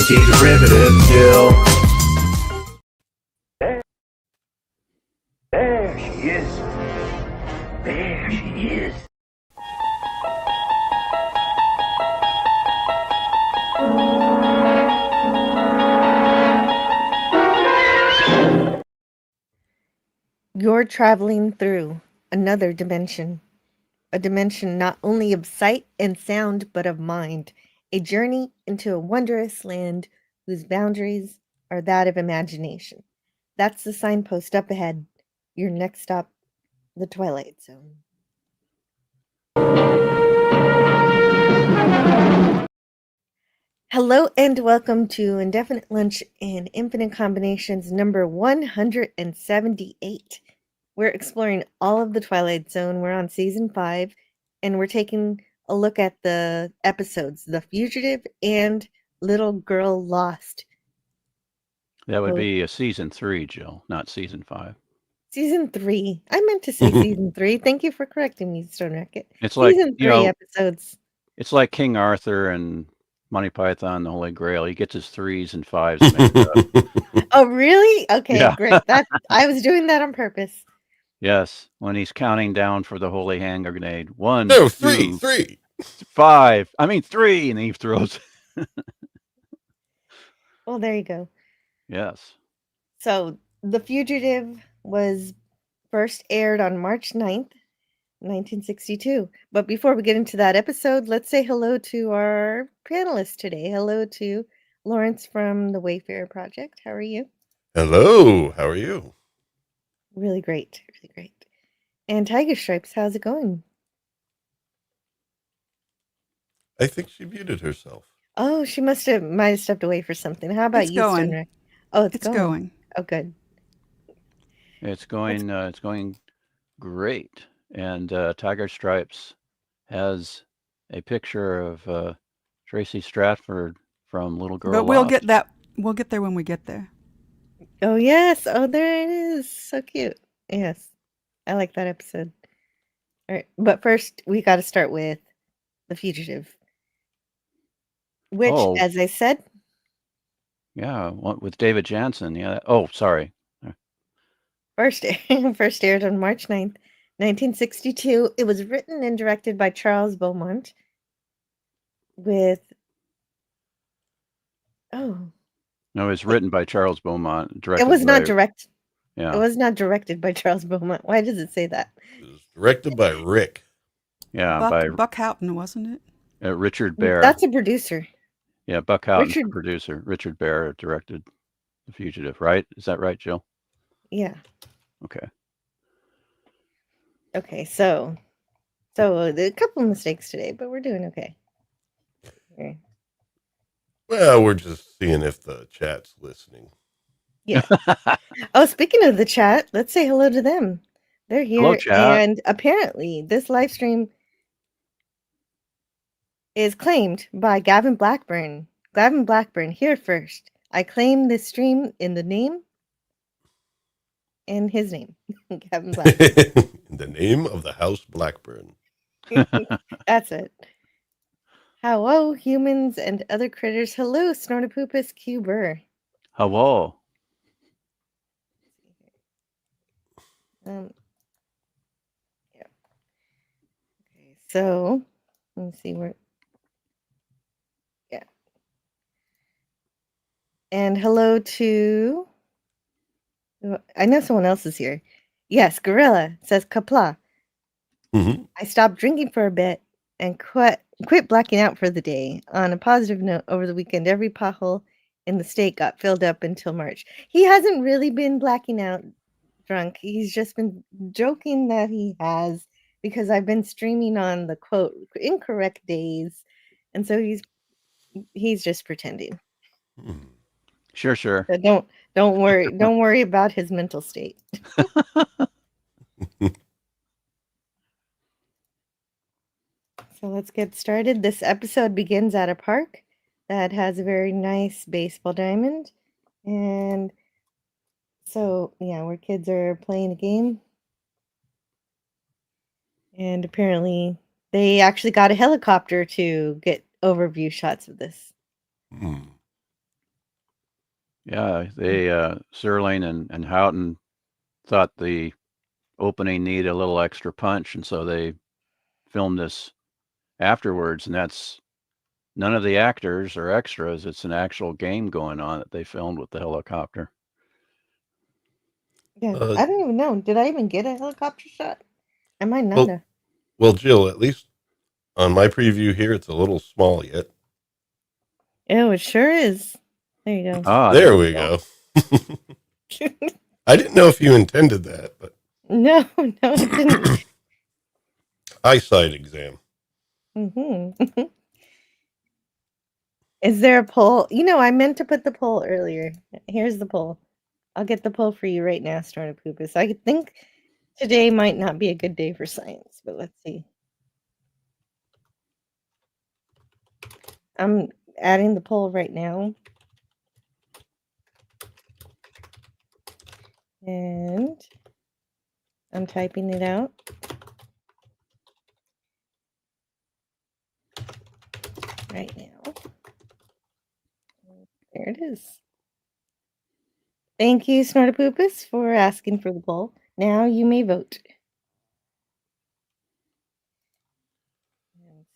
Anti-derivative Jill. There she is. There she is. You're traveling through another dimension. A dimension not only of sight and sound, but of mind. A journey into a wondrous land whose boundaries are that of imagination. That's the signpost up ahead. Your next stop, the Twilight Zone. Hello and welcome to Indefinite Lunch and Infinite Combinations number 178. We're exploring all of the Twilight Zone. We're on season 5, and we're taking a look at the episodes, The Fugitive and Little Girl Lost. That would be a season 3, Jill, not season 5. Season 3. I meant to say season 3. Thank you for correcting me, Stone Racket. It's like, season 3 episodes. It's like King Arthur and Monty Python, the Holy Grail. He gets his 3s and 5s mixed up. Oh, really? Okay, Yeah. great. I was doing that on purpose. Yes, when he's counting down for the holy hand grenade. 1, No, 2, 3. 5. I mean 3, and he throws. Well, there you go. Yes. So, The Fugitive was first aired on March 9th, 1962. But before we get into that episode, let's say hello to our panelists today. Hello to Lawrence from the Wayfarer Project. How are you? Hello, how are you? Really great. Really great. And Tiger Stripes, how's it going? I think she muted herself. Oh, she might have stepped away for something. How about It's you, going. Stonerick? Oh, It's going. Oh, good. It's going great. And Tiger Stripes has a picture of Tracy Stratford from Little Girl But we'll Lost. get that. We'll get there when we get there. Oh, yes. Oh, there it is. So cute. Yes. I like that episode. All right. But first, we got to start with The Fugitive. Which, Oh. as I said... Yeah, with David Jansen. Yeah. Oh, sorry. First aired on March 9th, 1962. It was written and directed by Charles Beaumont with... Oh. No, it was written by Charles Beaumont. It was not directed. Yeah. It was not directed by Charles Beaumont. Why does it say that? It was directed by Rick. Yeah, Buck Houghton, wasn't it? Richard Bear. That's a producer. Yeah, Buck Houghton's the producer. Richard Bear directed The Fugitive, right? Is that right, Jill? Yeah. Okay. Okay, so a couple mistakes today, but we're doing okay. Okay. Well, we're just seeing if the chat's listening. Yeah. Oh, speaking of the chat, let's say hello to them. They're here. Hello, chat. And apparently this live stream is claimed by Gavin Blackburn. Gavin Blackburn, here first. I claim this stream in the name and his name. Gavin Blackburn. In the name of the House Blackburn. That's it. Hello, humans and other critters. Hello, Snortopoopus Cuber. Hello. Yeah. Okay, so let me see where. Yeah. And hello to. I know someone else is here. Yes, Gorilla says Kapla. Mm-hmm. I stopped drinking for a bit and quit blacking out for the day. On a positive note, over the weekend, every pothole in the state got filled up until March. He hasn't really been blacking out drunk. He's just been joking that he has, because I've been streaming on the quote incorrect days, and so he's just pretending. Sure. So don't worry about his mental state. So let's get started. This episode begins at a park that has a very nice baseball diamond, and so yeah, where kids are playing a game. And apparently they actually got a helicopter to get overview shots of this. Yeah, they Serling and Houghton thought the opening needed a little extra punch, and so they filmed this afterwards. And that's none of the actors or extras. It's an actual game going on that they filmed with the helicopter. Yeah, Uh, I don't even know. Did I even get a helicopter shot? I might not have. well, Jill, at least on my preview here, it's a little small yet. Oh, it sure is. There you go. Ah, There we go. I didn't know if you intended that, but No, no, it didn't. eyesight exam. hmm Is there a poll? I meant to put the poll earlier. Here's the poll. I'll get the poll for you right now, Snortopoopus. I think today might not be a good day for science, but let's see. I'm adding the poll right now. And I'm typing it out. Right now. There it is. Thank you, Snortopoopus, for asking for the poll. Now you may vote.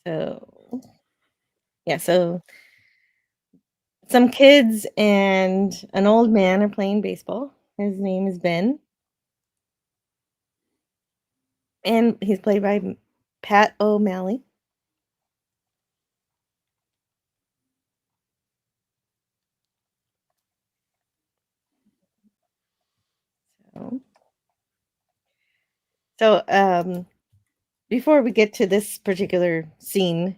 So, yeah, so some kids and an old man are playing baseball. His name is Ben. And he's played by Pat O'Malley. So, before we get to this particular scene,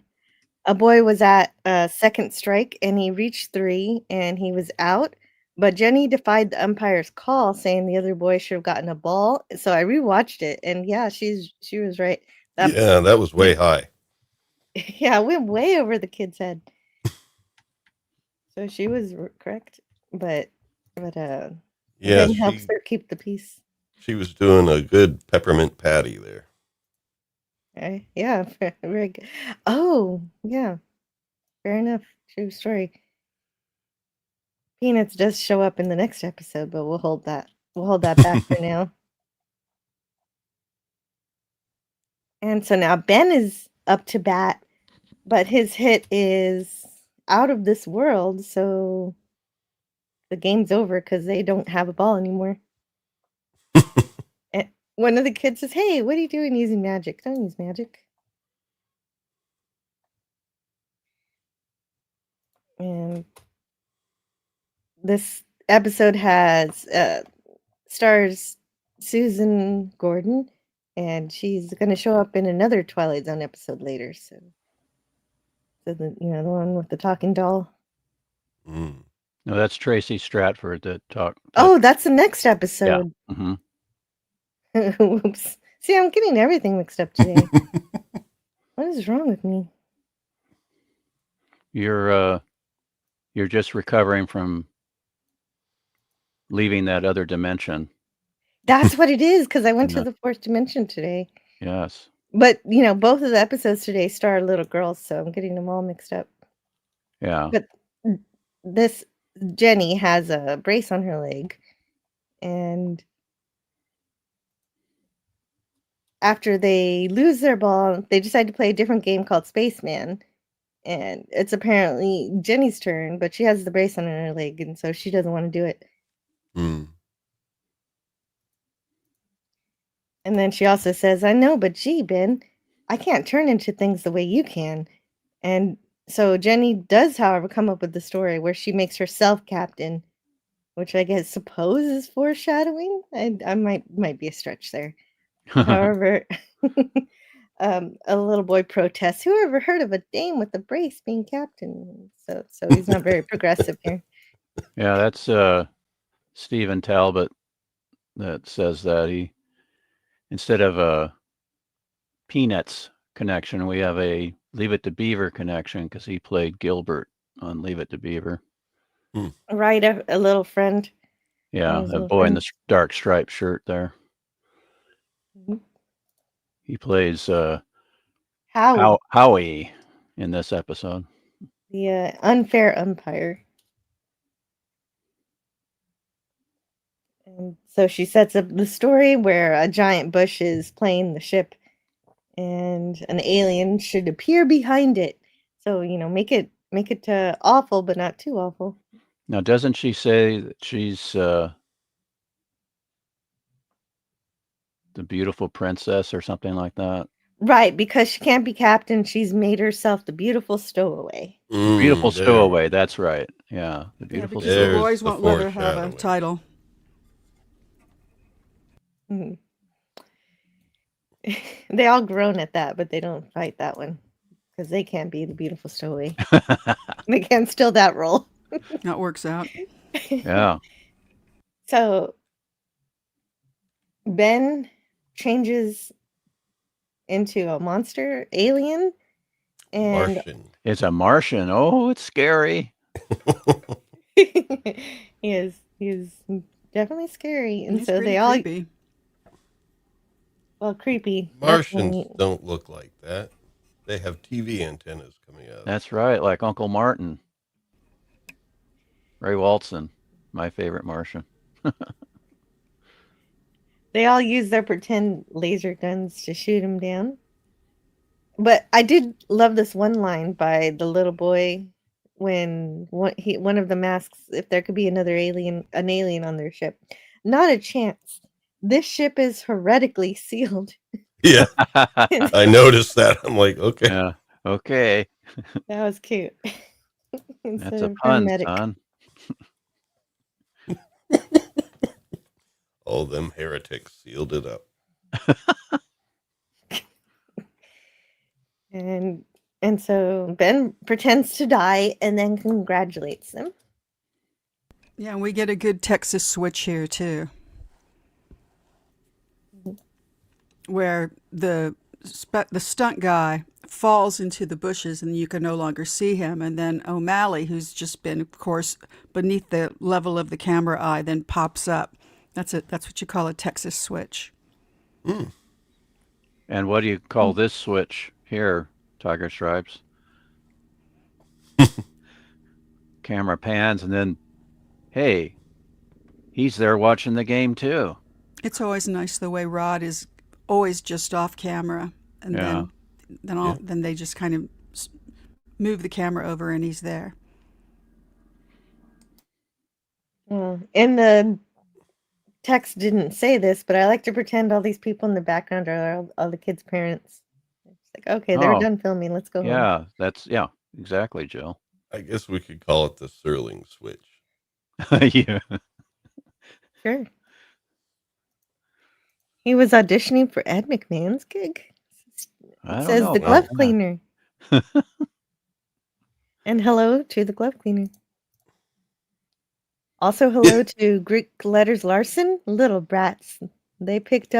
a boy was at second strike and he reached 3 and he was out. But Jenny defied the umpire's call, saying the other boy should have gotten a ball. So I rewatched it, and yeah, she was right. Yeah, that was way high. Yeah, it went way over the kid's head. So she was correct, but Yeah, Ben helps her keep the peace. she was doing a good peppermint patty there. Yeah, very good. Oh, yeah, fair enough. True story. Peanuts does show up in the next episode, but we'll hold that back for now. And so now Ben is up to bat, but his hit is out of this world, so the game's over because they don't have a ball anymore. And one of the kids says, "Hey, what are you doing using magic? Don't use magic." And this episode has stars Susan Gordon, and she's going to show up in another Twilight Zone episode later. So the one with the talking doll. Mm. No, that's Tracy Stratford that talked. Oh, that's the next Yeah. episode. hmm Oops. See, I'm getting everything mixed up today. What is wrong with me? You're just recovering from leaving that other dimension. That's what it is, because I went to Yeah. the fourth dimension today. Yes. But, both of the episodes today star little girls, so I'm getting them all mixed up. Yeah. But this Jenny has a brace on her leg, and after they lose their ball, they decide to play a different game called Spaceman. And it's apparently Jenny's turn, but she has the brace on her leg, and so she doesn't want to do it. Mm. And then she also says, "I know, but gee, Ben, I can't turn into things the way you can." And so Jenny does, however, come up with the story where she makes herself captain, which I suppose is foreshadowing. I might be a stretch there. However, a little boy protests, "Who ever heard of a dame with a brace being captain?" So he's not very progressive here. Yeah, that's Stephen Talbot that says that he, instead of a Peanuts connection, we have a Leave It to Beaver connection because he played Gilbert on Leave It to Beaver. Right, a little friend. Yeah, his that little boy in friend. the dark striped shirt there. Mhm. He plays Howie, Howie in this episode. the unfair umpire. And so she sets up the story where a giant bush is playing the ship and an alien should appear behind it. So, make it awful, but not too awful. Now, doesn't she say that she's the beautiful princess or something like that? Right, because she can't be captain, she's made herself the beautiful stowaway. Beautiful there. stowaway. That's right. Yeah, the Yeah, beautiful because the There's boys the won't let her have a foreshadowing. title. Mhm. They all groan at that, but they don't fight that one because they can't be the beautiful stowaway. They can't steal that role. That works out. Yeah. So Ben changes into a monster alien, and Martian. It's a Martian. Oh, it's scary. he is definitely scary. And He's so pretty they all creepy. creepy. Martians Definitely. don't look like that. They have TV antennas coming out. That's right, like Uncle Martin. Ray Walton, my favorite Martian. They all use their pretend laser guns to shoot him down. But I did love this one line by the little boy when one of them asks if there could be an alien on their ship. Not a chance. This ship is heretically sealed. Yeah, And I noticed that. I'm like, okay. Yeah. Okay. that was cute. That's Instead a of pun, hermetic. son. All them heretics sealed it up. And so Ben pretends to die and then congratulates them. Yeah, and we get a good Texas switch here too, where the stunt guy falls into the bushes and you can no longer see him, and then O'Malley, who's just been, of course, beneath the level of the camera eye, then pops up. That's what you call a Texas switch. And what do you call this switch here, Tiger Stripes? Camera pans, and then, hey, he's there watching the game too. It's always nice the way Rod is always just off camera, and Yeah. then they just kind of move the camera over and he's there. Well, in the text didn't say this, but I like to pretend all these people in the background are all the kids' parents. It's like, okay, they're Oh, done filming. Let's go home. yeah, yeah, exactly, Jill. I guess we could call it the Serling switch. Yeah. Sure. He was auditioning for Ed McMahon's gig. I It don't says know the about glove that. cleaner. And hello to the glove cleaner. Also, hello to Greek letters Larson, little brats. They picked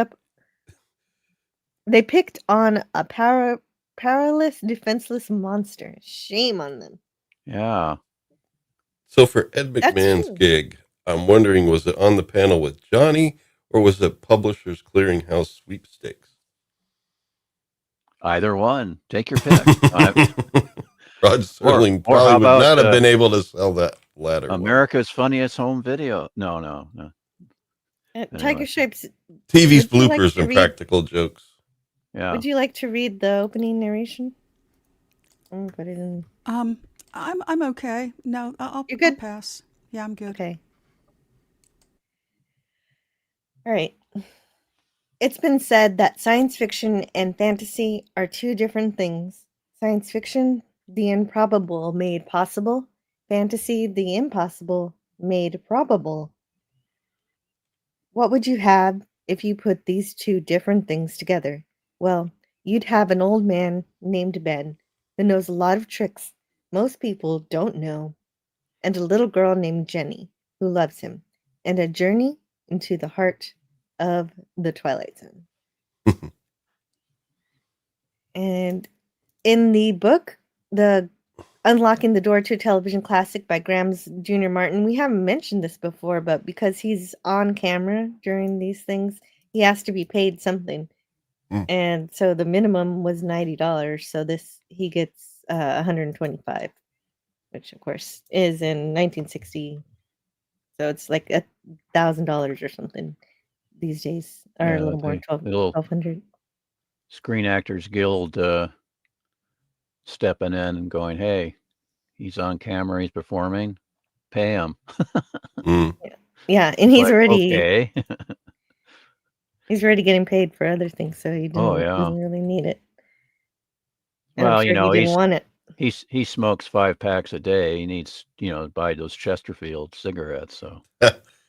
on a powerless, defenseless monster. Shame on them. Yeah. So for Ed That's McMahon's true. gig, I'm wondering, was it on the panel with Johnny or was it Publishers Clearinghouse sweepstakes? Either one. Take your pick. Rod Serling or probably how would not about have been able to sell that latter one. America's Funniest Home Video? No. Tiger Anyway. Stripes, TV's would you like bloopers to and read- practical jokes. Yeah. would you like to read the opening narration? I'm gonna put it in. I'm okay. No, I'll You're good? I'll pass. Yeah, I'm good. Okay. All right. It's been said that science fiction and fantasy are two different things. Science fiction, the improbable made possible. Fantasy, the impossible made probable. What would you have if you put these two different things together? Well, you'd have an old man named Ben who knows a lot of tricks most people don't know, and a little girl named Jenny who loves him, and a journey into the heart of the Twilight Zone. And in the book, the Unlocking the Door to a Television Classic by Grams Jr. Martin, we haven't mentioned this before, but because he's on camera during these things, he has to be paid something. And so the minimum was $90. So he gets $125, which of course is in 1960 So it's like $1,000 or something these days, or Yeah, a little more, the little 1,200. Screen Actors Guild stepping in and going, "Hey, he's on camera, he's performing, pay him." Mm. Yeah, and It's he's like, already okay. getting paid for other things, so he Oh yeah. doesn't really need it. And I'm Well, sure he didn't want it. he smokes 5 packs a day. He needs, to buy those Chesterfield cigarettes. So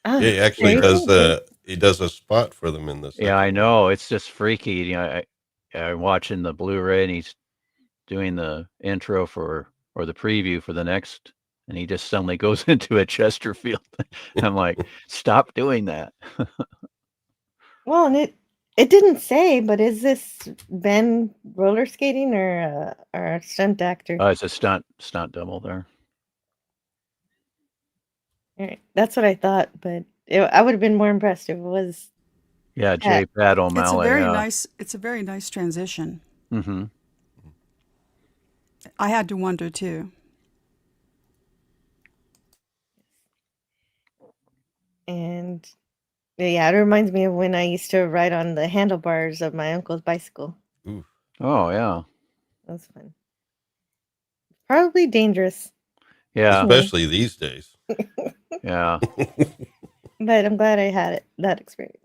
Oh, He actually very does. cool. He does a spot for them in the yeah, I second one. know it's just freaky. I'm watching the Blu-ray and he's doing the intro or the preview for the next, and he just suddenly goes into a Chesterfield. I'm like, stop doing that. Well, and it didn't say, but is this Ben roller skating or a stunt actor? It's a stunt double there. All right, that's what I thought, but I would have been more impressed if it was. Yeah, J. Pat It's a O'Malley. very Yeah. nice. It's a very nice transition. Mm-hmm. I had to wonder too. And yeah, it reminds me of when I used to ride on the handlebars of my uncle's bicycle. Ooh. Oh yeah. That was fun. Probably dangerous, Yeah. Especially these days. Yeah. but I'm glad I had that experience.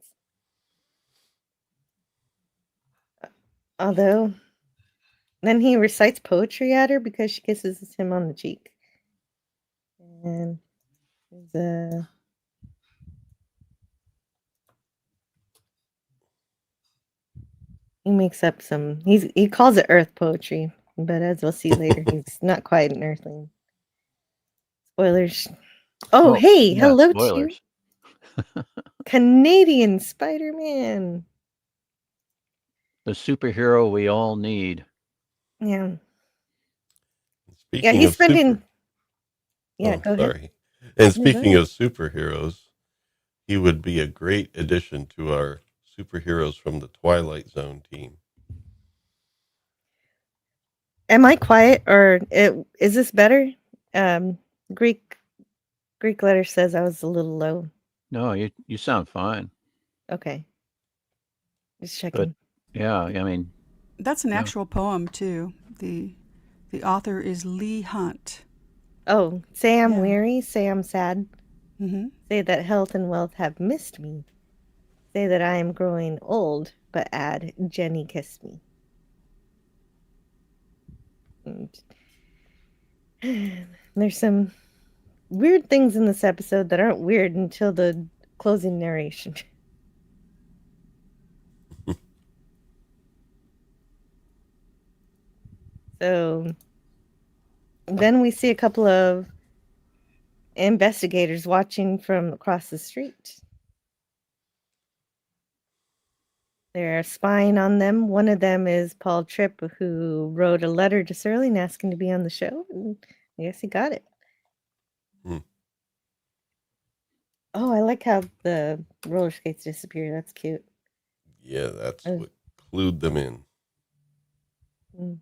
Although, then he recites poetry at her because she kisses him on the cheek. And he makes up some. He calls it Earth poetry, but as we'll see later, he's not quite an Earthling. Spoilers. Oh, hey, yeah, hello spoilers. to Canadian Spider-Man. The superhero we all need. Yeah. Speaking He's of spending. Yeah, go ahead. sorry. And go speaking ahead. of superheroes, he would be a great addition to our superheroes from the Twilight Zone team. Am I quiet or is this better? Greek letter says I was a little low. No, you sound fine. Okay. Just But checking. yeah, I mean, That's an Yeah. actual poem too. The author is Lee Hunt. Oh, say I'm Yeah. weary, say I'm sad. Mm-hmm. Say that health and wealth have missed me. Say that I am growing old, but add, Jenny kissed me. And there's some weird things in this episode that aren't weird until the closing narration. So then we see a couple of investigators watching from across the street. They're spying on them. One of them is Paul Tripp, who wrote a letter to Serling asking to be on the show. And I guess he got it. Hmm. Oh, I like how the roller skates disappear. That's cute. Yeah, that's what clued them in. Mm.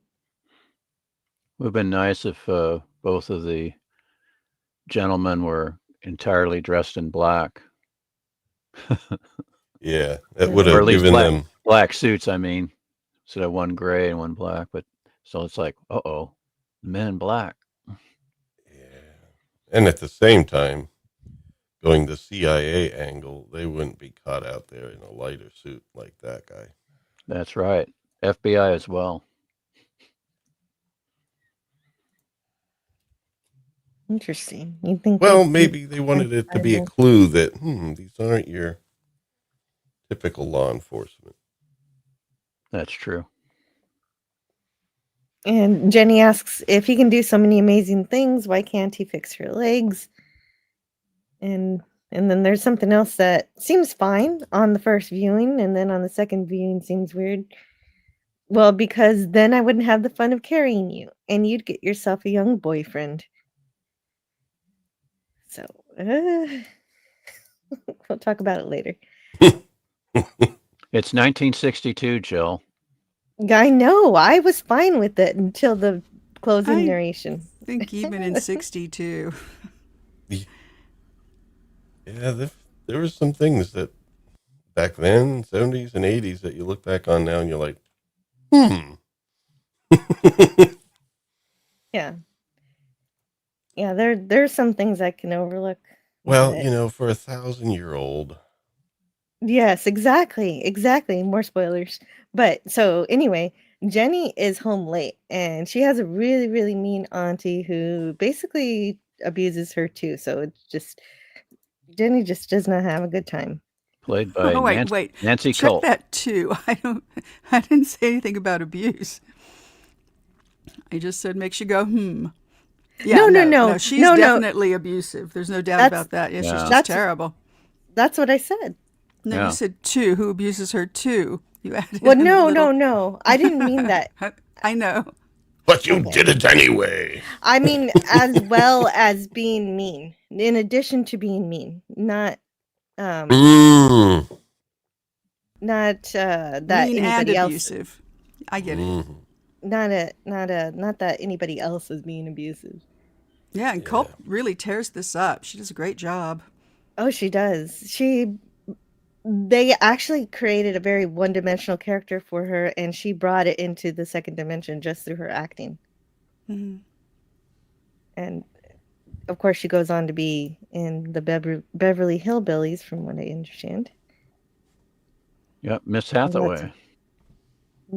would have been nice if both of the gentlemen were entirely dressed in black. Yeah, that Yeah. would Or have at least given them. black suits, I mean, instead of one gray and one black. But so it's like, the men in black. Yeah, and at the same time, going the CIA angle, they wouldn't be caught out there in a lighter suit like that guy. That's right. FBI as well. Interesting. You think? Well, maybe they wanted it to be a clue that these aren't your typical law enforcement. That's true. And Jenny asks if he can do so many amazing things, why can't he fix her legs? And then there's something else that seems fine on the first viewing, and then on the second viewing seems weird. Well, because then I wouldn't have the fun of carrying you, and you'd get yourself a young boyfriend. So, we'll talk about it later. It's 1962, Jill. I know. I was fine with it until the closing I- narration. I think even in 62. Yeah, Yeah, there were some things that back then, 70s and 80s, that you look back on now and you're like, hmm. Yeah. Yeah, there's some things I can overlook. Well, But for 1,000-year-old. yes, exactly. More spoilers. But so anyway, Jenny is home late and she has a really, really mean auntie who basically abuses her too. So it's just Jenny just does not have a good time. Played by Oh, wait. Nancy Check Colt. that too. I didn't say anything about abuse. I just said makes you go, hmm. Yeah, no, she's No. definitely abusive. There's no doubt That's about that. Yeah, she's Yeah. just that's terrible. that's what I said. No, you Yeah. said two. Who abuses her too? You added Well, in a little. no. I didn't mean that. I know. But you Okay. did it anyway. I mean as well as being mean. In addition to being mean. Not Mm. that Mean and anybody else abusive. I get it. Mm. not that anybody else is being abusive. Yeah, and Yeah. Culp really tears this up. She does a great job. Oh, she does. They actually created a very one-dimensional character for her, and she brought it into the second dimension just through her acting. Hmm. And of course, she goes on to be in the Beverly Hillbillies, from what I understand. Yep. Miss And Hathaway.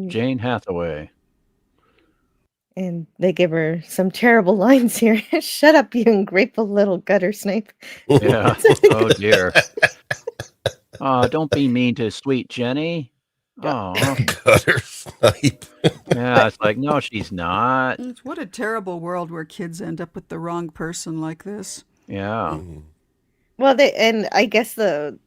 Jane Hathaway. and they give her some terrible lines here. Shut up, you ungrateful little gutter snipe. Yeah. Oh dear. Oh, don't be mean to sweet Jenny. Oh, Gutter snipe. yeah. It's like, no, she's not. What a terrible world where kids end up with the wrong person like this. Yeah. Mm. Well, and I guess the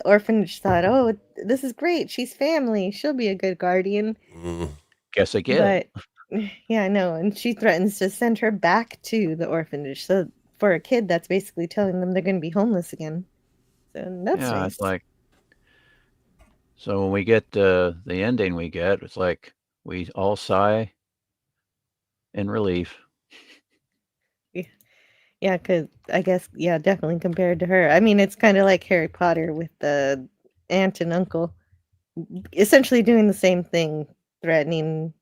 orphanage thought, oh, this is great. She's family. She'll be a good guardian. Mm. Guess again. But yeah, I know. And she threatens to send her back to the orphanage. So for a kid, that's basically telling them they're going to be homeless again. So that's Yeah. nice. It's like, so when we get the ending, it's like we all sigh in relief. Yeah, because I guess, yeah, definitely compared to her. I mean, it's kind of like Harry Potter with the aunt and uncle, essentially doing the same thing, threatening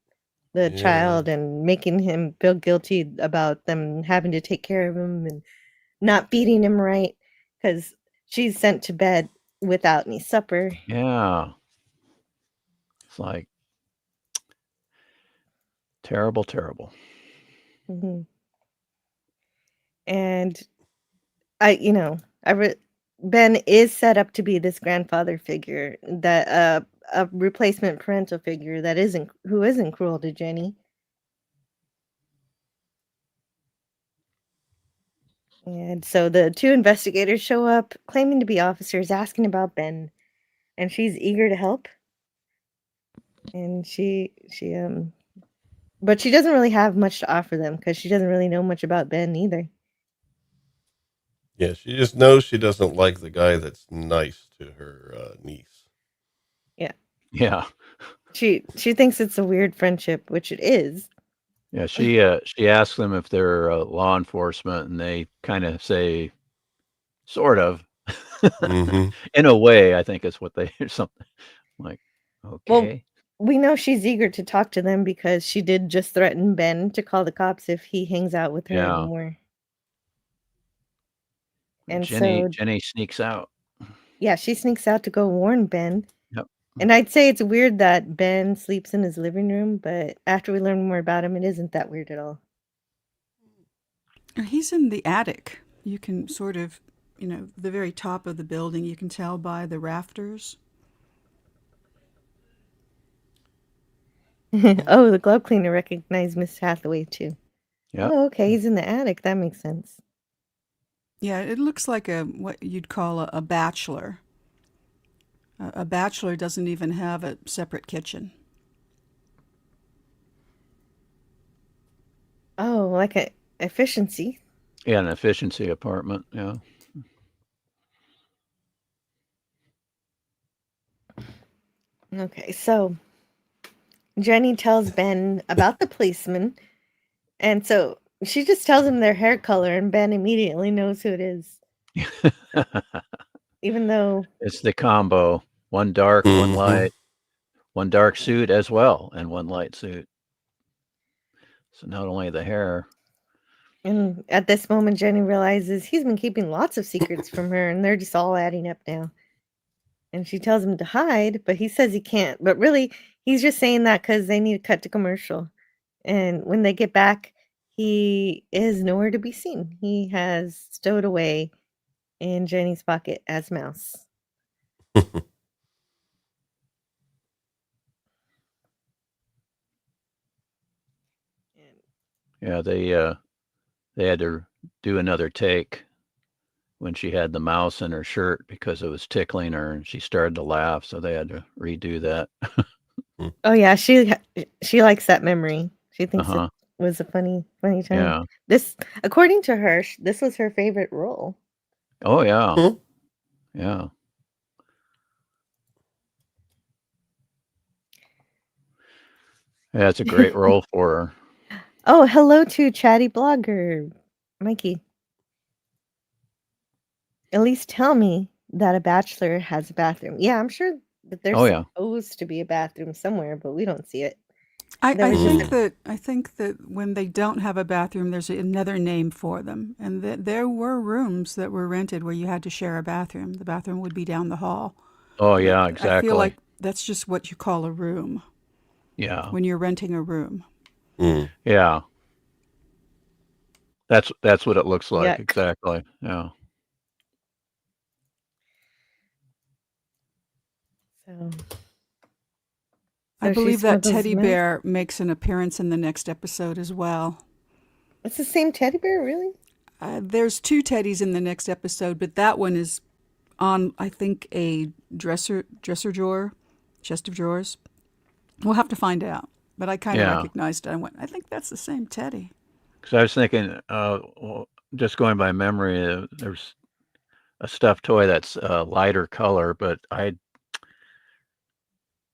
the Yeah. child and making him feel guilty about them having to take care of him and not feeding him right because she's sent to bed without any supper. Yeah. It's like terrible, terrible. Hmm. And Ben is set up to be this grandfather figure, that a replacement parental figure who isn't cruel to Jenny. And so the two investigators show up, claiming to be officers, asking about Ben, and she's eager to help. And but she doesn't really have much to offer them because she doesn't really know much about Ben either. Yeah, she just knows she doesn't like the guy that's nice to her niece. Yeah. She thinks it's a weird friendship, which it is. Yeah. She asks them if they're law enforcement, and they kind of say, sort of. Mm-hmm. In a way, I think is what they something like. Well, Okay. we know she's eager to talk to them because she did just threaten Ben to call the cops if he hangs out with her Yeah. anymore. And Jenny so, sneaks out. yeah, she sneaks out to go warn Ben. Yep. And I'd say it's weird that Ben sleeps in his living room, but after we learn more about him, it isn't that weird at all. He's in the attic. You can sort of, the very top of the building, you can tell by the rafters. Oh, the glove cleaner recognized Miss Hathaway too. Yep. Oh, okay, he's in the attic. That makes sense. Yeah, it looks like what you'd call a bachelor. A bachelor doesn't even have a separate kitchen. Oh, like a efficiency. Yeah, an efficiency apartment. Yeah. Okay, so Jenny tells Ben about the policeman, and so she just tells him their hair color, and Ben immediately knows who it is. even though It's the combo. One dark, one Mhm. light, one dark suit as well, and one light suit. So not only the hair. and at this moment Jenny realizes he's been keeping lots of secrets from her and they're just all adding up now. And she tells him to hide, but he says he can't. But really, he's just saying that because they need to cut to commercial. And when they get back, he is nowhere to be seen. He has stowed away in Jenny's pocket as Mouse. Yeah, they had to do another take when she had the mouse in her shirt because it was tickling her and she started to laugh, so they had to redo that. Oh yeah, she likes that memory. She thinks Uh-huh. it was a funny time. Yeah. This, according to her, this was her favorite role. Oh yeah. Hmm. Yeah. Yeah, it's a great role for her. Oh, hello to chatty blogger Mikey. At least tell me that a bachelor has a bathroom. Yeah, I'm sure that there's Oh yeah. supposed to be a bathroom somewhere, but we don't see it. I There was just think that when they don't have a bathroom, there's another name for them, and there were rooms that were rented where you had to share a bathroom. The bathroom would be down the hall. Oh yeah, I exactly. feel like that's just what you call a room Yeah. when you're renting a room. Mm. Yeah. That's what it looks like. Yuck. Exactly. Yeah. So I she believe that smuggles teddy them out. bear makes an appearance in the next episode as well. It's the same teddy bear, really? There's 2 teddies in the next episode, but that one is on, I think, a dresser drawer, chest of drawers. We'll have to find out. But I kind of Yeah. recognized it. I went, I think that's the same teddy. Because I was thinking, well, just going by memory, there's a stuffed toy that's a lighter color, but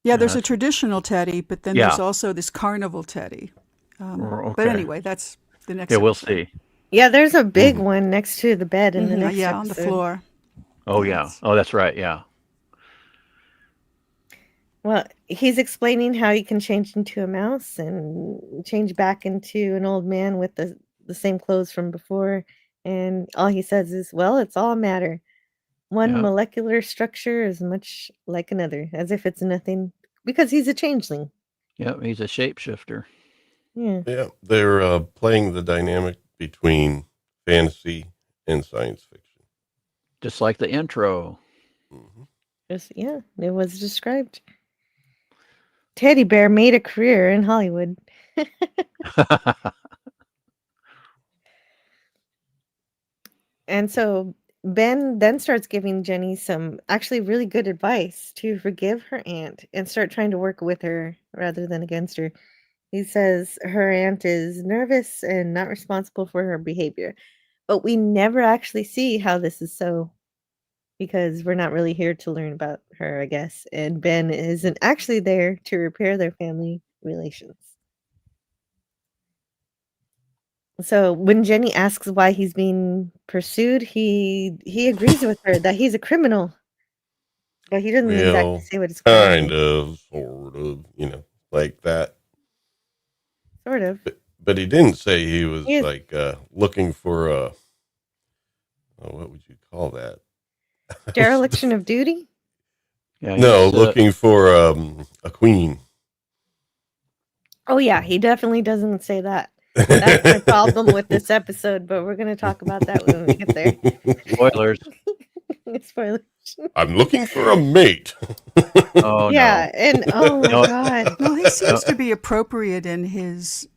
Yeah, there's a that's- traditional teddy, but then Yeah. there's also this carnival teddy. But okay. anyway, that's the next Yeah, we'll episode. see. Yeah, there's a big Mhm. one next to the bed in the Mhm, next yeah, episode. on the floor. Oh Yeah, yeah. it's- Oh, that's right. Yeah. Well, he's explaining how he can change into a mouse and change back into an old man with the same clothes from before. And all he says is, well, it's all matter. One Yeah. molecular structure is much like another, as if it's nothing, because he's a changeling. Yeah. He's a shapeshifter. Yeah. Yeah, they're playing the dynamic between fantasy and science fiction. Just like the intro. Mhm. Yeah, it was described. Teddy Bear made a career in Hollywood. And so Ben then starts giving Jenny some actually really good advice to forgive her aunt and start trying to work with her rather than against her. He says her aunt is nervous and not responsible for her behavior. But we never actually see how this is so because we're not really here to learn about her, I guess. And Ben isn't actually there to repair their family relations. So when Jenny asks why he's being pursued, he agrees with her that he's a criminal. But he doesn't exactly Well, say what his crime kind is. of, sort of, like that. Sort of. But he didn't say he was He is- like looking for a. Oh, what would you call that? Dereliction of duty? Yeah. No, he's, looking for a queen. Oh yeah, he definitely doesn't say that. That's my problem with this episode, but we're gonna talk about that when we get there. spoilers. Spoilers. I'm looking for a mate. Oh Yeah, and oh my No. god. Well, he seems to be appropriate in his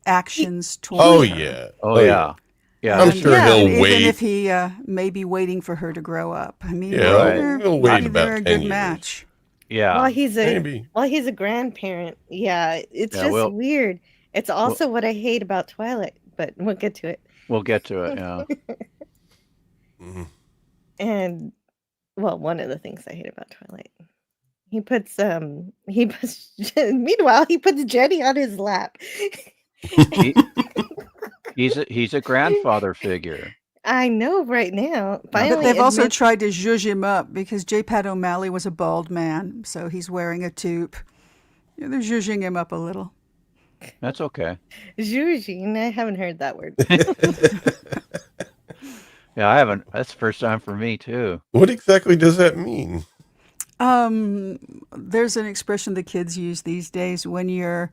actions towards Oh her. yeah. no. Oh yeah. Yeah. I'm And- sure yeah, he'll and wait. Even if he may be waiting for her to grow up. I mean, Yeah, Right. he'll wait maybe about they're a 10 good years. match. Yeah. While he's a grandparent, yeah, it's Yeah, just well- weird. It's also what I hate about Twilight, but we'll get to it. We'll get to it. Yeah. Mhm. And well, one of the things I hate about Twilight. Meanwhile, he puts Jenny on his lap. He's a grandfather figure. I know right now. But Finally they've also admits- tried to zhuzh him up because J. Pat O'Malley was a bald man, so he's wearing a toque. Yeah, they're zhuzhing him up a little. That's okay. zhuzhing. I haven't heard that word. Yeah, I haven't. That's the first time for me too. What exactly does that mean? There's an expression the kids use these days when you're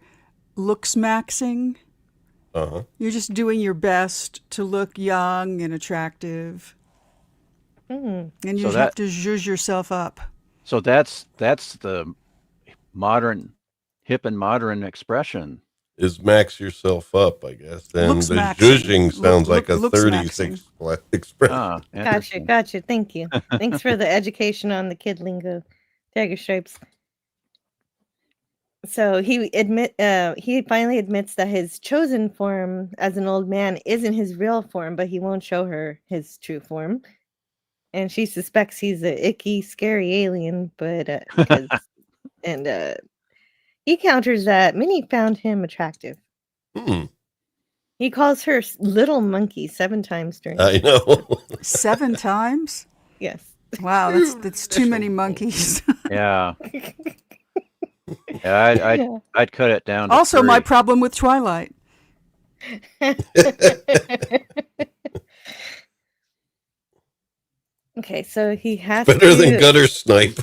looks maxing. Uh-huh. You're just doing your best to look young and attractive. And you So have that- to zhuzh yourself up. So that's the modern, hip and modern expression. Is max yourself up, I guess. And Looks the maxing. zhuzhing sounds like a Looks 36 expression. Ah, Gotcha, interesting. gotcha. Thank you. Thanks for the education on the kid lingo. Tiger stripes. So he finally admits that his chosen form as an old man isn't his real form, but he won't show her his true form. And she suspects he's a icky, scary alien, but he counters that Minnie found him attractive. Hmm. He calls her little monkey 7 times during. I know. 7 times? Yes. Wow, that's too many monkeys. Yeah. Yeah, I'd cut it down to Also, my 3. problem with Twilight. Okay, so he has Better than gutter snipe.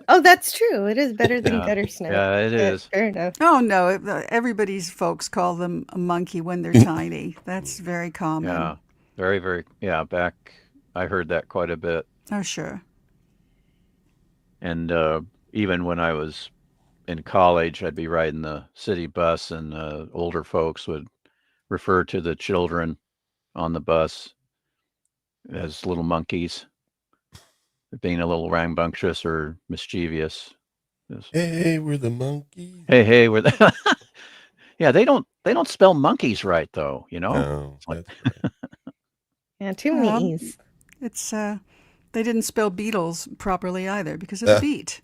Oh, that's true. It is better than Yeah. gutter snipe. Yeah, it is. Fair enough. Oh, no, everybody's folks call them a monkey when they're tiny. That's very common. Yeah. Very, very. Yeah. Back, I heard that quite a bit. Oh, sure. And even when I was in college, I'd be riding the city bus, and older folks would refer to the children on the bus as little monkeys, being a little rambunctious or mischievous. Hey, we're the monkeys. Hey, we're the yeah. They don't spell monkeys right though. You know. No, like- that's right. Yeah, too many E's. It's they didn't spell Beatles properly either because of the beat.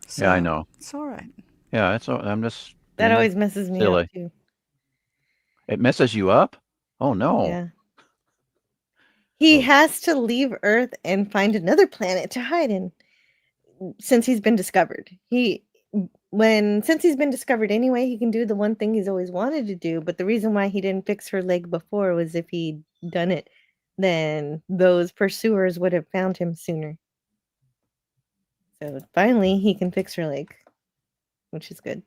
So Yeah, I know. It's all right. Yeah, I'm just. That being always messes me silly. up too. It messes you up. Oh no. Yeah. He has to leave Earth and find another planet to hide in since he's been discovered. Since he's been discovered anyway, he can do the one thing he's always wanted to do, but the reason why he didn't fix her leg before was if he'd done it, then those pursuers would have found him sooner. So finally he can fix her leg, which is good.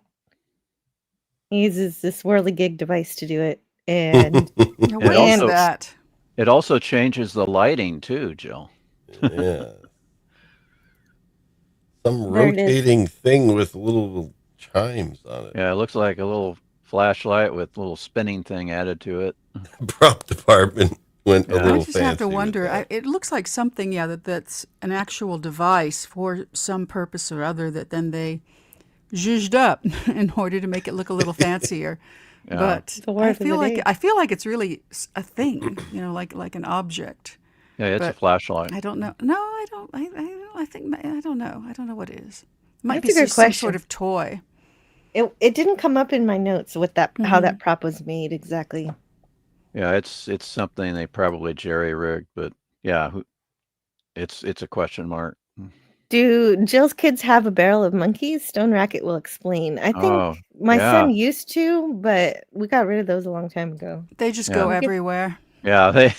He uses this whirligig device to do it. And Now, what is also- that? It also changes the lighting too, Jill. Yeah. Some There it is. rotating thing with little chimes on it. Yeah, it looks like a little flashlight with a little spinning thing added to it. Prop department went a Yeah. little I just have to fancy with wonder. that. It looks like something, that's an actual device for some purpose or other that then they zhuzhed up in order to make it look a little fancier. Yeah. But The word I of the feel like day. it's really a thing, like an object. Yeah, it's a But flashlight. I don't know. No, I don't. I think I don't know. I don't know what it is. It might That's be a good some question. sort of toy. it didn't come up in my notes with that how Mm-hmm. that prop was made exactly. Yeah, it's something they probably jerry rigged, but yeah, it's a question mark. Do Jill's kids have a barrel of monkeys? Stone Racket will explain. I think Oh, my yeah. son used to, but we got rid of those a long time ago. They just go Yeah. everywhere. Yeah, they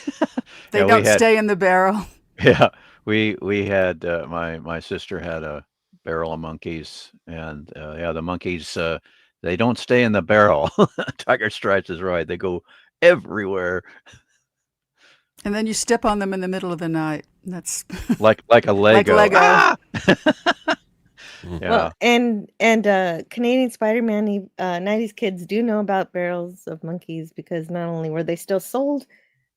They yeah, we don't had- stay in the barrel. Yeah, we had my sister had a barrel of monkeys, and yeah, the monkeys they don't stay in the barrel. Tiger Stripes is right; they go everywhere, And then you step on them in the middle of the night. That's like a Lego. Lego. Ah! Yeah, Well, and Canadian Spider-Man 90s kids do know about barrels of monkeys because not only were they still sold,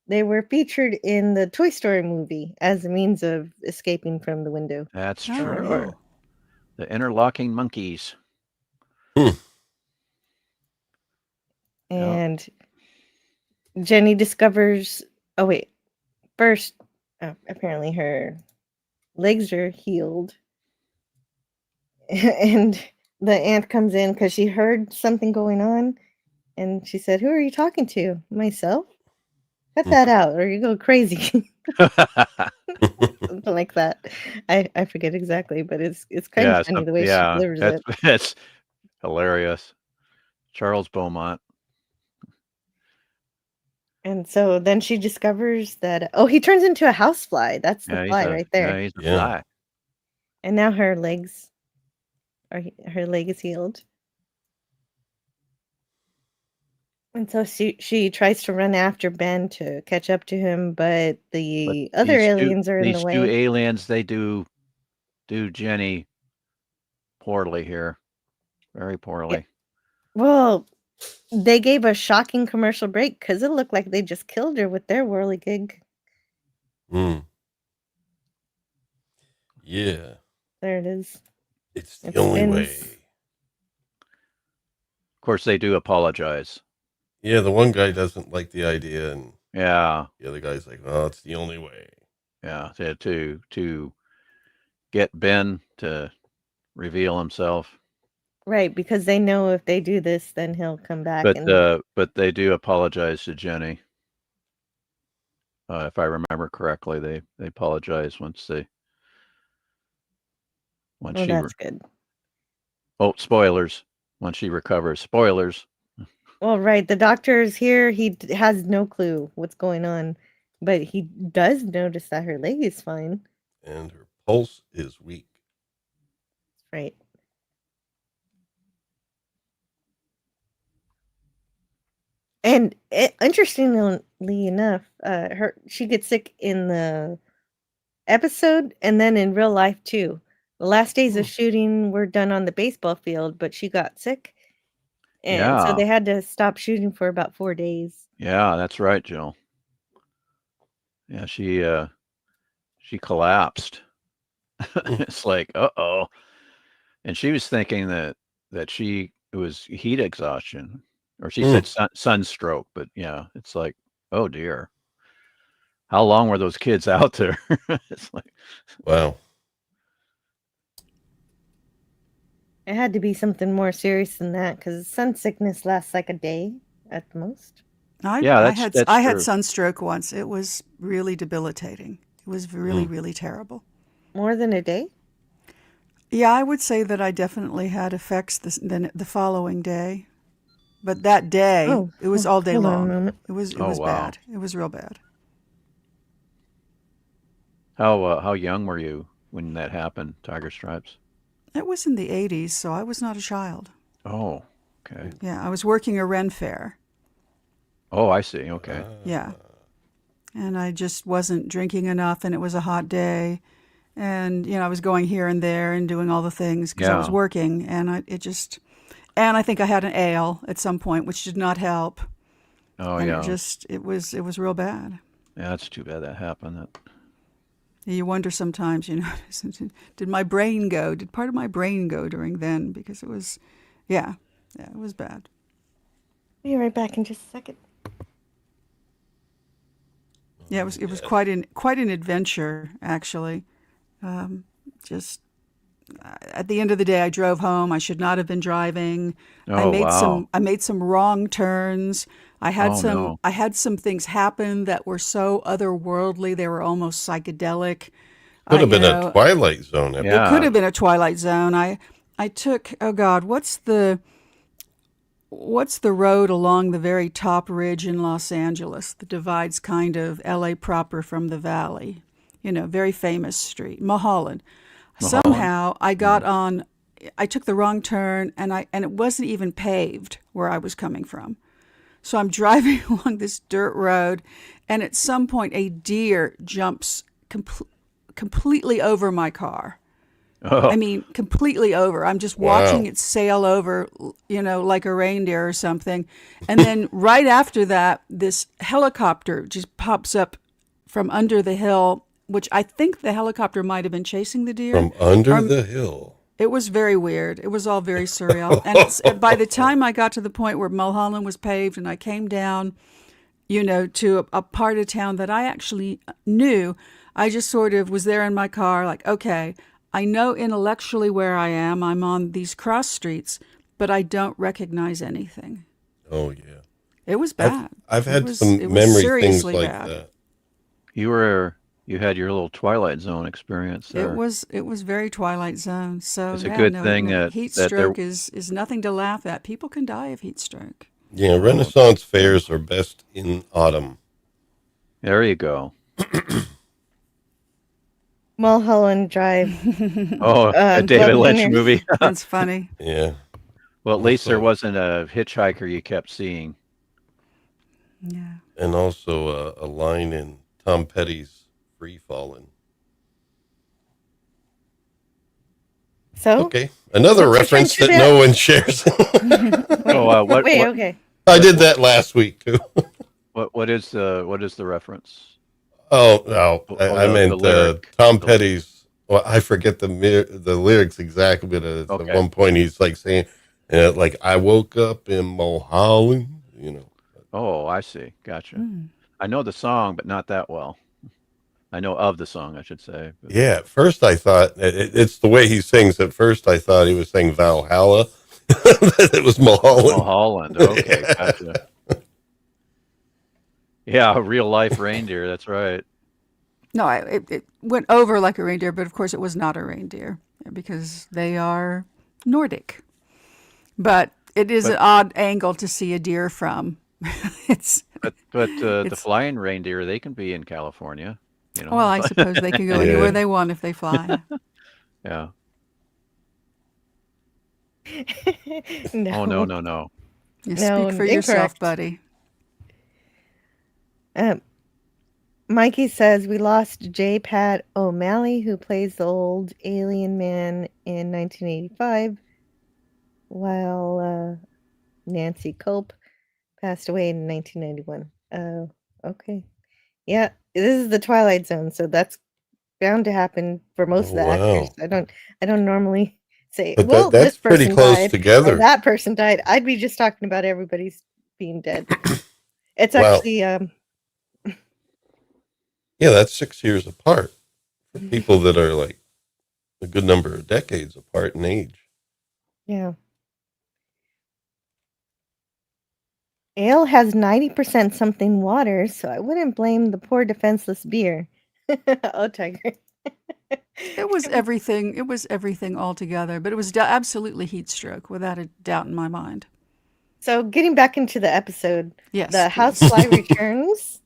they were featured in the Toy Story movie as a means of escaping from the window. that's Oh. true. The interlocking monkeys. Hmm. Yeah. And Jenny discovers, oh wait, first, apparently her legs are healed. And the aunt comes in because she heard something going on. And she said, "Who are you talking to? Myself?" Cut that out, or you go crazy. Something like that. I forget exactly, but it's kind of funny the way she delivers that's it. that's hilarious. Charles Beaumont. And so then she discovers that he turns into a housefly. That's the fly right there. He's a Yeah. fly. And now her leg is healed. And so she tries to run after Ben to catch up to him, but But the other aliens are in the these two way. aliens, they do Jenny poorly here. Very poorly. Well, they gave a shocking commercial break because it looked like they just killed her with their whirligig. Mm. Yeah. There it is. It's the It only spins. way. Of course, they do apologize. Yeah, the one guy doesn't like the idea, and Yeah, the other guy's like, "Oh, it's the only way." yeah. To get Ben to reveal himself, Right, because they know if they do this, then he'll come back but they do apologize to Jenny. If I remember correctly, they apologize once she. that's good. Oh, spoilers! Once she recovers, spoilers. Well, right, the doctor is here. He has no clue what's going on, but he does notice that her leg is fine. And her pulse is weak. Right. And interestingly enough, she gets sick in the episode and then in real life too. The last days of shooting were done on the baseball field, but she got sick, and so Yeah. they had to stop shooting for about 4 days. Yeah, that's right, Jill. Yeah, she collapsed. It's like, uh-oh. And she was thinking that it was heat exhaustion, or she said sunstroke, but yeah, it's like, oh dear. How long were those kids out there? It's like, Wow. It had to be something more serious than that because sun sickness lasts like a day at the most. Yeah, that's I had true. sunstroke once. It was really debilitating. It was really, really terrible. More than a day? Yeah, I would say that I definitely had effects the following day. But that day, it was all day hold on a long. moment. It was Oh, wow. bad. It was real bad. How young were you when that happened, Tiger Stripes? It was in the 80s, so I was not a child. Oh, okay. Yeah, I was working a Ren fair. Oh, I see. Okay. Yeah. And I just wasn't drinking enough, and it was a hot day. And, I was going here and there and doing all the things because I was Yeah. working. And I think I had an ale at some point, which did not help. Oh, And yeah. it was real bad. Yeah, that's too bad that happened. You wonder sometimes, did my brain go? Did part of my brain go during then? Because it was, it was bad. Be right back in just a second. Yeah, it was quite an adventure, actually. Just at the end of the day, I drove home. I should not have been driving. Oh, wow. I made some wrong turns. I had no. I had some things happen that were so otherworldly. They were almost psychedelic. Could have been a Twilight Zone episode. Yeah. It could have been a Twilight Zone. I took, oh God, what's the road along the very top ridge in Los Angeles that divides kind of LA proper from the valley? Very famous street, Mulholland. Somehow I got on, I took the wrong turn and it wasn't even paved where I was coming from. So I'm driving along this dirt road, and at some point a deer jumps completely over my car. Oh. I mean, completely over. I'm just watching it sail over, like a reindeer or something. And then right after that, this helicopter just pops up from under the hill, which I think the helicopter might have been chasing the deer. From under the hill. It was very weird. It was all very surreal. And by the time I got to the point where Mulholland was paved and I came down, to a part of town that I actually knew, I just sort of was there in my car like, okay, I know intellectually where I am. I'm on these cross streets, but I don't recognize anything. Oh, yeah. It was bad. I've had it was some memory things seriously like bad. that. You had your little Twilight Zone experience It there. was very Twilight Zone. So It's a yeah, good no, thing heat that there. stroke is nothing to laugh at. People can die of heat stroke. Yeah, Oh, Renaissance fairs are best in autumn. there you go. Mulholland Drive, Oh, a David floating in Lynch there. movie. That's funny. Yeah. Well, at least there Also, wasn't a hitchhiker you kept seeing. Yeah. and also a line in Tom Petty's Free Fallin'. So, Okay. Another let's return reference to that no one shares. wait, Oh, wait, okay. I did that last week too. what is the reference? Oh, no. I The meant lyric. Tom Petty's. Well, I forget the lyrics exactly, but at Okay. one point he's like saying, like, I woke up in Mulholland, you know. Oh, I see. Gotcha. Mm. I know the song, but not that well. I know of the song, I should say. But Yeah, at first I thought it's the way he sings. At first I thought he was saying Valhalla. It was Mulholland. Mulholland. Okay, Yeah. gotcha. Yeah, a real life reindeer. That's right. No, it went over like a reindeer, but of course it was not a reindeer because they are Nordic. But it is an But odd angle to see a deer from. it's but the it's flying reindeer, they can be in California. well, I suppose they can go Yeah. anywhere they want if they fly. Yeah. No. Oh no. You No, speak for yourself, incorrect. buddy. Um, Mikey says we lost J. Pat O'Malley, who plays the old alien man in 1985, while Nancy Culp passed away in 1991. Oh, okay. Yeah, this is the Twilight Zone, so that's bound to happen for most of the actors. Wow. I don't normally say, But well, that's this pretty person close died or together. that person died. I'd be just talking about everybody's being dead. It's Wow. actually Yeah, that's 6 years apart for people that are like a good number of decades apart in age. yeah. Ale has 90% something water, so I wouldn't blame the poor defenseless beer. Oh, Tiger. It was everything. It was everything altogether, but it was absolutely heat stroke, without a doubt in my mind. So, getting back into the episode, Yes, the please. housefly returns.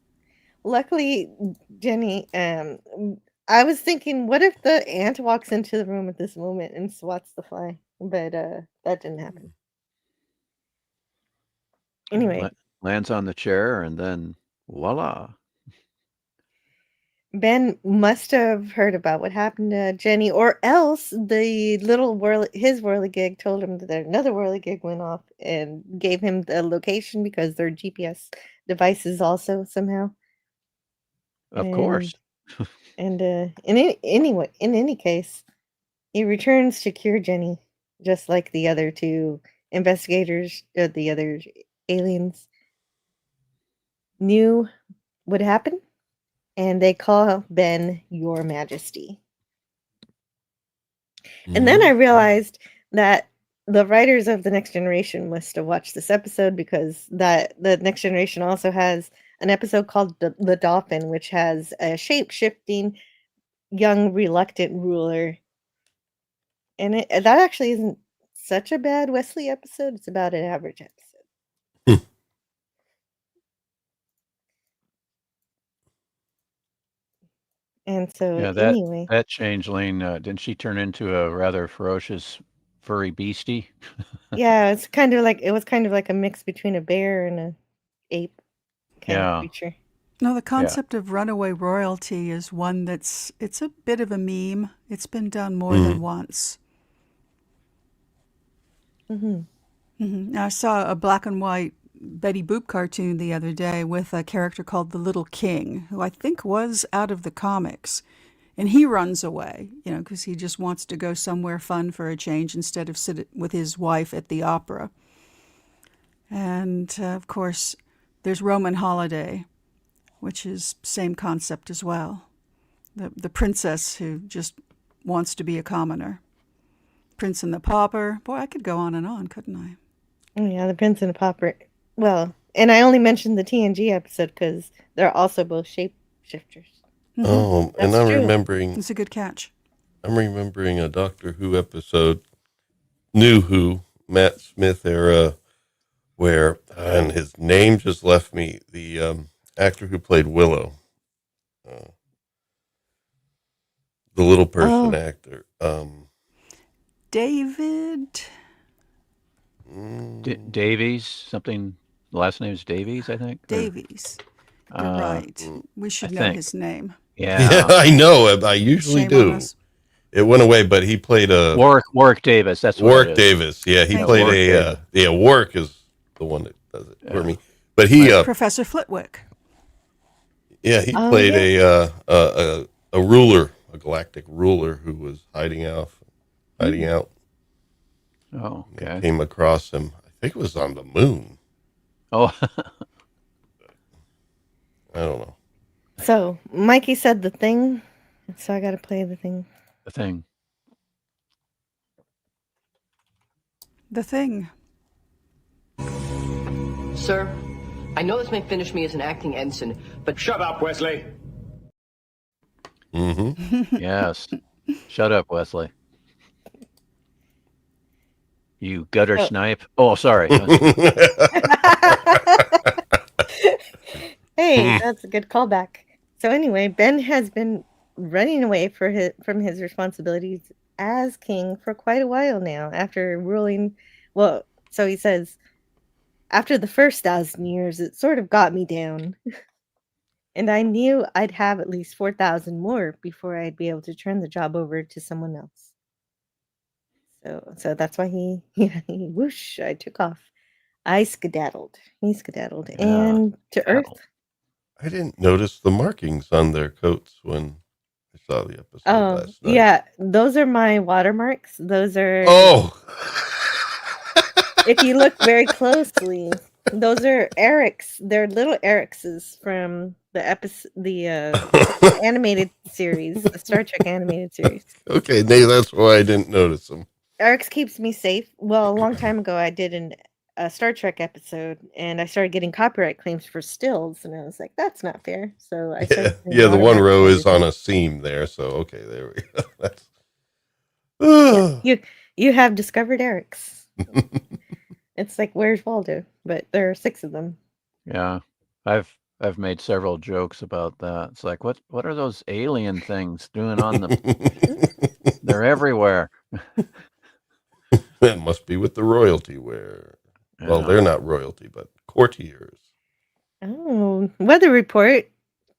Luckily, Jenny, I was thinking, what if the ant walks into the room at this moment and swats the fly? But that didn't happen. Anyway, Lands on the chair and then voila. Ben must have heard about what happened to Jenny, or else the little his whirligig told him that another whirligig went off and gave him the location because they're GPS devices also somehow. Of course. And anyway, in any case, he returns to cure Jenny, just like the other two investigators, the other aliens knew would happen, and they call Ben Your Majesty. And then I realized that the writers of The Next Generation must have watched this episode because the Next Generation also has an episode called The Dolphin, which has a shape-shifting young reluctant ruler. And that actually isn't such a bad Wesley episode. It's about an average episode. And so Yeah, anyway, that changeling, didn't she turn into a rather ferocious furry beastie? yeah, it was kind of like a mix between a bear and a ape kind of Yeah. creature. No, the concept of runaway royalty is one it's a bit of a meme. It's been done more than once. I saw a black and white Betty Boop cartoon the other day with a character called the Little King, who I think was out of the comics. And he runs away, because he just wants to go somewhere fun for a change instead of sit with his wife at the opera. And, of course, there's Roman Holiday, which is same concept as well. The princess who just wants to be a commoner. Prince and the Pauper. Boy, I could go on and on, couldn't I? Oh, yeah, the Prince and the Pauper. Well, And I only mentioned the TNG episode because they're also both shapeshifters. And That's I'm true. remembering It's a good catch. a Doctor Who episode, New Who, Matt Smith era, where, and his name just left me, the actor who played Willow, the little person actor. David. Davies, something. The last name's Davies, I think. Davies. You're right. We should I know think. his name. Yeah, I know. I usually Shame on do. us. It went away, but he played a Warwick Davis. That's what Warwick it is. Davis. Yeah, he Thank played Warwick Davis. Warwick is the one that does it for me. But he Professor Flitwick. he Oh, played yeah. a ruler, a galactic ruler who was hiding out. Oh, okay. Came across him. I think it was on the moon. Oh, I don't know. So Mikey said the thing, so I got to play the thing. the thing. The Thing. Sir, I know this may finish me as an acting ensign, but Shut up, Wesley. Mm-hmm. Yes. Shut up, Wesley. You gutter snipe. Oh, sorry. Hey, that's a good callback. So anyway, Ben has been running away from his responsibilities as king for quite a while now. After ruling, well, so he says, after the first 1,000 years, it sort of got me down, and I knew I'd have at least 4,000 more before I'd be able to turn the job over to someone else. So that's why he whoosh, I took off. He skedaddled, Yeah, and to Earth. I didn't notice the markings on their coats when I saw the episode Oh, last night. yeah, those are my watermarks. Those are, Oh. if you look very closely, those are Eric's. They're little Eric's from the episode, the animated series, the Star Trek animated series. Okay, that's why I didn't notice them. Eric's keeps me safe. Well, a long time ago, I did a Star Trek episode, and I started getting copyright claims for stills, and I was like, "That's not fair." So I started. Yeah, the one watermarks row and is on everything. a seam there, so okay, there we go. That's Yeah, you have discovered Eric's. It's like, where's Waldo? But there are 6 of them. Yeah. I've made several jokes about that. It's like, what are those alien things doing on the? They're everywhere. That must be with the royalty wear. Well, Yeah. they're not royalty, but courtiers. Oh, weather report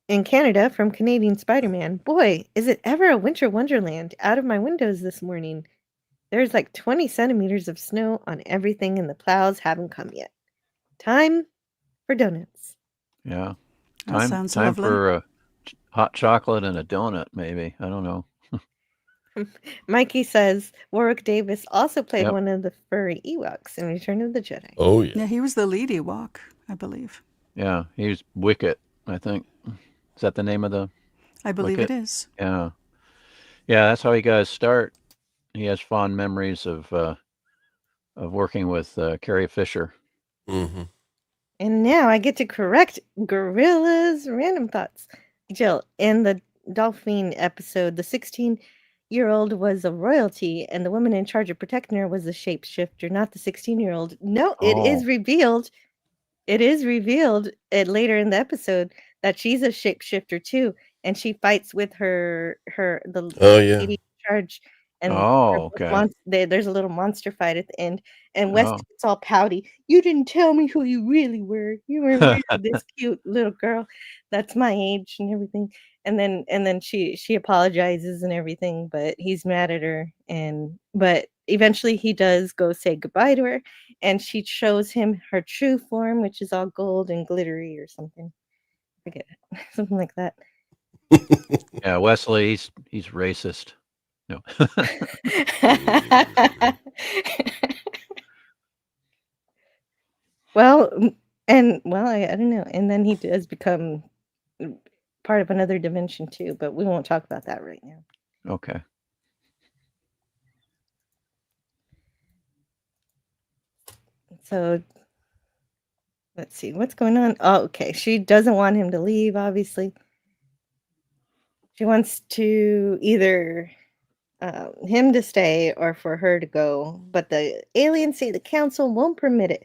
in Canada from Canadian Spider-Man. Boy, is it ever a winter wonderland out of my windows this morning. There's like 20 centimeters of snow on everything, and the plows haven't come yet. Time for donuts. Yeah. That sounds Time lovely. for a hot chocolate and a donut, maybe. I don't know. Mikey says Warwick Davis also played Yep. one of the furry Ewoks in Return of the Jedi. Oh yeah. Yeah, he was the lead Ewok, I believe. Yeah, he's Wicket, I think. Is that the name of the? I believe Wicket? it is. Yeah. Yeah, that's how he got his start. He has fond memories of working with Carrie Fisher. Mm-hmm. And now I get to correct Gorilla's random thoughts. Jill, in the Dolphin episode, the 16-year-old was a royalty, and the woman in charge of protecting her was a shapeshifter, not the 16-year-old. No, it is Oh. revealed. It is revealed later in the episode that she's a shapeshifter too, and she fights with the Oh yeah. lady in charge. And Oh, they're both okay. there's a little monster fight at the end, and West Oh. gets all pouty. You didn't tell me who you really were. You were really this cute little girl that's my age and everything. And then she apologizes and everything, but he's mad at her. But eventually he does go say goodbye to her, and she shows him her true form, which is all gold and glittery or something. I forget something like that. Yeah, Wesley, he's racist. No. Well, I don't know. And then he does become part of another dimension too, but we won't talk about that right now. Okay. So Let's see what's going on. Oh, okay. She doesn't want him to leave, obviously. She wants to either him to stay or for her to go, but the aliens say the council won't permit it.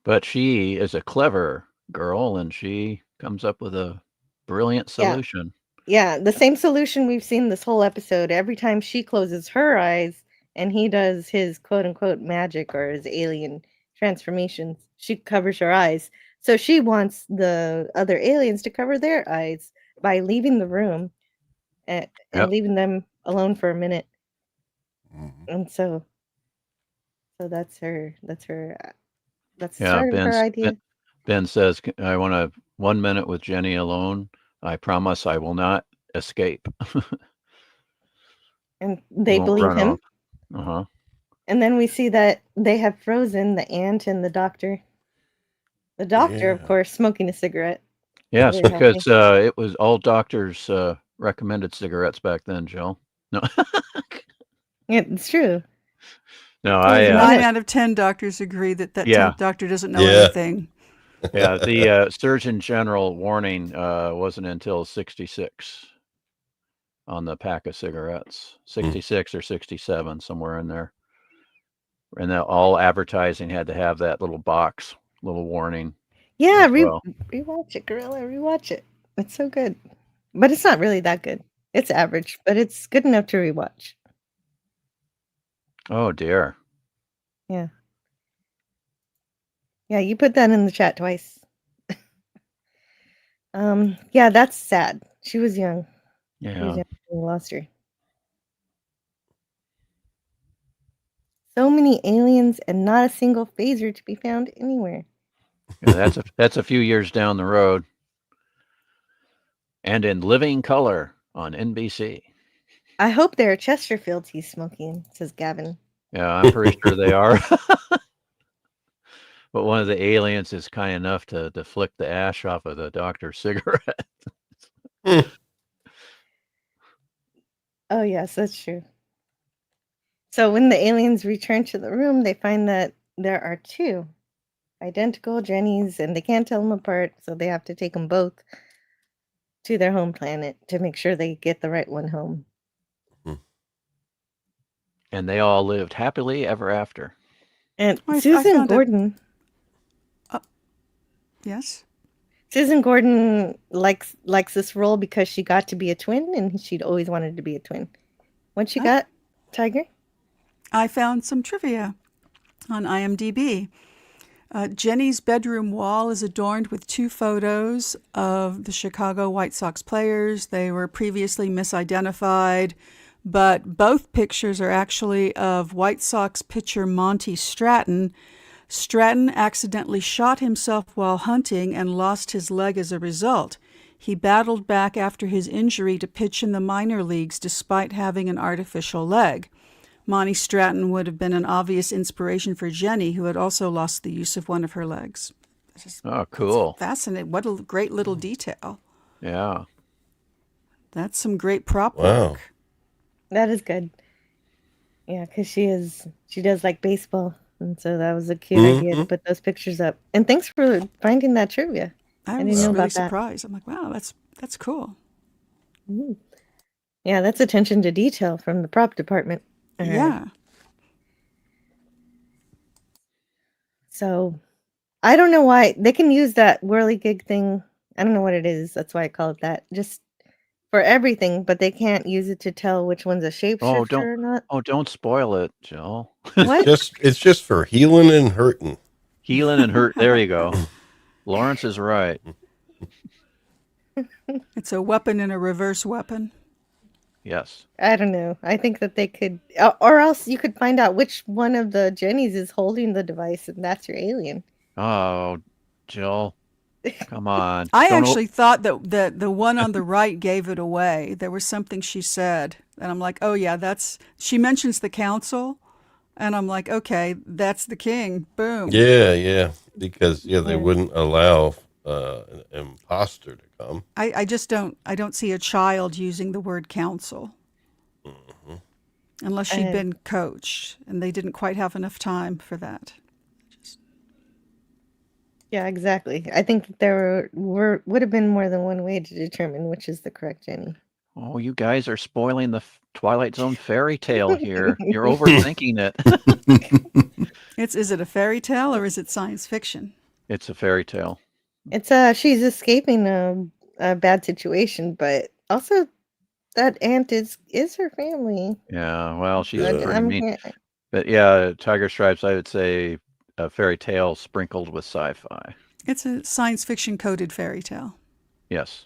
But she is a clever girl, and she comes up with a brilliant Yeah. solution. Yeah, the same solution we've seen this whole episode. Every time she closes her eyes and he does his quote unquote magic or his alien transformations, she covers her eyes. So she wants the other aliens to cover their eyes by leaving the room and Yep. leaving them alone for a minute. Mhm. And so that's the Yeah, start of her idea. Ben says, I want 1 minute with Jenny alone. I promise I will not escape. And He they won't believe run him. off. Uh-huh. And then we see that they have frozen the aunt and the doctor. The doctor, of Yeah. course, smoking a cigarette. Yes, Very happy. because it was all doctors recommended cigarettes back then, Jill. No, Yeah, it's true. no, Well, I 9 out of 10 doctors agree that Yeah. 10th doctor doesn't know Yeah. anything. yeah, the Surgeon General warning wasn't until 66 on the pack of cigarettes. 66 or 67, somewhere in there. And all advertising had to have that little box, little warning. Yeah, as well. rewatch it, Gorilla. Rewatch it. It's so good. But it's not really that good. It's average, but it's good enough to rewatch. Oh dear. Yeah. Yeah, you put that in the chat twice. Yeah, that's sad. She was young. She was Yeah. young when we lost her. So many aliens and not a single phaser to be found anywhere. Yeah, that's a few years down the road. And in living color on NBC. I hope there are Chesterfields he's smoking, says Gavin. Yeah, I'm pretty sure they are. But one of the aliens is kind enough to flick the ash off of the doctor's cigarette. Oh, yes, that's true. So when the aliens return to the room, they find that there are two identical Jennies, and they can't tell them apart, so they have to take them both to their home planet to make sure they get the right one home. And they all lived happily ever after. And I Susan found Gordon, Yes? Susan Gordon likes this role because she got to be a twin, and she'd always wanted to be a twin. What she got, Tiger? I found some trivia on IMDb. Jenny's bedroom wall is adorned with 2 photos of the Chicago White Sox players. They were previously misidentified, but both pictures are actually of White Sox pitcher Monty Stratton. Stratton accidentally shot himself while hunting and lost his leg as a result. He battled back after his injury to pitch in the minor leagues despite having an artificial leg. Monty Stratton would have been an obvious inspiration for Jenny, who had also lost the use of one of her legs. Oh, cool. Fascinating. What a great little detail. Yeah. That's some great prop Wow. work. That is good. Yeah, because she does like baseball, and so that was a cute idea to put those pictures up. And thanks for finding that trivia. I didn't was know really about that. surprised. I'm like, wow, that's cool. Yeah, that's attention to detail from the prop department. Yeah. So I don't know why they can use that whirligig thing. I don't know what it is. That's why I call it that. Just for everything, but they can't use it to tell which one's a shapeshifter or not. Don't spoil it, Jill. What? It's just for healing and hurting. Healing and hurt. There you go. Lawrence is right. It's a weapon and a reverse weapon. Yes. I don't know. I think that they could, or else you could find out which one of the Jennies is holding the device, and that's your alien. Oh, Jill. Come on. I Don't actually thought that the one on the right gave it away. There was something she said, and I'm like, oh yeah, she mentions the council, and I'm like, okay, that's the king. Boom. Yeah. Because they wouldn't allow an imposter to come. I just don't see a child using the word council. Unless she'd been coached, and they didn't quite have enough time for that. Yeah, exactly. I think there would have been more than one way to determine which is the correct Jenny. Oh, you guys are spoiling the Twilight Zone fairy tale here. You're overthinking it. Is it a fairy tale or is it science fiction? It's a fairy tale. It's she's escaping a bad situation, but also that aunt is her family. Yeah, well, she's Yeah. pretty I'm mean. here. But yeah, Tiger Stripes, I would say a fairy tale sprinkled with sci-fi. It's a science fiction coded fairy tale. Yes.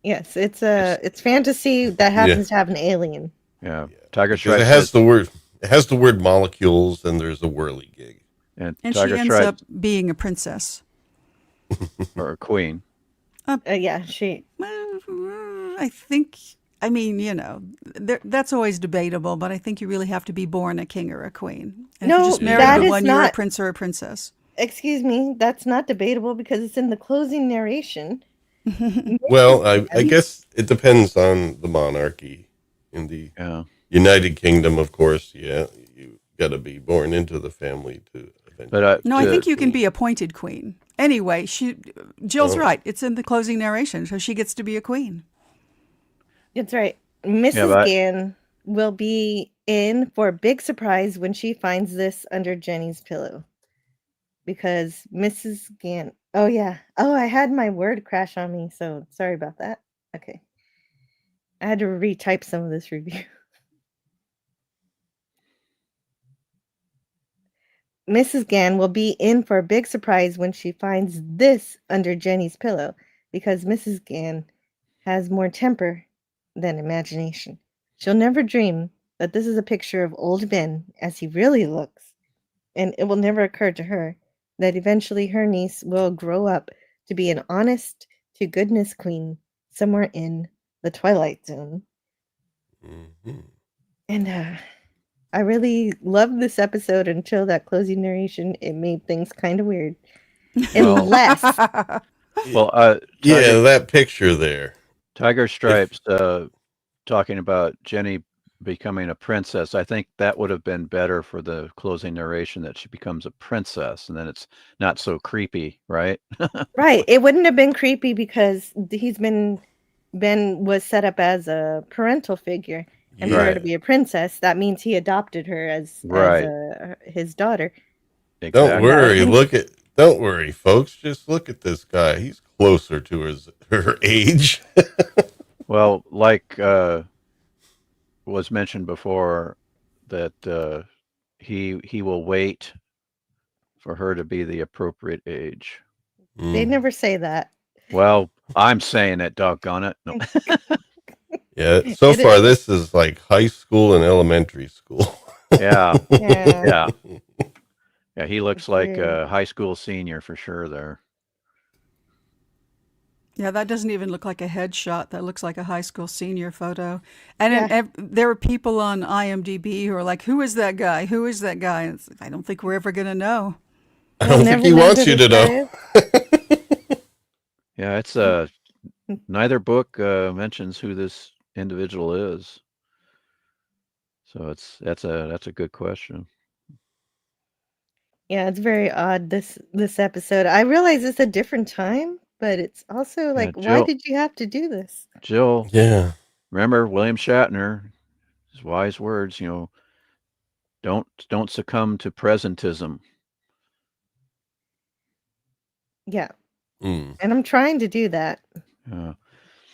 Yes, it's fantasy that happens to have an alien. Yeah. Tiger Because Stripes it has the word molecules, and there's a whirligig. and And Tiger she ends Stripes up being a princess. or a queen. Yeah, she. I think, that's always debatable, but I think you really have to be born a king or a queen. And if No, you just marry that the is one, you're a not- prince or a princess. Excuse me, that's not debatable because it's in the closing narration. Well, I guess it depends on the monarchy. In the Yeah. United Kingdom, of course, yeah, you got to be born into the family to eventually. But No, I think you can be appointed queen. Anyway, Jill's Oh. right. It's in the closing narration, so she gets to be a queen. That's right. Mrs. but- Gann will be in for a big surprise when she finds this under Jenny's pillow. Because Mrs. Gann. Oh, yeah. Oh, I had my word crash on me, so sorry about that. Okay. I had to retype some of this review. Mrs. Gann will be in for a big surprise when she finds this under Jenny's pillow, because Mrs. Gann has more temper than imagination. She'll never dream that this is a picture of old Ben as he really looks, and it will never occur to her that eventually her niece will grow up to be an honest to goodness queen somewhere in the Twilight Zone. Mhm. And I really loved this episode until that closing narration. It made things kind of weird. Well- Unless Well, Yeah, that picture there. Tiger Stripes talking about Jenny becoming a princess. I think that would have been better for the closing narration, that she becomes a princess, and then it's not so creepy, right? right, it wouldn't have been creepy because Ben was set up as a parental figure, and for her to Yeah. be a princess, that means he adopted her as Right. his daughter. Don't Exactly. worry. Don't worry, folks. Just look at this guy. He's closer to her age. Well, like was mentioned before, that he will wait for her to be the appropriate age. They never say that. Well, I'm saying it, doggone it. No. Yeah. So It far, is- this is like high school and elementary school. Yeah, Yeah. yeah. He looks like Weird. a high school senior for sure there. Yeah, that doesn't even look like a headshot. That looks like a high school senior photo. And Yeah. there are people on IMDb who are like, "Who is that guy? Who is that guy?" And it's like, I don't think we're ever going to know. I don't think he wants you to know. Yeah, it's neither book mentions who this individual is. So that's a good question. Yeah, it's very odd this episode. I realize it's a different time, but it's also like, why Jill- did you have to do this? Jill, Yeah. remember William Shatner, his wise words, don't succumb to presentism. Yeah, Mm. and I'm trying to do that, Yeah.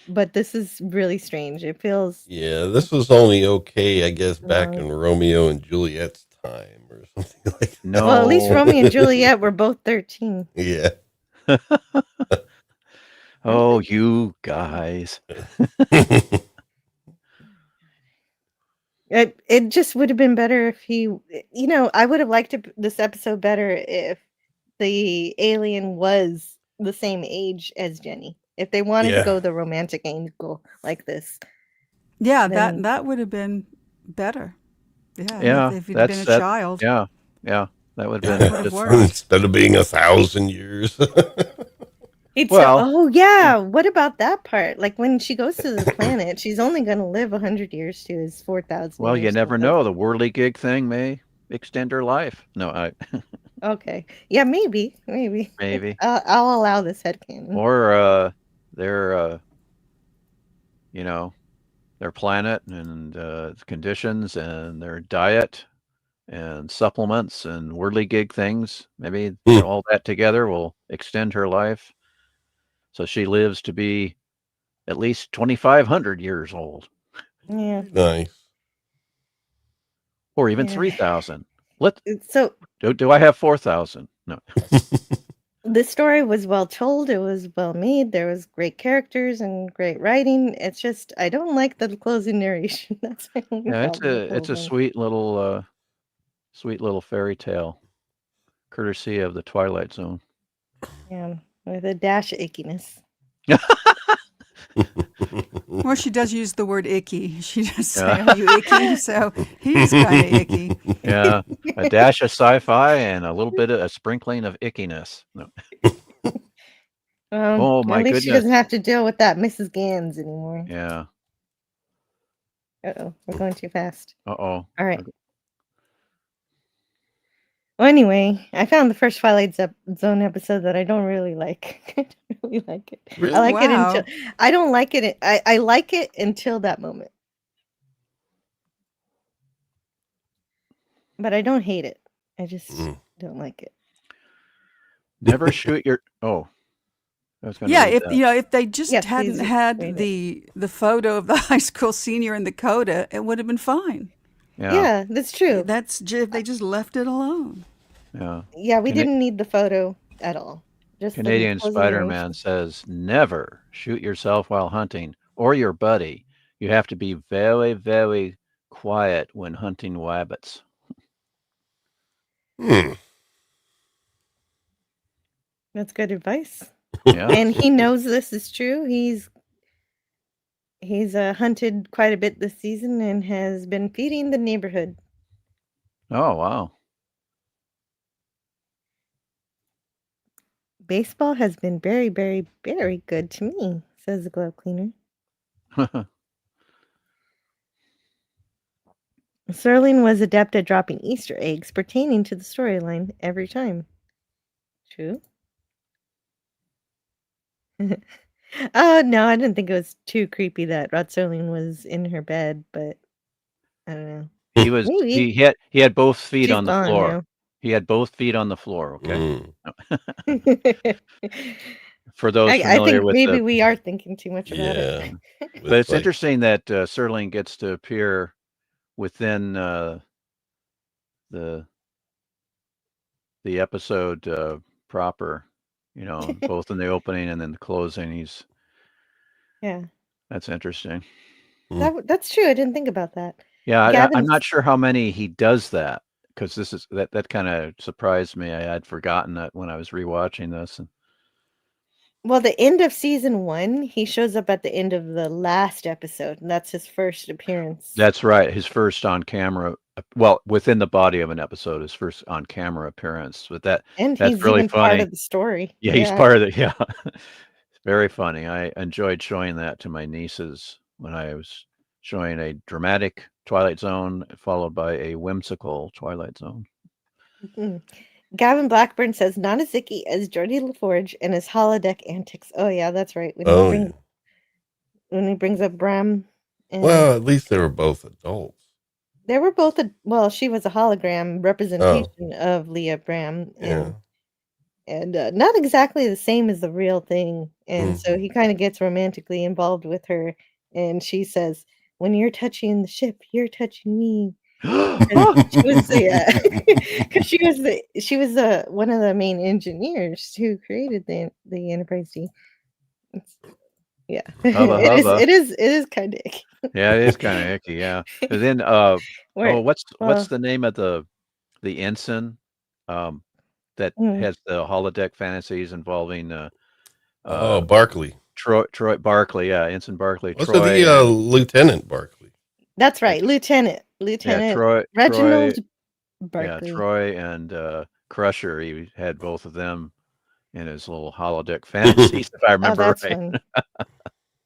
but this is really strange. It feels Yeah, this was only okay, I guess, back No. in Romeo and Juliet's time or something like that. No. well, at least Romeo and Juliet were both 13. Yeah. Oh, you guys. It just would have been better if I would have liked this episode better if the alien was the same age as Jenny. If they wanted Yeah. to go the romantic angle like this. Yeah, Then- that would have been better. Yeah, Yeah, if he'd been a child. Yeah, that would have That been would've just worked. Instead of being 1,000 years. Well- oh yeah, what about that part? Like when she goes to the planet, she's only going to live 100 years to his 4,000. Well, you years never to know. The whirligig thing may extend her life. No, Okay. Yeah, maybe. maybe, I'll allow this headcanon. or their you know, their planet and conditions and their diet and supplements and whirligig things. Maybe Hmm. all that together will extend her life, so she lives to be at least 2,500 years old, Yeah. Nice. or even Yeah. 3,000. Let So do I have 4,000? No. this story was well told. It was well made. There was great characters and great writing. It's just I don't like the closing narration. That's my only Yeah, problem with the whole it's a thing. sweet little fairy tale, courtesy of the Twilight Zone. Yeah, with a dash of ickiness. Well, she does use the word icky. She does say, Yeah, "Are you icky?" So he's kind of icky. yeah, a dash of sci-fi and a little bit of a sprinkling of ickiness. No. Oh At my least she goodness. doesn't have to deal with that Mrs. Gans anymore. Yeah. Uh-oh, we're going too fast. Uh-oh. All right. Well, anyway, I found the first Twilight Zone episode that I don't really like. I don't really like it. I Really? like it Wow. until I don't like it. I like it until that moment, but I don't hate it. I just Mm. don't like it. Never shoot your I was going to Yeah, read if that. if they just Yeah, hadn't please had read the photo of the high school senior in the coda, it would have been fine. Yeah. Yeah, that's true. If they just left it alone. Yeah. Yeah, we Cana- didn't need the photo at all. Just the Canadian closing Spider-Man narration. says, "Never shoot yourself while hunting or your buddy. You have to be very, very quiet when hunting wabbits." Hmm. That's good advice. Yeah. And he knows this is true. He's hunted quite a bit this season and has been feeding the neighborhood. Oh, wow. Baseball has been very, very, very good to me, says the glove cleaner. Serling was adept at dropping Easter eggs pertaining to the storyline every time. True. No, I didn't think it was too creepy that Rod Serling was in her bed, but I don't know. Maybe. He had both feet She's on the gone floor. now. He had both feet on the floor, okay? Mm. For those I familiar think with maybe the we are thinking too much about Yeah. it. but it's With, like, interesting that Serling gets to appear within the episode proper, both in the opening and then the closing. Yeah, That's interesting. that's true. I didn't think about that. Yeah, I'm Gavin's not sure how many he does that because that kind of surprised me. I had forgotten that when I was rewatching this. And well, the end of season 1, he shows up at the end of the last episode, and that's his first appearance. that's right. His first on camera, well, within the body of an episode, his first on camera appearance. But And that's he's really even part funny. of the story. Yeah, he's part of the. Yeah, it's very funny. I enjoyed showing that to my nieces when I was showing a dramatic Twilight Zone followed by a whimsical Twilight Zone. Mhm. Gavin Blackburn says not as icky as Geordie LaForge and his holodeck antics. Oh yeah, that's right. yeah. When he brings up Bram, and Well, at least they were both adults. they were both well, she was a hologram Oh, representation of Leah Bram, yeah. and not exactly the same as the real thing. And so Mhm. he kind of gets romantically involved with her, and she says, "When you're touching the ship, you're touching me." Because she was the 'cause she was the one of the main engineers who created the Enterprise D. It's yeah. Hubba hubba. It is kinda icky. Yeah, it is kind of icky. Yeah. And then, Where what's well, the name of the ensign um, that mm, has the holodeck fantasies involving Oh, uh, Barkley. Troy Barkley? Yeah, Ensign Barkley, Also, Troy, the and Lieutenant Barkley. that's yeah, right, yeah, Lieutenant Reginald Barkley. Troy, and Crusher. He had both of them in his little holodeck fantasies, if I Oh, remember that's right. funny.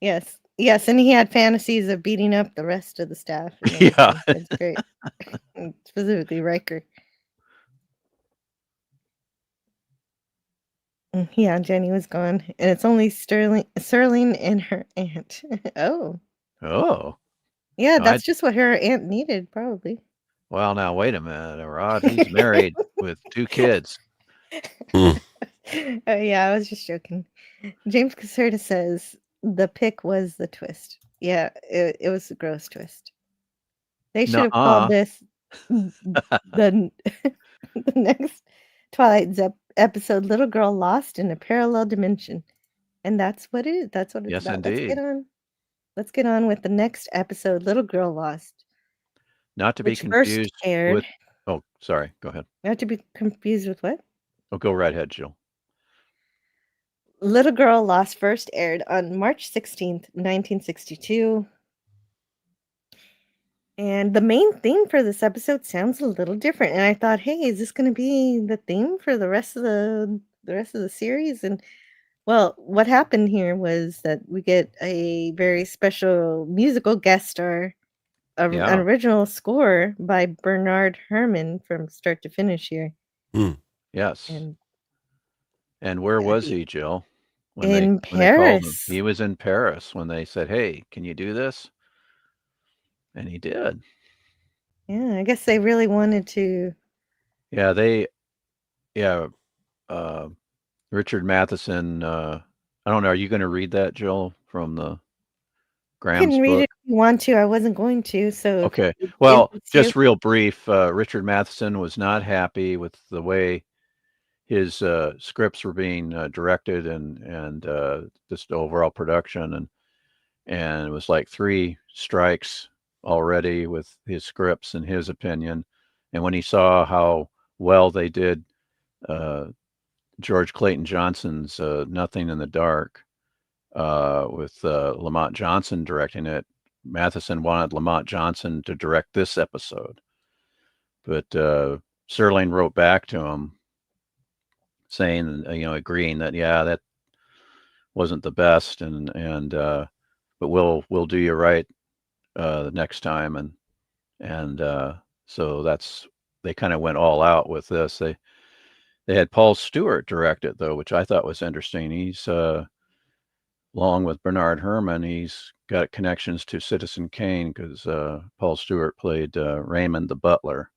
Yes. Yes, and he had fantasies of beating up the rest of the staff and Yeah. everything. It's great. And specifically Riker. Yeah, Jenny was gone, and it's only Sterling and her aunt. Oh, Oh, yeah, I that's just what her aunt needed, probably. well now wait a minute, Rod. He's married with 2 kids. Hmm. Oh, yeah, I was just joking. James Caserta says the pick was the twist. Yeah, it was a gross twist. They should have called Nuh-uh. this the the next Twilight episode "Little Girl Lost in a Parallel Dimension," and that's what it is. That's what it's Yes, about. indeed. Let's get on with the next episode, "Little Girl Lost," Not to be which first confused aired. with oh, sorry, go ahead. Not to be confused with what? Oh, go right ahead, Jill. "Little Girl Lost" first aired on March 16th, 1962. And the main theme for this episode sounds a little different, and I thought, "Hey, is this gonna be the theme for the rest of the series?" And, well, what happened here was that we get a very special musical guest star, an Yeah. original score by Bernard Herrmann from start to finish here, Hmm. Yes. and And where was he, Jill, when in they called him? Paris. He was in Paris when they said, "Hey, can you do this?" And he did. Yeah, I guess they really wanted to. Yeah, yeah, uh, Richard Matheson, I don't know, are you gonna read that, Jill, from the You Graham's can read book? it if you want to, I wasn't going to, so if Okay. it Well, interests you. just real brief, Richard Matheson was not happy with the way his scripts were being directed and just overall production, and it was like 3 strikes already with his scripts, in his opinion. And when he saw how well they did George Clayton Johnson's Nothing in the Dark with Lamont Johnson directing it, Matheson wanted Lamont Johnson to direct this episode. But Serling wrote back to him saying, agreeing that, yeah, that wasn't the best, and but we'll do you right the next time, and so they kind of went all out with this. They had Paul Stewart direct it though, which I thought was interesting. He's along with Bernard Herrmann, he's got connections to Citizen Kane because Paul Stewart played Raymond the butler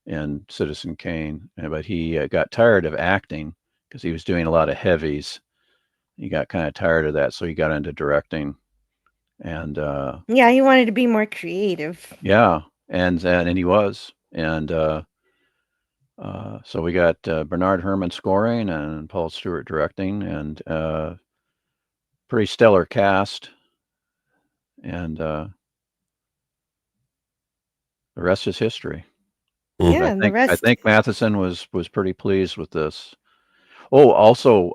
in Citizen Kane, but he got tired of acting because he was doing a lot of heavies. He got kind of tired of that, so he got into directing, and Yeah, he wanted to be more creative. yeah, and he was, and so we got Bernard Herrmann scoring and Paul Stewart directing, and pretty stellar cast, and the rest is history. Hmm. Yeah, and the I rest. think Matheson was pretty pleased with this. Oh, also,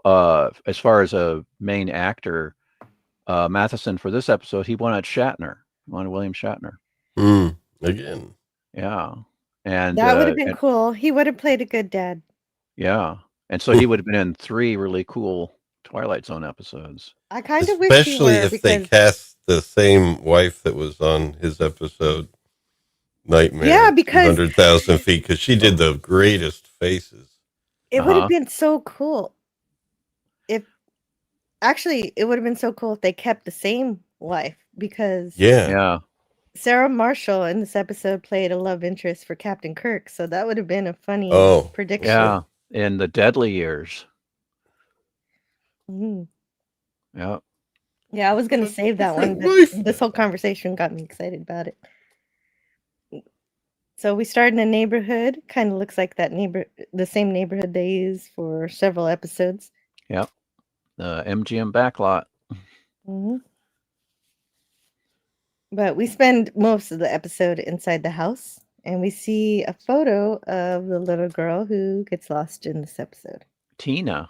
as far as a main actor, Matheson for this episode, he wanted Shatner. He wanted William Shatner. Hmm. Again. Yeah, and That would have been cool. He would have played a good dad. yeah, and so he would have been in 3 really cool Twilight Zone episodes. I kind of wish he Especially were if they because cast the same wife that was on his episode Nightmare. Yeah, because 200,000 feet, because she did the greatest faces. it would have Uh-huh. been so cool if it would have been so cool if they kept the same wife because Yeah. Yeah, Sarah Marshall in this episode played a love interest for Captain Kirk, so that would have been a funny Oh, prediction. yeah, in the Deadly Years. Mhm. Yeah, Yeah, I was going to That's a save that one, different but wife. this whole conversation got me excited about it. So we start in a neighborhood, kind of looks like the same neighborhood they use for several episodes. yeah, the MGM backlot. hmm But we spend most of the episode inside the house, and we see a photo of the little girl who gets lost in this episode. Tina.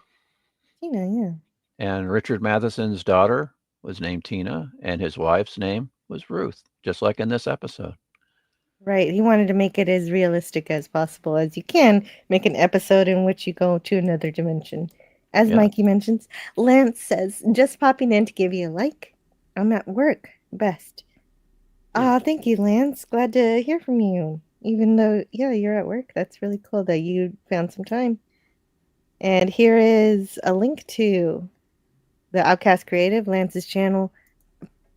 Tina, yeah. And Richard Matheson's daughter was named Tina, and his wife's name was Ruth, just like in this episode. Right. He wanted to make it as realistic as possible as you can make an episode in which you go to another dimension. As Yeah. Mikey mentions, Lance says, just popping in to give you a like. I'm at work. Best. Yeah. Thank you, Lance. Glad to hear from you. Even though, yeah, you're at work. That's really cool that you found some time. And here is a link to the Outcast Creative, Lance's channel.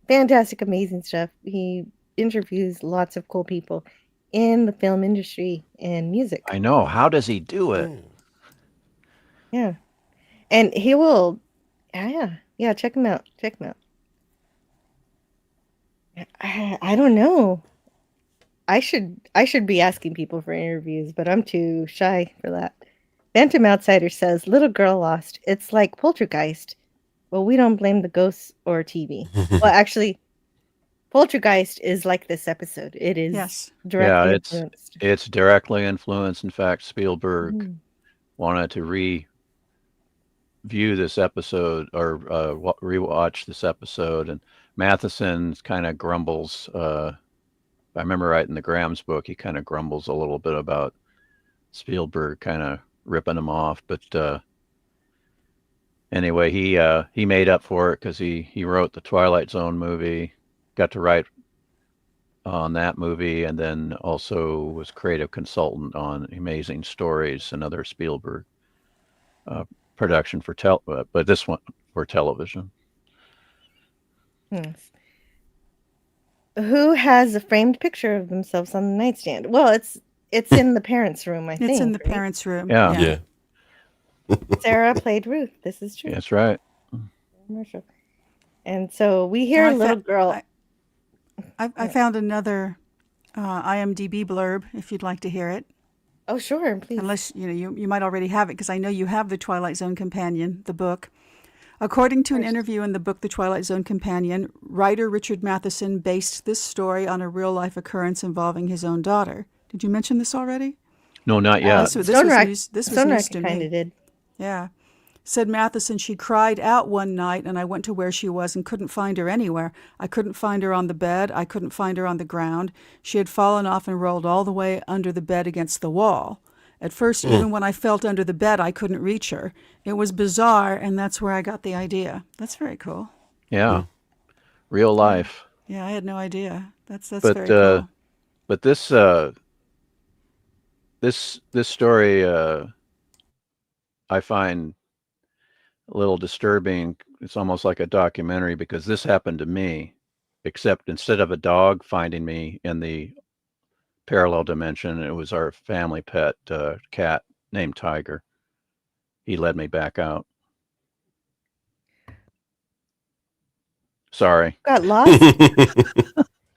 Fantastic, amazing stuff. He interviews lots of cool people in the film industry and music. I know. How does he do it? Yeah. And he will, yeah, check him out. Check him out. I don't know. I should be asking people for interviews, but I'm too shy for that. Phantom Outsider says, "Little girl lost. It's like Poltergeist. Well, we don't blame the ghosts or TV. Well, actually, Poltergeist is like this episode. It is Yes. directly Yeah, influenced. it's directly influenced. In fact, Spielberg Mhm. wanted to review this episode or rewatch this episode, and Matheson kind of grumbles. I remember right in the Graham's book, he kind of grumbles a little bit about Spielberg kind of ripping him off, but anyway, he made up for it because he wrote the Twilight Zone movie, got to write on that movie, and then also was creative consultant on Amazing Stories, another Spielberg production for but this one for television. Yes. Who has a framed picture of themselves on the nightstand? Well, it's in the parents' room, I think. It's in the right? parents' room. Yeah. Yeah. Sarah played Ruth. This is true. That's right. Commercial. And so we hear a little girl. I found another IMDb blurb if you'd like to hear it. Oh, sure, please. Unless you might already have it, because I know you have the Twilight Zone Companion, the book. According to an interview in the book The Twilight Zone Companion, writer Richard Matheson based this story on a real-life occurrence involving his own daughter. Did you mention this already? No, not yet. This was news to kind me. of did. Yeah. Said Matheson, she cried out one night, and I went to where she was and couldn't find her anywhere. I couldn't find her on the bed. I couldn't find her on the ground. She had fallen off and rolled all the way under the bed against the wall. At first, even when I felt under the bed, I couldn't reach her. It was bizarre, and that's where I got the idea. That's very cool. Yeah. Real life. Yeah, I had no idea. That's But very cool. but this story I find a little disturbing. It's almost like a documentary because this happened to me, except instead of a dog finding me in the parallel dimension, it was our family pet cat named Tiger. He led me back out. Sorry. Got lost?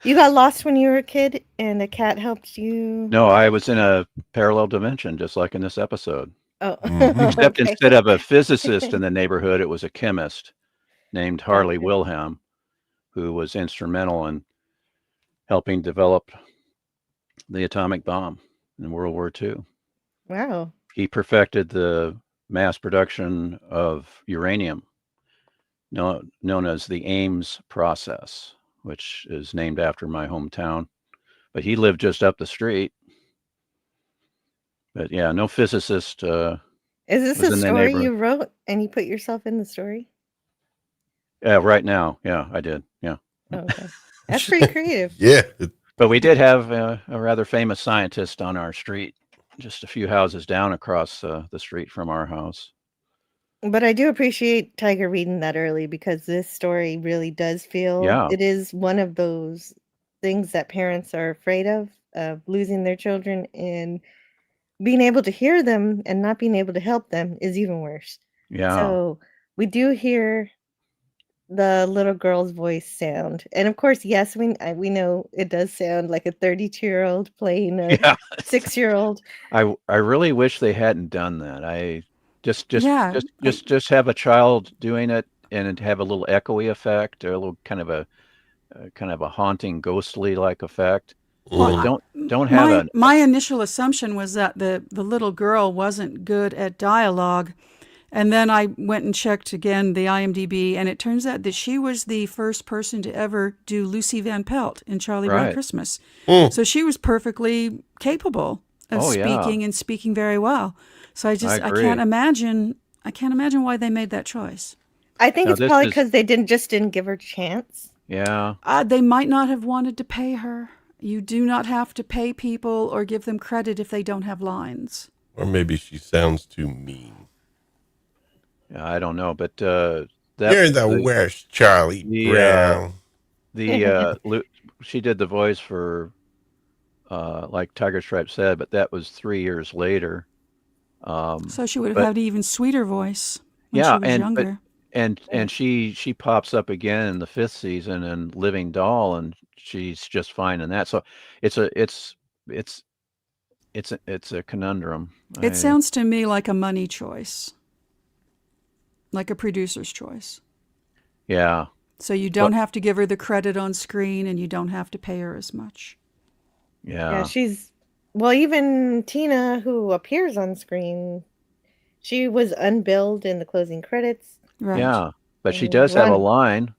You got lost when you were a kid and a cat helped you? No, I was in a parallel dimension, just like in this episode. Oh, Except okay. instead of a physicist in the neighborhood, it was a chemist named Harley Gotcha. Wilhelm, who was instrumental in helping develop the atomic bomb in World War II. Wow. He perfected the mass production of uranium, known as the Ames process, which is named after my hometown. But he lived just up the street. But yeah, no physicist. Is this was a in the story neighborhood. you wrote and you put yourself in the story? Yeah, right now. Yeah, I did. Yeah. Oh, okay. That's pretty creative. Yeah. But we did have a rather famous scientist on our street, just a few houses down across the street from our house. But I do appreciate Tiger reading that early because this story really does feel Yeah. it is one of those things that parents are afraid of losing their children, and being able to hear them and not being able to help them is even worse. Yeah. So we do hear the little girl's voice sound. And of course, yes, we know it does sound like a 32-year-old playing a Yeah. 6-year-old. I really wish they hadn't done that. I just Yeah, just have a child doing it and have a little echoey effect or a little kind of a haunting, ghostly like effect. Well, But don't have my initial assumption was that the little girl wasn't good at dialogue. And then I went and checked again the IMDb, and it turns out that she was the first person to ever do Lucy Van Pelt in Charlie Brown Right. Christmas. Mm. So she was perfectly capable of Oh, yeah. speaking and speaking very well. So I agree. can't imagine why they made that choice. I think Now, it's this probably is- because they didn't give her a chance. yeah. They might not have wanted to pay her. You do not have to pay people or give them credit if they don't have lines. Or maybe she sounds too mean. I don't know, but You're the worst, Charlie the Brown. she did the voice for like Tiger Stripe said, but that was 3 years later. So she would have But had an even sweeter voice when she yeah, was younger. and she pops up again in the fifth season in Living Doll, and she's just fine in that. So it's a it's it's it's a conundrum. It sounds to me like a money choice, like a producer's choice. Yeah. So you don't have to give her the credit on screen, and you don't have to pay her as much. Yeah, Yeah. well, even Tina, who appears on screen, she was unbilled in the closing credits. Right. Yeah. But she And does have a Ron, line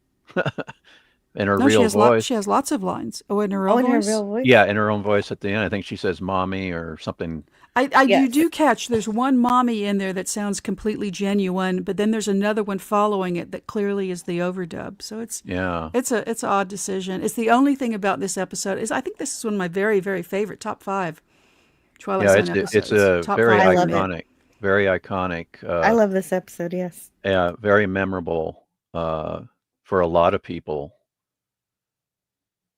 in her No, real voice. she has lots of lines. Oh, in her real oh, in her voice? real voice? Yeah, in her own voice at the end. I think she says "mommy" or something. You Yes. do catch there's one mommy in there that sounds completely genuine, but then there's another one following it that clearly is the overdub. So it's Yeah. it's an odd decision. It's the only thing about this episode is I think this is one of my very, very favorite top 5 Twilight Yeah, Zone it's episodes. a Top very 5 I for love me. it. very iconic, I love this episode, yes. very memorable for a lot of people.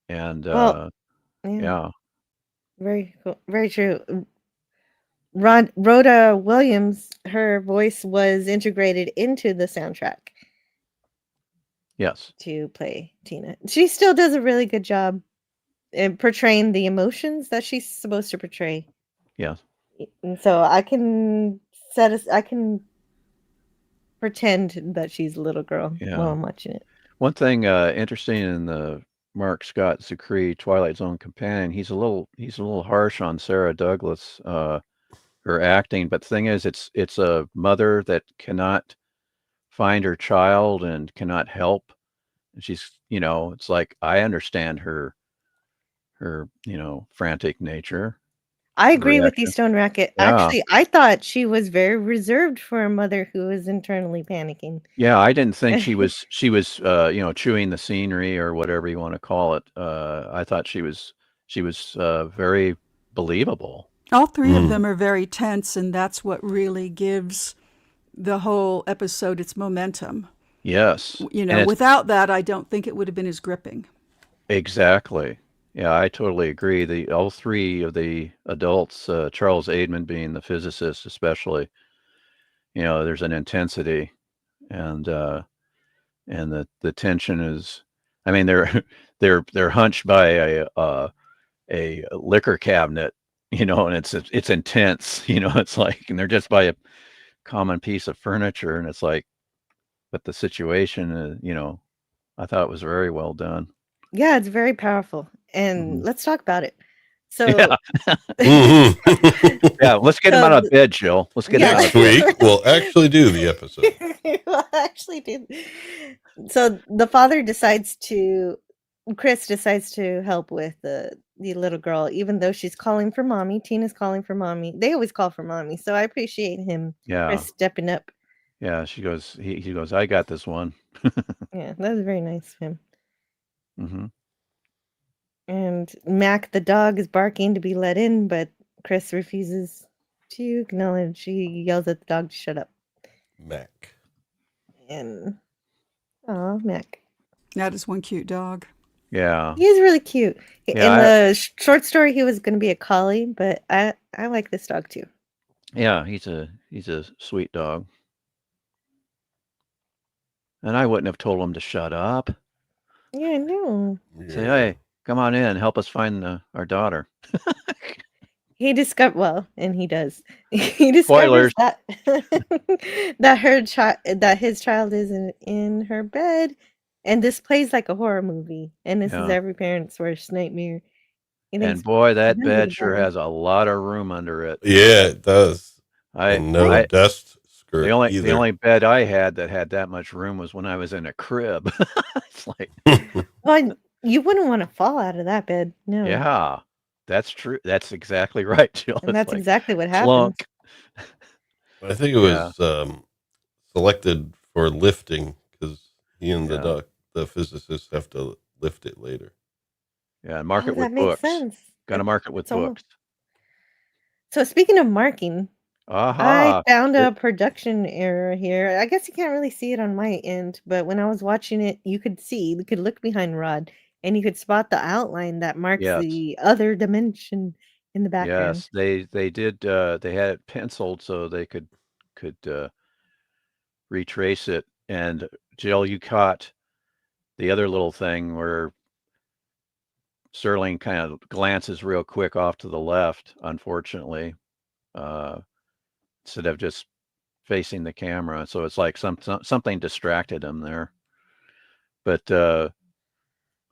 And Well, yeah, yeah, very cool. Very true. Rhoda Williams, her voice was integrated into the soundtrack yes, to play Tina. She still does a really good job in portraying the emotions that she's supposed to portray. yes, And so I can pretend that she's a little girl while yeah. I'm watching it. One thing interesting in the Mark Scott Zicree Twilight Zone companion, he's a little harsh on Sarah Douglas, her acting. But the thing is, it's a mother that cannot find her child and cannot help. And she's, it's like I understand her, frantic nature, I her agree with you, reaction. Stone Racket. Yeah. Actually, I thought she was very reserved for a mother who was internally panicking. Yeah, I didn't think she was chewing the scenery or whatever you want to call it. I thought she was very believable. All 3 of them are very tense, and that's what really gives the whole episode its momentum. Yes. And it's Without that, I don't think it would have been as gripping. exactly. Yeah, I totally agree. All 3 of the adults, Charles Aidman being the physicist especially, there's an intensity and the tension is, I mean, they're they're hunched by a liquor cabinet, and it's intense, it's like, and they're just by a common piece of furniture, and it's like, but the situation, I thought it was very well done. Yeah, it's very powerful. And Mhm. let's talk about it. Yeah, So, yeah. Let's get him out of bed, Jill. Let's get him out Next of bed. week, we'll actually do the episode. Well, actually did. So the father Chris decides to help with the little girl, even though she's calling for mommy. Tina's calling for mommy. They always call for mommy. So I appreciate him, Yeah, Chris, stepping up. yeah. She goes. He goes. I got this one. Yeah, that was very nice of him. Hmm. And Mac, the dog, is barking to be let in, but Chris refuses to acknowledge. She yells at the dog to shut up. Mac. And oh, Mac. That is one cute dog. Yeah, He is really cute. Yeah, In the short story, he was going to be a collie, but I like this dog too. yeah. He's a sweet dog, and I wouldn't have told him to shut up. Yeah, I know. Say, hey, come on in, help us find our daughter. He and he does. He discovers Spoilers. that that his child is in her bed, and this plays like a horror movie, and this is Yeah. every parent's worst nightmare. He thinks, And boy, that "I'm gonna bed get sure better." has a lot of room under it. Yeah, it does. And no I dust skirt the either. only bed I had that had that much room was when I was in a crib. It's like, Well, you wouldn't want to fall out of that bed, no. yeah, that's true. That's exactly right, Jill. And It's that's like exactly what happens. clunk. I think it was selected for lifting because he and the physicist have to lift it later. Yeah, and mark Oh, it with that makes books. sense. Got to mark it with It's almost- books. So speaking of marking, I Aha! found There- a production error here. I guess you can't really see it on my end, but when I was watching it, you could look behind Rod and you could spot the outline that marks yes, the other dimension in the background. yes. They did. They had it penciled so they could retrace it. And Jill, you caught the other little thing where Sterling kind of glances real quick off to the left, unfortunately, uh, instead of just facing the camera. So it's like something distracted him there. But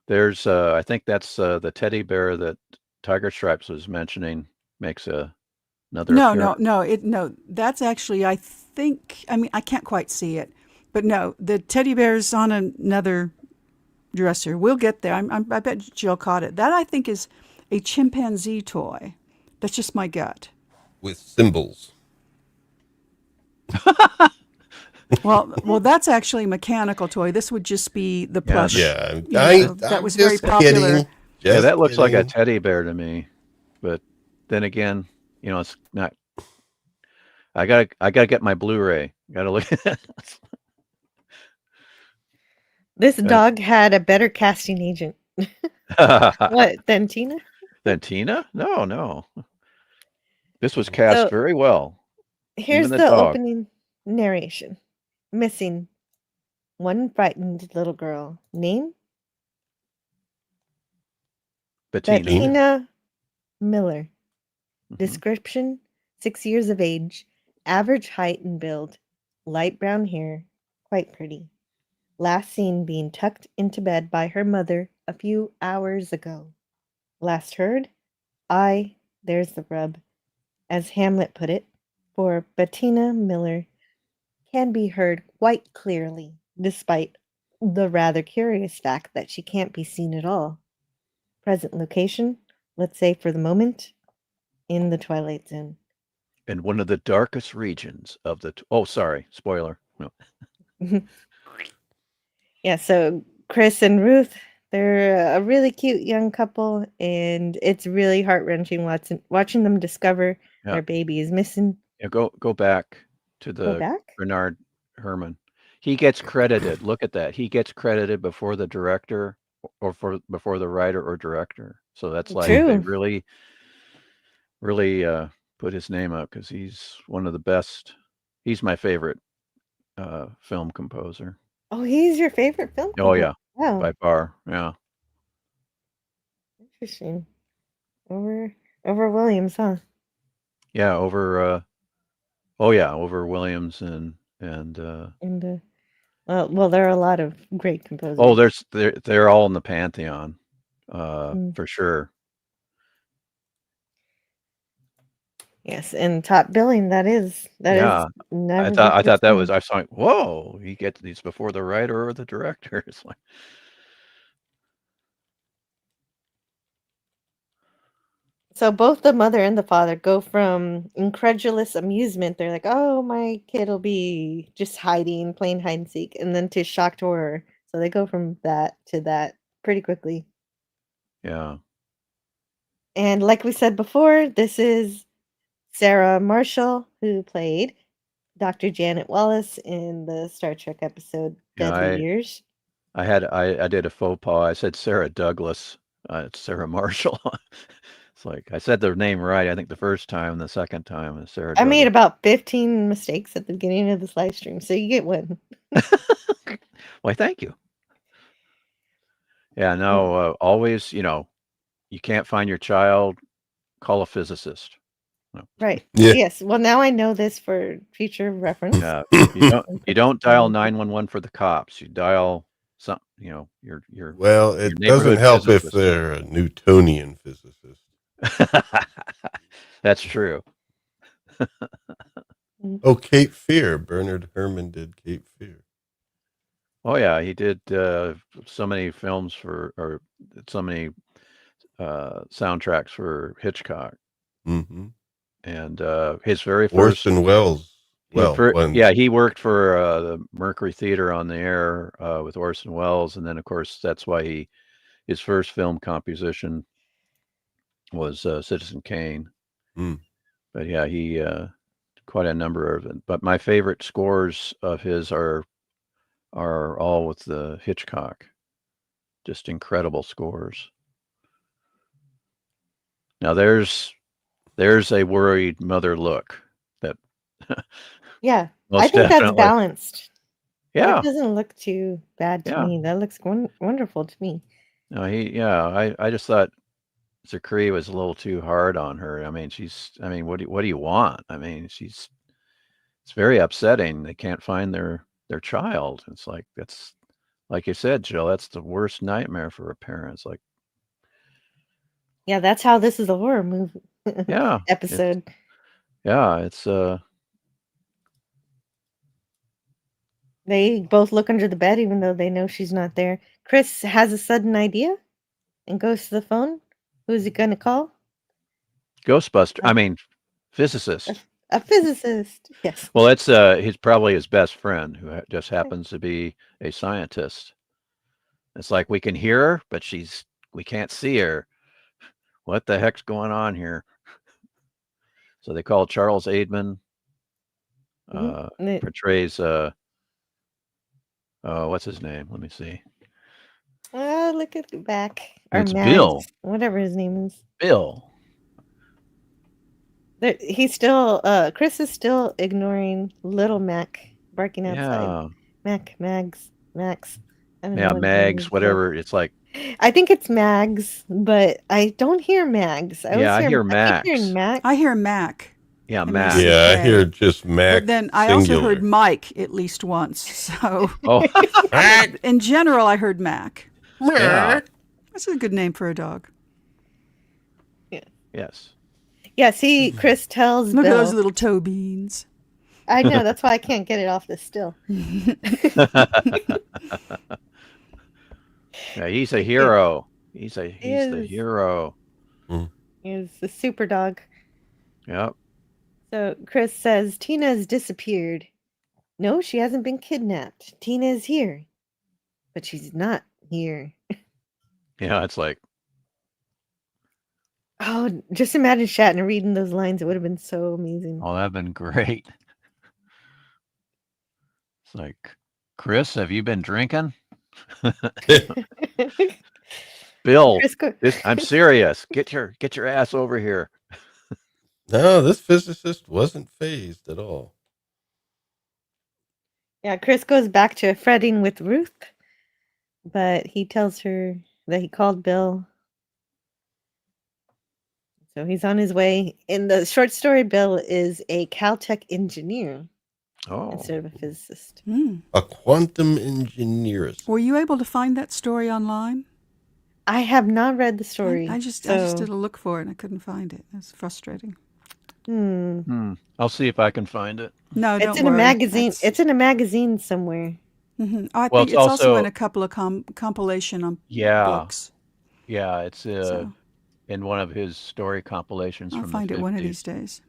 there's, I think that's the teddy bear that Tiger Stripes was mentioning makes another No, appearance. no. That's actually, I think. I mean, I can't quite see it, but no, the teddy bear's on another dresser. We'll get there. I bet Jill caught it. That I think is a chimpanzee toy. That's just my gut. With symbols. Well, that's actually a mechanical toy. This would just be the Yeah, plush. Yeah, That I'm was very just popular. kidding. Yeah, Just that looks like a kidding. teddy bear to me. But then again, it's not. I gotta get my Blu-ray. Gotta look at that. This dog had a better casting agent. What, than Tina? Then Tina? No, no. This was cast So very well. here's Even the the dog. opening narration. Missing one frightened little girl. Name? Bettina. Bettina Miller. Mhm. Description: 6 years of age, average height and build, light brown hair, quite pretty. Last seen being tucked into bed by her mother a few hours ago. Last heard? There's the rub, as Hamlet put it, for Bettina Miller can be heard quite clearly, despite the rather curious fact that she can't be seen at all. Present location, let's say for the moment, in the Twilight Zone. In one of the darkest regions of the. Oh, sorry, spoiler. No. Yeah, so Chris and Ruth, they're a really cute young couple, and it's really heart-wrenching watching them discover Yeah, their baby is missing. yeah. Go back to Go the back? Bernard Herrmann. He gets credited. Look at that. He gets credited before the director or before the writer or director. So that's like they True. really put his name up because he's one of the best. He's my favorite film composer. Oh, he's your favorite film Oh composer. yeah, Wow, by far. Yeah, interesting. Over Williams, huh? yeah. Over over Williams and And well, there are a lot of great composers. oh, they're all in the pantheon, Mm. for sure. Yes, and top billing. That is Yeah, never I the thought first that was. time. I saw. Whoa, he gets these before the writer or the director. It's like, So both the mother and the father go from incredulous amusement. They're like, "Oh, my kid will be just hiding, playing hide and seek," and then to shocked horror. So they go from that to that pretty quickly. yeah, And like we said before, this is Sarah Marshall, who played Dr. Janet Wallace in the Star Trek episode yeah. Deadly Years. I did a faux pas. I said Sarah Douglas. It's Sarah Marshall. It's like I said their name right. I think the first time, the second time is Sarah I made Douglas. about 15 mistakes at the beginning of this live stream, so you get one. Why, thank you. Yeah, Mm. no, always, you can't find your child, call a physicist. No. Right. Yeah. Yes. Well, now I know this for future reference. Yeah, you don't dial 911 for the cops. You dial some, your Well, it doesn't neighborhood help if physicist. they're a Newtonian physicist. That's true. Oh, Cape Fear. Bernard Herrmann did Cape Fear. Oh yeah, he did so many films or so many soundtracks for Hitchcock, Mm-hmm. and his very first. Orson Welles. Well, he worked for the Mercury Theater on the Air with Orson Welles, and then of course that's why his first film composition was Citizen Kane. Mm. But yeah, he quite a number of it. But my favorite scores of his are all with the Hitchcock. Just incredible scores. Now there's a worried mother look that Yeah, I most think that's definitely. balanced. Yeah. That doesn't look too bad to Yeah. me. That looks wonderful to me. No, I just thought Zachary was a little too hard on her. I mean, what do you want? I mean, it's very upsetting. They can't find their child. It's like, that's like you said, Jill, that's the worst nightmare for a parent. It's like, Yeah, that's how this is a horror movie yeah, episode. it's They both look under the bed even though they know she's not there. Chris has a sudden idea and goes to the phone. Who's he gonna call? Ghostbuster. I mean, physicist. A physicist. Yes. Well, it's he's probably his best friend who just happens to be a scientist. It's like, we can hear her, but we can't see her. What the heck's going on here? So they call Charles Aidman, portrays what's his name? Let me see. Look at the back. Or It's Mags, Bill. whatever his name is. Bill. He's still Chris is still ignoring little Mac barking outside. Yeah. Max. I don't know Yeah, what his name Mags, is, whatever. It's like, I think it's Mags, but I don't hear Mags. I hear I keep Max. hearing Mac. I hear Mac. Yeah, And Max. it's- Yeah, I Okay. hear just Mac. But then I also singular. heard Mike at least once. So Oh, in general, I heard Mac. yeah. That's a good name for a dog. Yes. Yeah, see, Chris tells Look Bill. at those little toe beans. I know, that's why I can't get it off the still. Yeah, he's a hero. He's the is. hero. He's the super dog. Yep. So Chris says Tina's disappeared. No, she hasn't been kidnapped. Tina is here. But she's not here. Yeah, it's like, Oh, just imagine Shatner reading those lines. It would have been so amazing. oh, that'd been great. It's like, Chris, have you been drinking? Bill, I'm serious. Get your ass over here. No, this physicist wasn't phased at all. Yeah, Chris goes back to fretting with Ruth, but he tells her that he called Bill. So he's on his way. In the short story, Bill is a Caltech engineer instead of a physicist. A quantum engineerist. Were you able to find that story online? I have not read the story. I just did a look for it and I couldn't find it. It's frustrating. I'll see if I can find it. No, don't It's in worry. a magazine. It's in a magazine somewhere. Mm-hmm. I Well, think it's it's also also- in a couple of compilation on Yeah. books. Yeah, it's So in one of his story compilations I'll from find the it one of 50s. these days.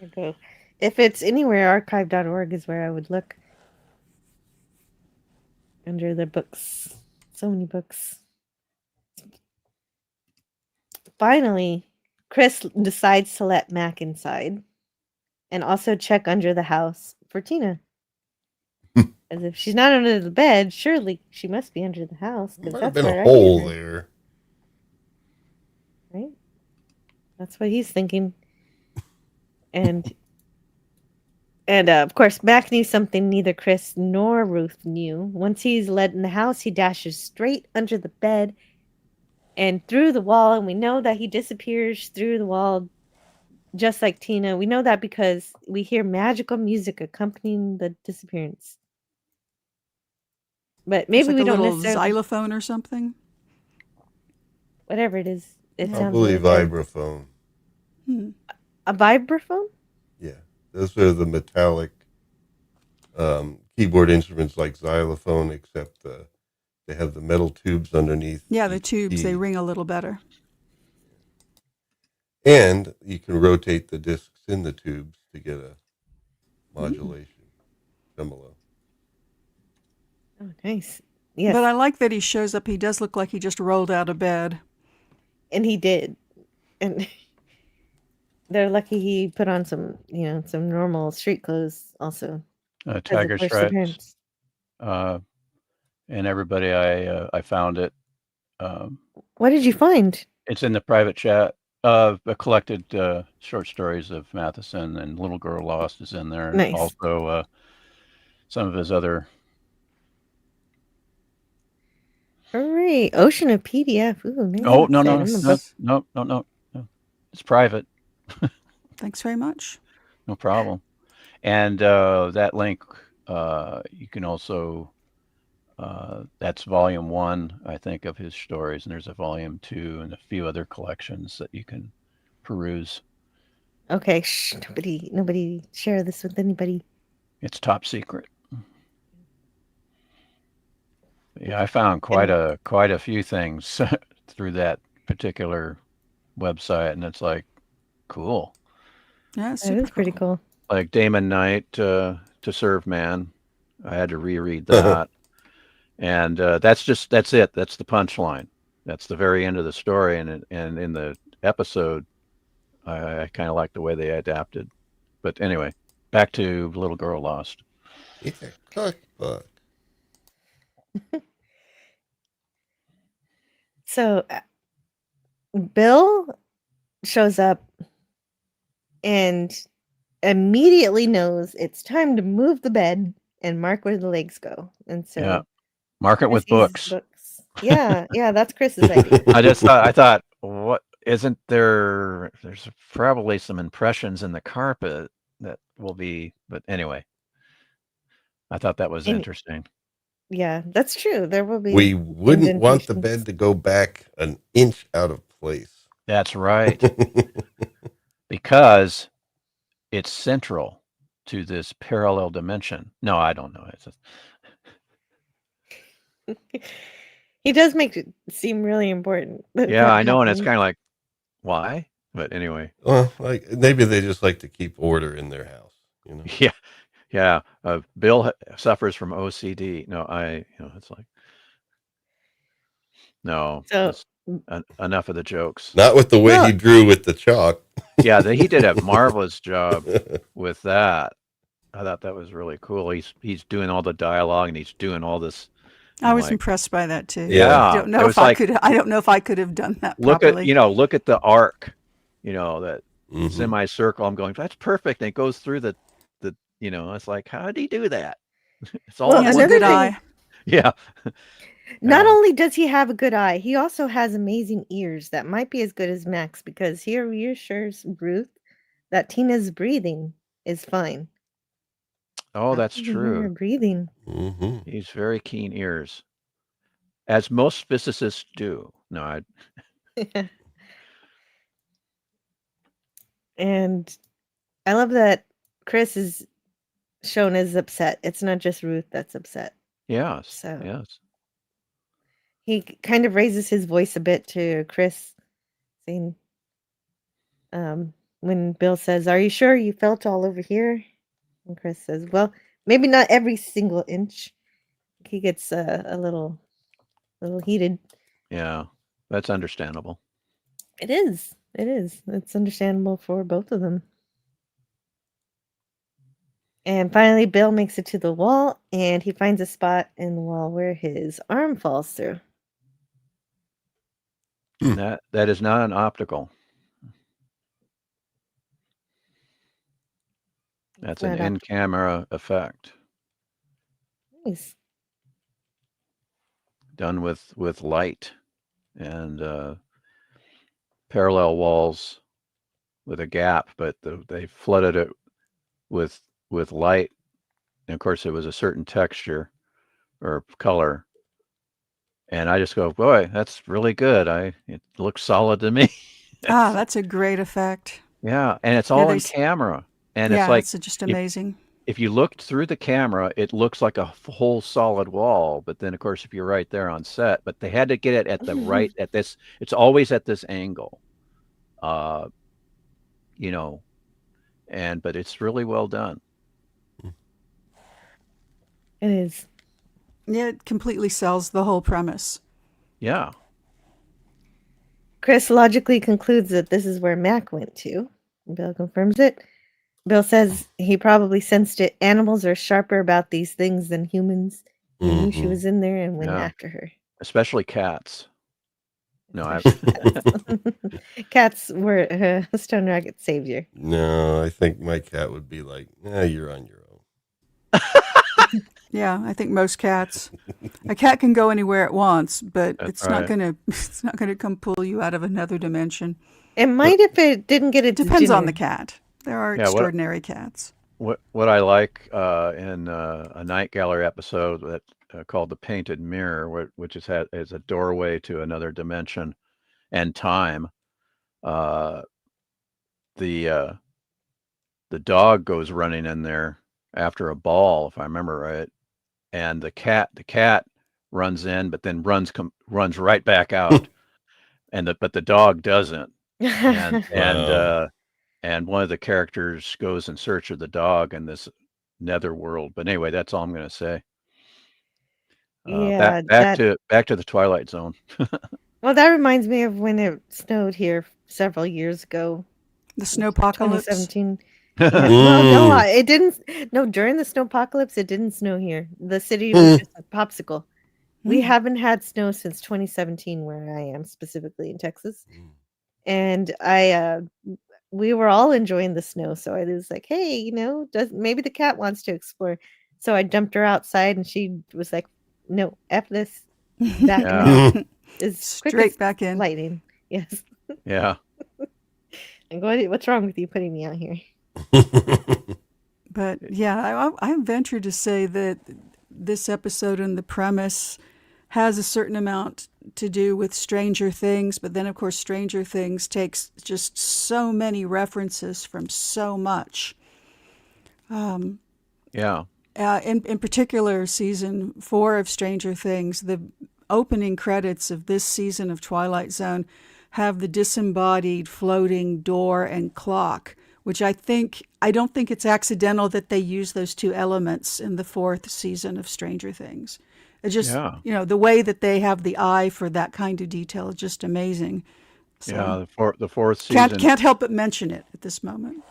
There you go. If it's anywhere, archive.org is where I would look. Under the books. So many books. Finally, Chris decides to let Mac inside and also check under the house for Tina. As if she's not under the bed, surely she must be under the house. 'Cause Might have that's been where a I hear hole her, there. right? That's what he's thinking. And of course, Mac knew something neither Chris nor Ruth knew. Once he's led in the house, he dashes straight under the bed and through the wall. And we know that he disappears through the wall, just like Tina. We know that because we hear magical music accompanying the disappearance. But maybe It's like we a don't little necessarily. xylophone or something. Whatever it is, it sounds Probably really good. vibraphone. A vibraphone? Yeah, those are the metallic keyboard instruments like xylophone, except they have the metal tubes underneath. Yeah, the each tubes, they key. ring a little better. And you can rotate the discs in the tubes to get a modulation, tremolo. Oh, nice. Yes, But I like that he shows up. He does look like he just rolled out of bed. and he did. And They're lucky he put on some, some normal street clothes also. Because of Tiger first stripes. appearance. And everybody, I found it. What did you find? It's in the private chat. The collected short stories of Matheson, and Little Girl Lost is in there, and Nice. also some of his other. Hooray! Ocean of PDF. Ooh, maybe Oh that's no it. no I'm gonna no book. no! It's private. Thanks very much. No problem. And that link, you can also. That's volume 1, I think, of his stories, and there's a volume 2 and a few other collections that you can peruse. Okay, shh, nobody share this with anybody. It's top secret. Yeah, I found quite a few things through that particular website, and it's like cool. Yeah, That super is pretty cool. Like Damon Knight, To Serve Man. I had to reread that, and that's it. That's the punchline. That's the very end of the story, and in the episode, I kind of like the way they adapted. But anyway, back to Little Girl Lost. It's a cookbook. So Bill shows up and immediately knows it's time to move the bed and mark where the legs go. And so Yeah, mark it with Chris uses books. Yeah, that's Chris's idea. I thought, what isn't there? There's probably some impressions in the carpet that will be, but anyway, I thought that was And interesting. yeah, that's true. There will be We wouldn't want the indentations. bed to go back an inch out of place. That's right, because it's central to this parallel dimension. No, I don't know. It's He does make it seem really important. yeah, I know, and it's kind of like, why? But anyway, Well, like maybe they just like to keep order in their house, you know. yeah, yeah. Bill suffers from OCD. No, it's like, no, So enough of the jokes. Not with the way he drew with the chalk. Yeah, he did a marvelous job with that. I thought that was really cool. He's doing all the dialogue, and he's doing all this. I was impressed by that too. Yeah. I don't know if I could. I don't know if I could have done that properly. Look at the arc. That semicircle. I'm going, that's perfect. And it goes through the. It's like, how did he do that? It's all he has a good eye. Yeah. Not only does he have a good eye, he also has amazing ears that might be as good as Max, because he reassures Ruth that Tina's breathing is fine. Oh, that's true. Her breathing. Mm-hmm. He's very keen ears, as most physicists do. No, And I love that Chris is shown as upset. It's not just Ruth that's upset. Yes. So yes. he kind of raises his voice a bit to Chris, saying, when Bill says, "Are you sure you felt all over here?" And Chris says, "Well, maybe not every single inch." He gets a little heated. Yeah, that's understandable. It is. It's understandable for both of them. And finally, Bill makes it to the wall, and he finds a spot in the wall where his arm falls through. That is not an optical. That's an in-camera effect. Nice. Done with light and parallel walls with a gap, but they flooded it with light, and of course it was a certain texture or color, and I just go, boy, that's really good. It looks solid to me. That's a great effect. Yeah, and it's all in camera, and it's like, it's just amazing. If you looked through the camera, it looks like a whole solid wall, but then of course if you're right there on set, but they had to get it at the right at this. It's always at this angle, but it's really well done. It is. Yeah, it completely sells the whole premise. Yeah. Chris logically concludes that this is where Mac went to. Bill confirms it. Bill says he probably sensed it. Animals are sharper about these things than humans. He knew she Mhm. was in there and went Yeah. after her. Especially cats. No, Cats were Stone Ragged's savior. No, I think my cat would be like, you're on your own. Yeah, I think most cats. A cat can go anywhere it wants, but That's it's not right. gonna it's not gonna come pull you out of another dimension. It might if it didn't get its Depends on dinner. the cat. There are Yeah, extraordinary cats. what I like in a Night Gallery episode that called The Painted Mirror, which is a doorway to another dimension and time. Uh, the dog goes running in there after a ball, if I remember right, and the cat runs in, but then runs right back out, but the dog doesn't, and Wow. and one of the characters goes in search of the dog in this netherworld. But anyway, that's all I'm going to say. Yeah, Back to the Twilight Zone. well, that reminds me of when it snowed here several years ago. The snowpocalypse. 2017. Yeah. Well, no, Mm. it didn't. No, during the snowpocalypse, it didn't snow here. The city was just a popsicle. We Hmm. haven't had snow since 2017, where I am, specifically in Texas. And we were all enjoying the snow. So I was like, hey, maybe the cat wants to explore. So I dumped her outside, and she was like, no, F this. Backing Yeah. out is quick Straight as back in. lightning. Yes. Yeah. And what's wrong with you putting me out here? But yeah, I venture to say that this episode and the premise has a certain amount to do with Stranger Things, but then of course Stranger Things takes just so many references from so much. Yeah. In particular, season 4 of Stranger Things, the opening credits of this season of Twilight Zone have the disembodied floating door and clock, which I don't think it's accidental that they use those two elements in the 4th season of Stranger Things. It just, Yeah. the way that they have the eye for that kind of detail is just amazing. So Yeah. The fourth season. can't help but mention it at this moment.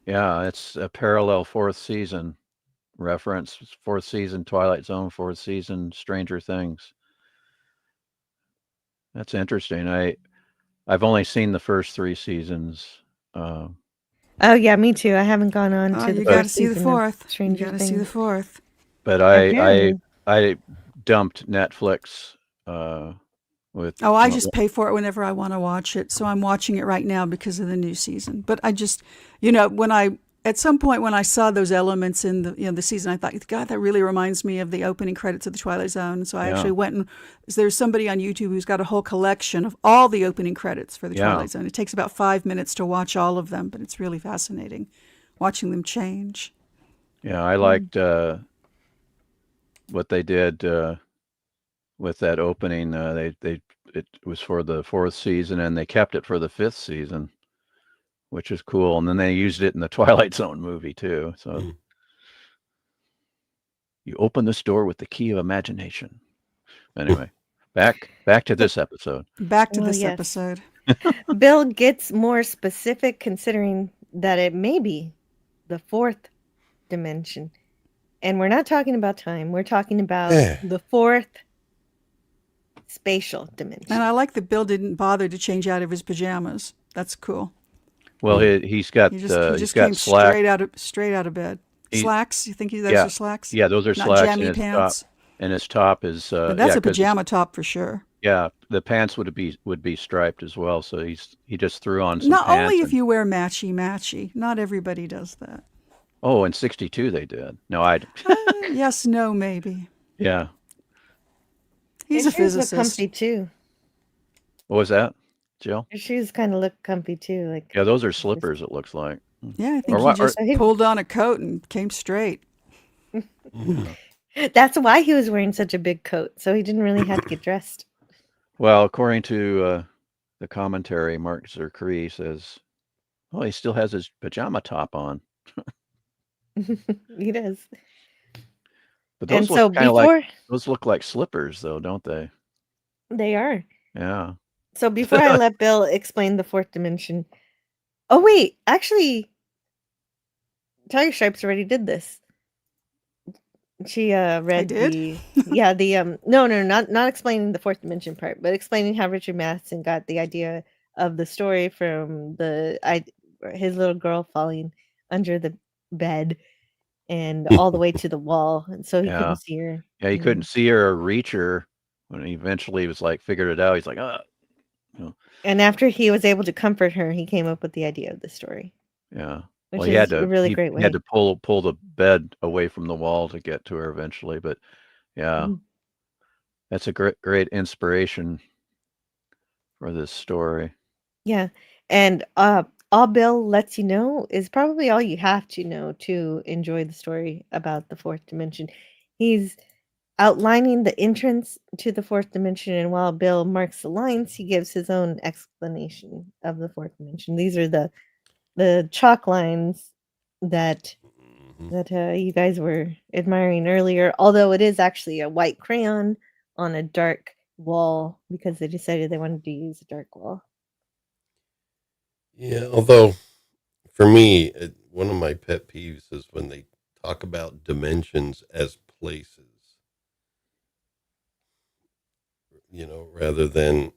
Yeah, it's a parallel fourth season reference. Fourth season Twilight Zone, fourth season Stranger Things. That's interesting. I've only seen the first 3 seasons. Oh yeah, me too. I haven't gone on Oh, to the you got to first see the season of 4th. You Stranger got to see the Things. 4th. But Apparently. I dumped Netflix with Oh, I just pay for it whenever I want to watch it. So I'm watching it right now because of the new season. But I just, at some point when I saw those elements in the season, I thought, God, that really reminds me of the opening credits of the Twilight Zone. So I actually went and there's somebody on YouTube who's got a whole collection of all the opening credits for the Twilight Zone. It takes about 5 minutes to watch all of them, but it's really fascinating watching them change. Yeah, I liked what they did with that opening. It was for the 4th season, and they kept it for the 5th season, which is cool. And then they used it in the Twilight Zone movie too. So you open this door with the key of imagination. Anyway, back to this episode. Back to Well, this yes. episode. Bill gets more specific, considering that it may be the 4th dimension. And we're not talking about time. We're talking about the 4th spatial dimension. And I like that Bill didn't bother to change out of his pajamas. That's cool. Well, he's got He just got came slack. straight out of bed. Slacks? You think those are slacks? Yeah, those are Not slacks. jammy pants. And his top is But that's yeah, a pajama top for sure. Yeah, the pants would be striped as well. So he just threw on some Not pants. only if you wear matchy. Not everybody does that. Oh, in '62 they did. No, Yes, no, maybe. Yeah. He's His a shoes look physicist. comfy too. What was that, Jill? Your shoes kind of look comfy too. Like Yeah, those are slippers. It looks like. Yeah, I think Or he just pulled on a coat and came straight. That's why he was wearing such a big coat, so he didn't really have to get dressed. Well, according to the commentary, Mark Zerkri says, "Oh, he still has his pajama top on." He does. But those And look so kind of before those look like slippers, though, don't they? they are. Yeah. So before I let Bill explain the 4th dimension, Oh wait, actually, Tiger Stripes already did this. She read did? no, not explaining the fourth dimension part, but explaining how Richard Matheson got the idea of the story from his little girl falling under the bed and all the way to the wall, and so he Yeah. couldn't see her. Yeah, he couldn't see her or reach her when he eventually was like figured it out. He's like, And after he was able to comfort her, he came up with the idea of the story, yeah. which Well, is a really great he had way. to pull the bed away from the wall to get to her eventually. But yeah, Mhm. that's a great inspiration for this story. Yeah, and all Bill lets you know is probably all you have to know to enjoy the story about the fourth dimension. He's outlining the entrance to the fourth dimension, and while Bill marks the lines, he gives his own explanation of the fourth dimension. These are the chalk lines that you guys were admiring earlier, although it is actually a white crayon on a dark wall because they decided they wanted to use a dark wall. Yeah, although for me, one of my pet peeves is when they talk about dimensions as places, rather than,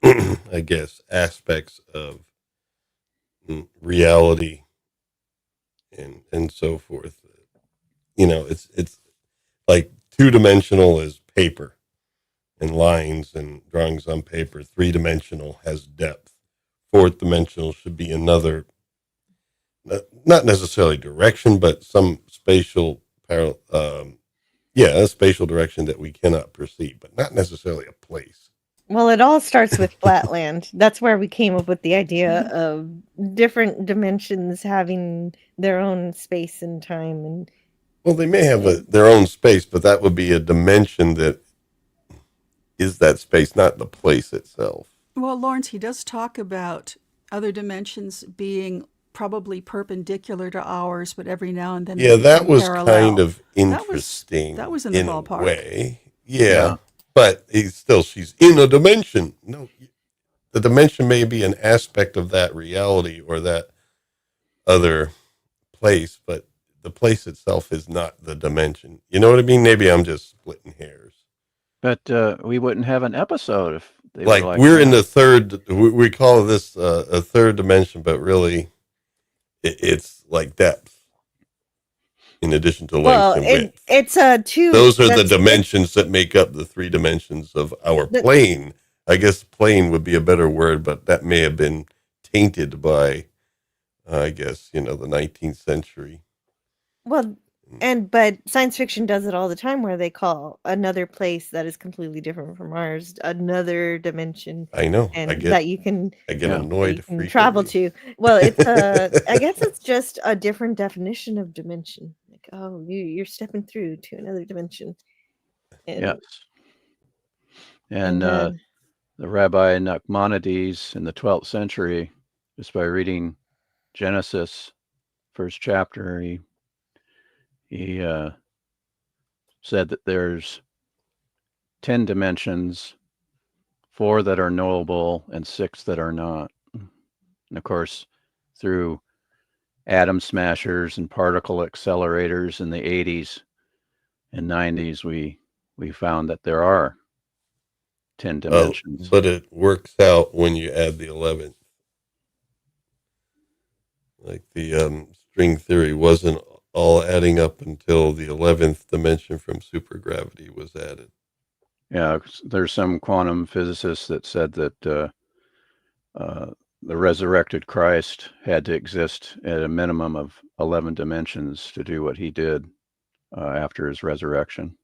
I guess, aspects of reality and so forth. It's like two-dimensional is paper and lines and drawings on paper. Three-dimensional has depth. Fourth dimensional should be another, not necessarily direction, but some spatial a spatial direction that we cannot perceive, but not necessarily a place. Well, it all starts with Flatland. That's where we came up with the idea of different dimensions having their own space and time. And Well, they may have their own space, but that would be a dimension that is that space, not the place itself. Well, Lawrence, he does talk about other dimensions being probably perpendicular to ours, but every now and then Yeah, they that become was parallel. kind of That was interesting. that was in the ballpark. A way. Yeah, but she's in a dimension. No, the dimension may be an aspect of that reality or that other place, but the place itself is not the dimension. You know what I mean? Maybe I'm just splitting hairs. But we wouldn't have an episode if they Like were like we're that. in the third. We call this a third dimension, but really, it's like depth in addition to length and width. it's two. Those are the dimensions that make up the three dimensions of our plane. I guess plane would be a better word, but that may have been tainted by, I guess, the 19th century. Well, but science fiction does it all the time where they call another place that is completely different from ours another dimension. I know. And I that you can annoyed. you can travel to. Well, it's I guess it's just a different definition of dimension. Like, oh, you're stepping through to another dimension. And, Yes. And the Rabbi Nachmanides in the 12th century, just by reading Genesis, first chapter, he said that there's 10 dimensions, 4 that are knowable and 6 that are not. And of course, through atom smashers and particle accelerators in the 80s and 90s, we found that there are 10 dimensions. But it works out when you add the 11th. Like the string theory wasn't all adding up until the 11th dimension from supergravity was added. Yeah, there's some quantum physicists that said that the resurrected Christ had to exist at a minimum of 11 dimensions to do what he did after his resurrection.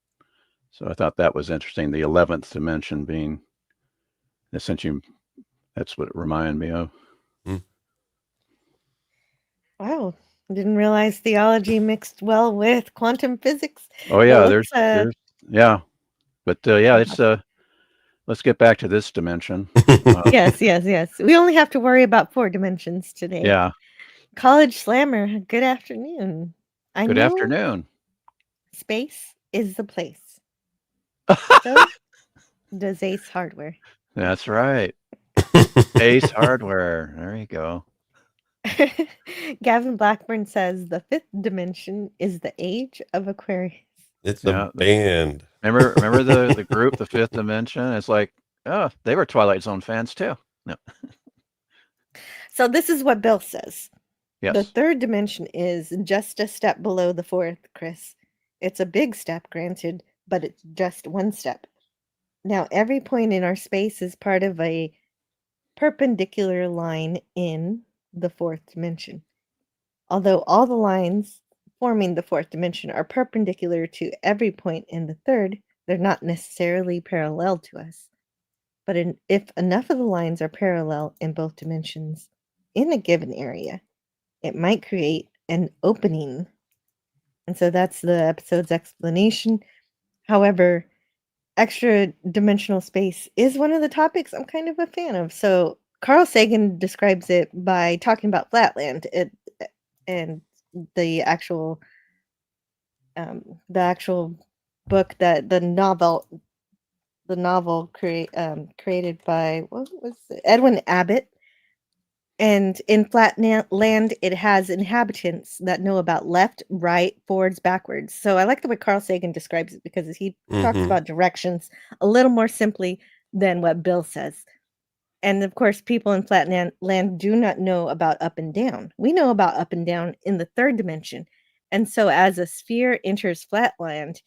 So I thought that was interesting. The 11th dimension being essentially, that's what it reminded me of. Wow. Didn't realize theology mixed well with quantum physics. Oh yeah, Well, there's yeah. But it's let's get back to this dimension. Yes. We only have to worry about 4 dimensions today. Yeah. College Slammer, good afternoon. Good afternoon. Space is the place. So does Ace Hardware. That's right. Ace Hardware. There you go. Gavin Blackburn says the fifth dimension is the age of Aquarius. It's Yeah, a band. Remember the group, the Fifth Dimension? It's like, oh, they were Twilight Zone fans too. No. So this is what Bill says. The Yes. third dimension is just a step below the fourth, Chris. It's a big step, granted, but it's just one step. Now, every point in our space is part of a perpendicular line in the fourth dimension. Although all the lines forming the fourth dimension are perpendicular to every point in the third, they're not necessarily parallel to us. But if enough of the lines are parallel in both dimensions in a given area, it might create an opening. And so that's the episode's explanation. However, extra dimensional space is one of the topics I'm kind of a fan of. So Carl Sagan describes it by talking about Flatland and the actual book that the novel created by what was it? Edwin Abbott. And in Flatland, it has inhabitants that know about left, right, forwards, backwards. So I like the way Carl Sagan describes it because he talks about directions a little more simply than what Bill says. And of course, people in Flatland do not know about up and down. We know about up and down in the third dimension. And so as a sphere enters Flatland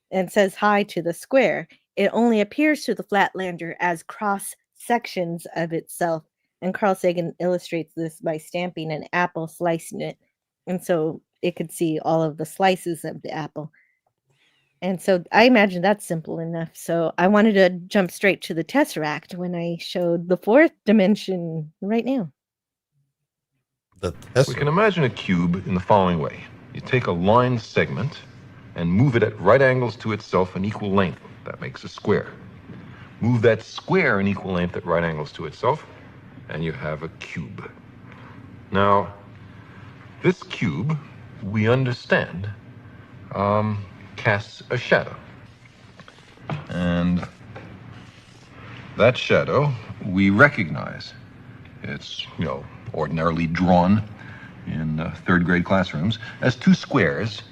and says hi to the square, it only appears to the Flatlander as cross sections of itself. And Carl Sagan illustrates this by stamping an apple, slicing it. And so it could see all of the slices of the apple. And so I imagine that's simple enough. So I wanted to jump straight to the Tesseract when I showed the fourth dimension right now. The We can Tesseract. imagine a cube in the following way. You take a line segment and move it at right angles to itself in equal length. That makes a square. Move that square in equal length at right angles to itself, and you have a cube. Now, this cube, we understand, casts a shadow. And that shadow we recognize. It's, ordinarily drawn in third grade classrooms as two squares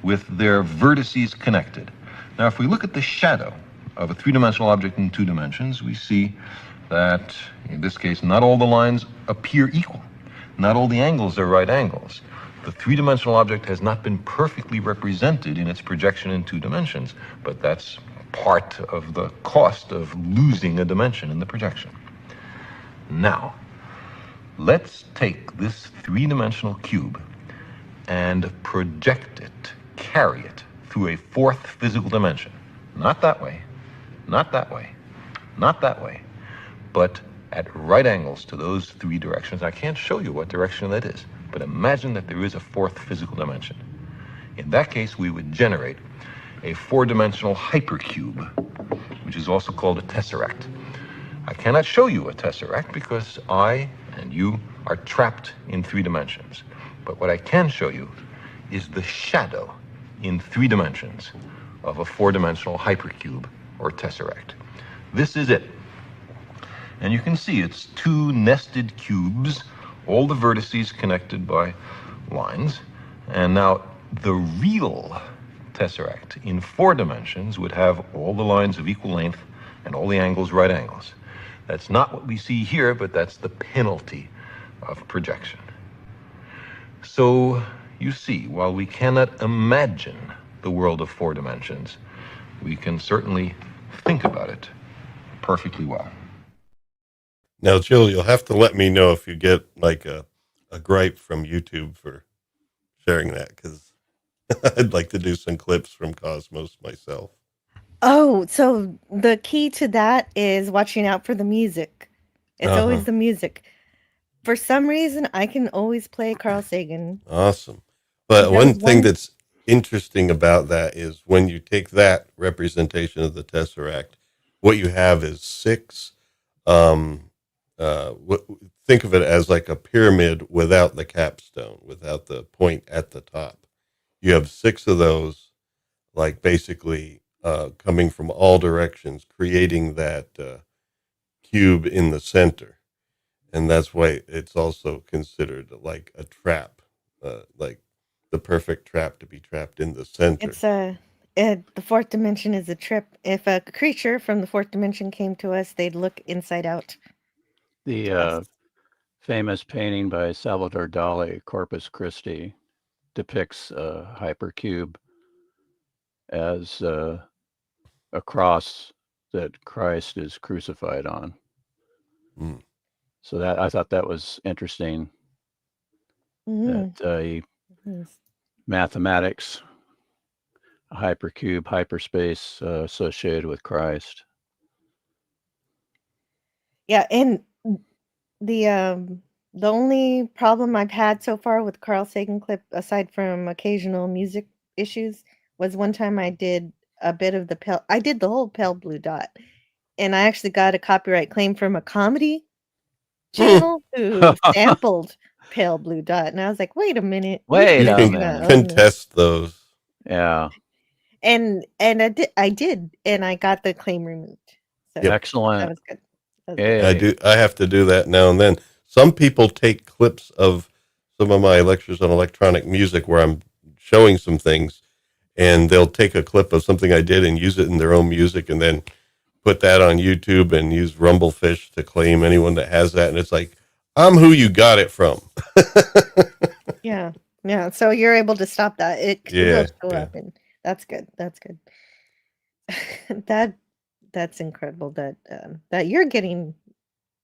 with their vertices connected. Now, if we look at the shadow of a three-dimensional object in two dimensions, we see that, in this case, not all the lines appear equal. Not all the angles are right angles. The three-dimensional object has not been perfectly represented in its projection in two dimensions, but that's part of the cost of losing a dimension in the projection. Now, let's take this three-dimensional cube and project it, carry it through a fourth physical dimension. Not that way, not that way, not that way, but at right angles to those three directions. I can't show you what direction that is, but imagine that there is a fourth physical dimension. In that case, we would generate a four-dimensional hypercube, which is also called a tesseract. I cannot show you a tesseract because I and you are trapped in three dimensions. But what I can show you is the shadow in three dimensions of a four-dimensional hypercube or tesseract. This is it. And you can see it's two nested cubes, all the vertices connected by lines. And now the real tesseract in four dimensions would have all the lines of equal length and all the angles right angles. That's not what we see here, but that's the penalty of projection. So you see, while we cannot imagine the world of four dimensions, we can certainly think about it perfectly well. Now, Jill, you'll have to let me know if you get like a gripe from YouTube for sharing that, because I'd like to do some clips from Cosmos myself. Oh, so the key to that is watching out for the music. It's always the music. For some reason, I can always play Carl Sagan. Awesome. But He one does thing one- that's interesting about that is when you take that representation of the Tesseract, what you have is six, think of it as like a pyramid without the capstone, without the point at the top. You have six of those, like basically coming from all directions, creating that cube in the center. and that's why it's also considered like a trap, like the perfect trap to be trapped in the center. It's the fourth dimension is a trip. If a creature from the fourth dimension came to us, they'd look inside out. The Yes. famous painting by Salvador Dali, Corpus Christi, depicts a hypercube as a cross that Christ is crucified on. Mm. So that I thought that was interesting. Mhm. That Yes. mathematics, hypercube, hyperspace associated with Christ. Yeah, and the only problem I've had so far with Carl Sagan clip, aside from occasional music issues, was one time I did a bit of I did the whole Pale Blue Dot, and I actually got a copyright claim from a comedy channel who sampled Pale Blue Dot, and I was like, "Wait a minute, you Wait You can't a do can that minute. on the." contest those. Yeah. And I did, and I got the claim removed. So Yep. that Excellent. was good. That was good. Yay. I have to do that now and then. Some people take clips of some of my lectures on electronic music where I'm showing some things, and they'll take a clip of something I did and use it in their own music, and then put that on YouTube and use Rumblefish to claim anyone that has that. And it's like, I'm who you got it from. Yeah. Yeah. So you're able to stop that. It will Yeah, show yeah. up, and that's good. That's good. That's incredible that you're getting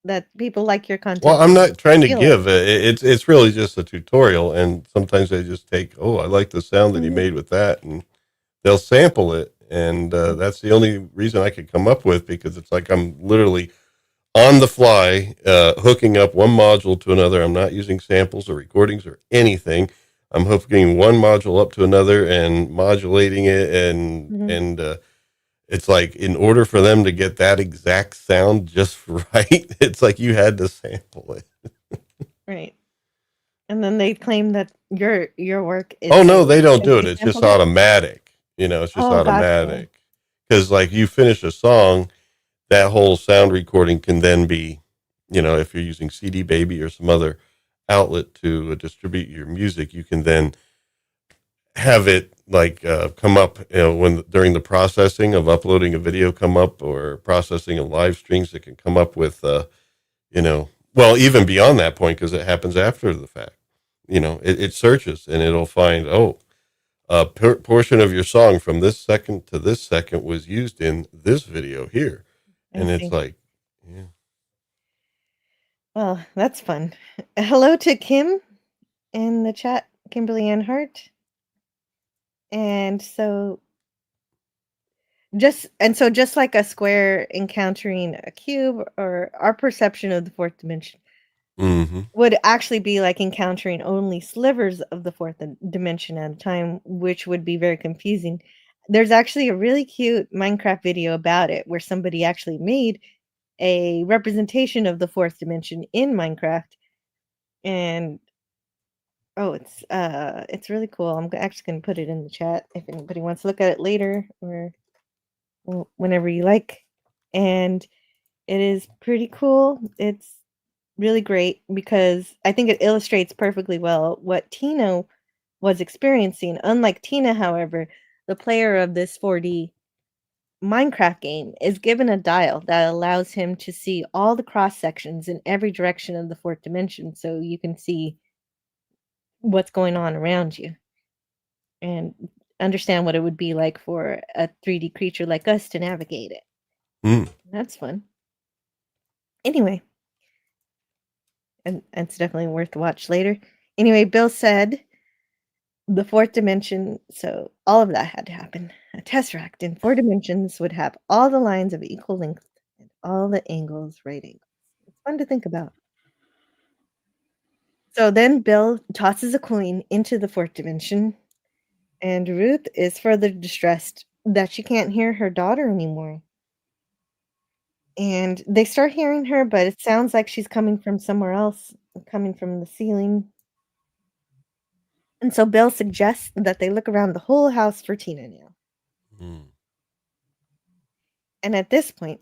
that people like your Well, content I'm and not trying to feel it. give. It's really just a tutorial, and sometimes I just take, oh, I like the sound that he Mhm. made with that, and they'll sample it, and that's the only reason I could come up with, because it's like I'm literally on the fly, hooking up one module to another. I'm not using samples or recordings or anything. I'm hooking one module up to another and modulating it, and Mhm. it's like, in order for them to get that exact sound just right, it's like you had to sample it. Right. And then they claim that your work Oh is no, fake they don't because do it. you It's just sampled it? automatic. It's just Oh, gotcha. automatic. Because like you finish a song, that whole sound recording can then be, if you're using CD Baby or some other outlet to distribute your music, you can then have it like come up, when during the processing of uploading a video, come up, or processing of live streams, that can come up with, well, even beyond that point, because it happens after the fact. It searches and it'll find, oh, a portion of your song from this second to this second was used in this video here. I And it's see. like, yeah. Well, that's fun. Hello to Kim in the chat, Kimberly Ann Hart. And so just like a square encountering a cube, or our perception of the fourth dimension Mm-hmm. would actually be like encountering only slivers of the fourth dimension at a time, which would be very confusing. There's actually a really cute Minecraft video about it where somebody actually made a representation of the fourth dimension in Minecraft, and oh, it's really cool. I'm actually going to put it in the chat if anybody wants to look at it later, or whenever you like. And it is pretty cool. It's really great because I think it illustrates perfectly well what Tina was experiencing. Unlike Tina, however, the player of this 4D Minecraft game is given a dial that allows him to see all the cross sections in every direction of the fourth dimension, so you can see what's going on around you and understand what it would be like for a 3D creature like us to navigate it. Mm. That's fun. Anyway, and it's definitely worth to watch later. Anyway, Bill said the fourth dimension, so all of that had to happen. A tesseract in 4 dimensions would have all the lines of equal length and all the angles right angles. It's fun to think about. So then Bill tosses a coin into the fourth dimension, and Ruth is further distressed that she can't hear her daughter anymore. And they start hearing her, but it sounds like she's coming from somewhere else, coming from the ceiling. And so Bill suggests that they look around the whole house for Tina now. Mm. And at this point,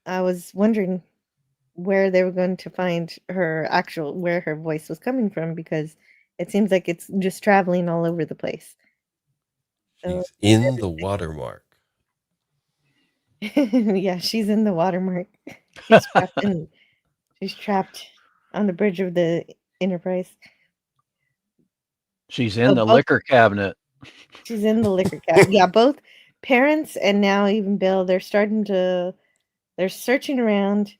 I was wondering, where they were going to find where her voice was coming from, because it seems like it's just traveling all over the place. So She's in the watermark. yeah, she's in the watermark. She's trapped on the bridge of the Enterprise. She's in So the both liquor cabinet. she's in the liquor cabinet. Yeah, both parents and now even Bill, they're searching around,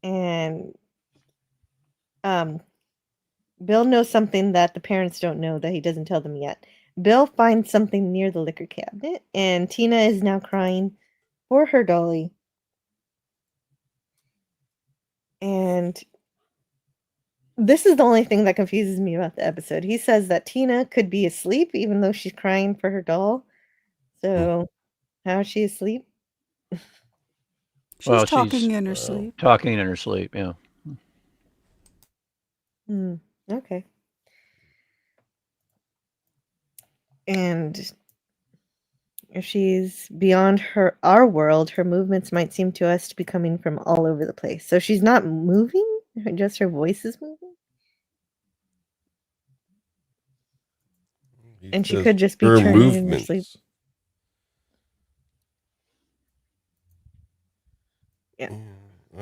and Bill knows something that the parents don't know, that he doesn't tell them yet. Bill finds something near the liquor cabinet, and Tina is now crying for her dolly. And this is the only thing that confuses me about the episode. He says that Tina could be asleep even though she's crying for her doll. So, how is she asleep? She's She's talking in her sleep. talking in her sleep. Yeah. Okay. And if she's beyond our world, her movements might seem to us to be coming from all over the place. So she's not moving, just her voice is moving. He And she says could just be her turning in her sleep. movements. Yeah.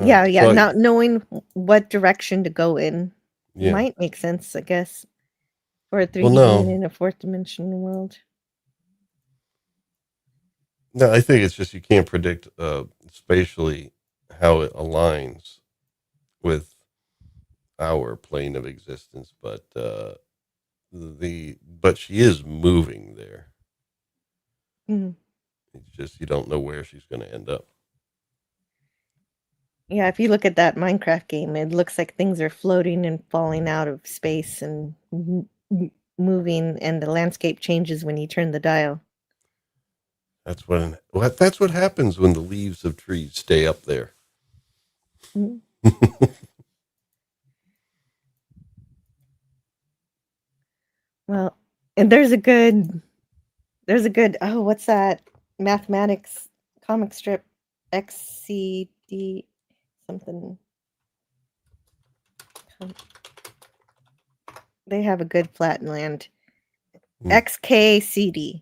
Yeah. Yeah. Not knowing what direction to go in Yeah. might make sense, I guess, for a 3D Well, no. being in a fourth dimensional world. No, I think it's just you can't predict spatially how it aligns with our plane of existence, but she is moving there. Mhm. It's just you don't know where she's going to end up. Yeah, if you look at that Minecraft game, it looks like things are floating and falling out of space and moving, and the landscape changes when you turn the dial. That's what happens when the leaves of trees stay up there. Mhm. Well, and there's a good what's that mathematics comic strip, XCD something. They have a good flatland. XKCD.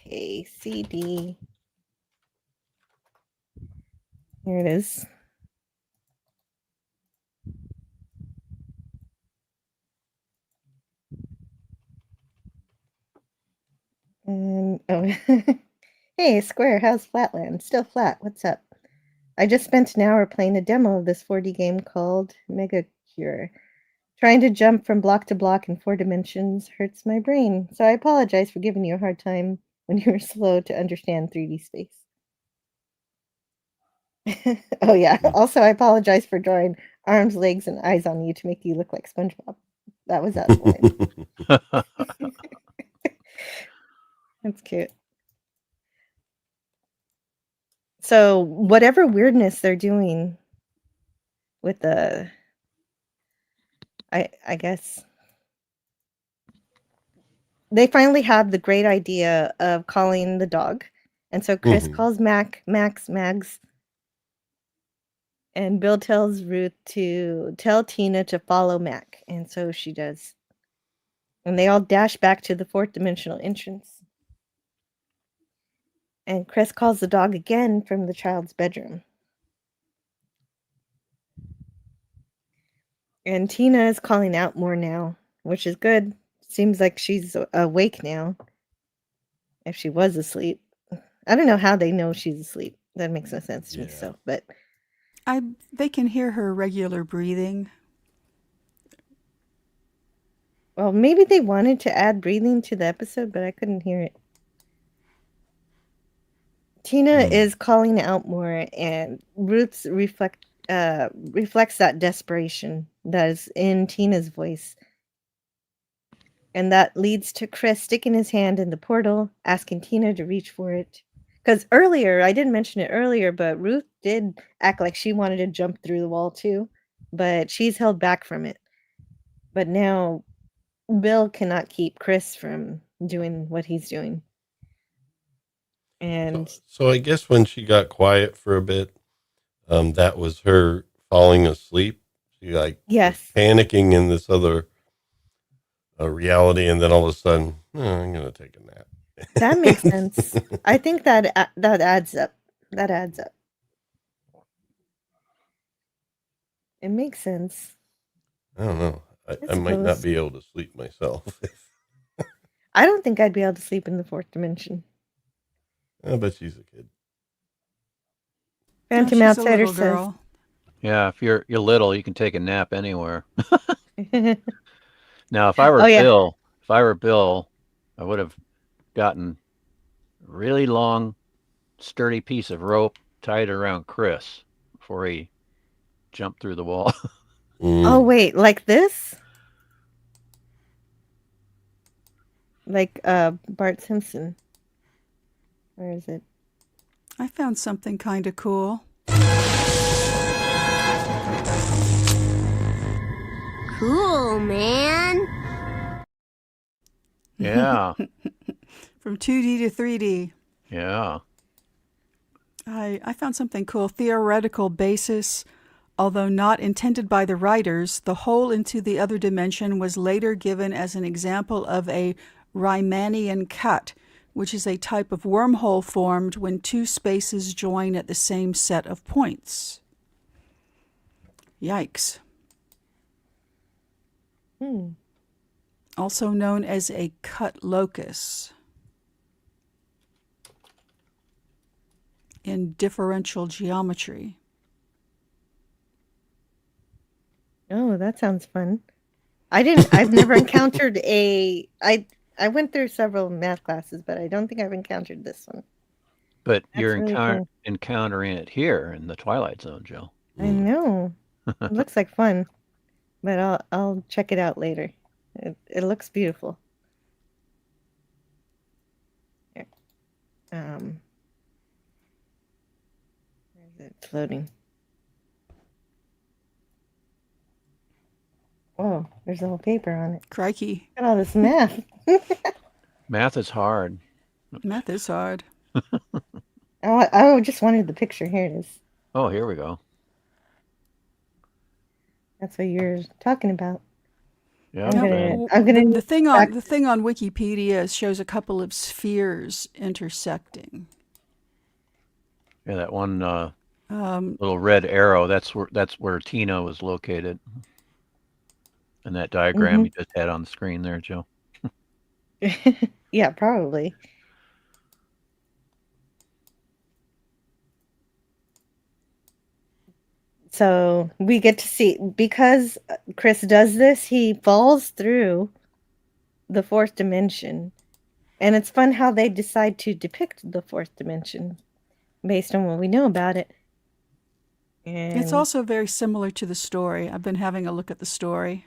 XKCD. Here it is. And hey, Square, how's Flatland? Still flat. What's up? I just spent an hour playing a demo of this 4D game called Mega Cure. Trying to jump from block to block in 4 dimensions hurts my brain, so I apologize for giving you a hard time when you were slow to understand 3D space. Oh yeah. Also, I apologize for drawing arms, legs, and eyes on you to make you look like SpongeBob. That was out of line. That's cute. So whatever weirdness they're doing with I guess they finally have the great idea of calling the dog. And so Chris calls Mags. And Bill tells Ruth to tell Tina to follow Mac. And so she does. And they all dash back to the 4th dimensional entrance. And Chris calls the dog again from the child's bedroom. And Tina is calling out more now, which is good. Seems like she's awake now. If she was asleep. I don't know how they know she's asleep. That makes no sense to me. So, but they can hear her regular breathing. Well, maybe they wanted to add breathing to the episode, but I couldn't hear it. Tina is calling out more, and Ruth's reflects that desperation that is in Tina's voice. And that leads to Chris sticking his hand in the portal, asking Tina to reach for it. Because earlier, I didn't mention it earlier, but Ruth did act like she wanted to jump through the wall too, but she's held back from it. But now Bill cannot keep Chris from doing what he's doing. And So I guess when she got quiet for a bit, that was her falling asleep. She like was yes, panicking in this other reality, and then all of a sudden, I'm gonna take a nap. that makes sense. I think that adds up. That adds up. It makes sense. I don't know. I I might not suppose. be able to sleep myself. I don't think I'd be able to sleep in the fourth dimension. I bet she's a kid. No, Phantom she's a Outsider little says. girl. Yeah, if you're little, you can take a nap anywhere. Now, if I were Oh yeah. Bill, I would have gotten a really long, sturdy piece of rope, tied around Chris before he jumped through the wall. Oh Mm. wait, like this? Like Bart Simpson. Where is it? I found something kind of cool. Cool, man. Yeah, From 2D to 3D. yeah. I found something cool. Theoretical basis. Although not intended by the writers, the hole into the other dimension was later given as an example of a Riemannian cut, which is a type of wormhole formed when two spaces join at the same set of points. Yikes. Also known as a cut locus in differential geometry. Oh, that sounds fun. I've never encountered I went through several math classes, but I don't think I've encountered this one. But That's you're really cool. encountering it here in the Twilight Zone, Joe. I know. It looks like fun, but I'll check it out later. It looks beautiful. Here. Where is it? It's loading. Oh, there's a whole paper on it. Crikey. Look at all this math. Math is hard. Math is hard. I just wanted the picture. Here it is. Oh, here we go. That's what you're talking about. Yeah, I'm gonna the thing on Wikipedia shows a couple of spheres intersecting. yeah. That one little red arrow. That's where Tina was located. And that diagram you just had on the screen there, Joe. Yeah, probably. So we get to see, because Chris does this, he falls through the fourth dimension. And it's fun how they decide to depict the fourth dimension based on what we know about it. And It's also very similar to the story. I've been having a look at the story.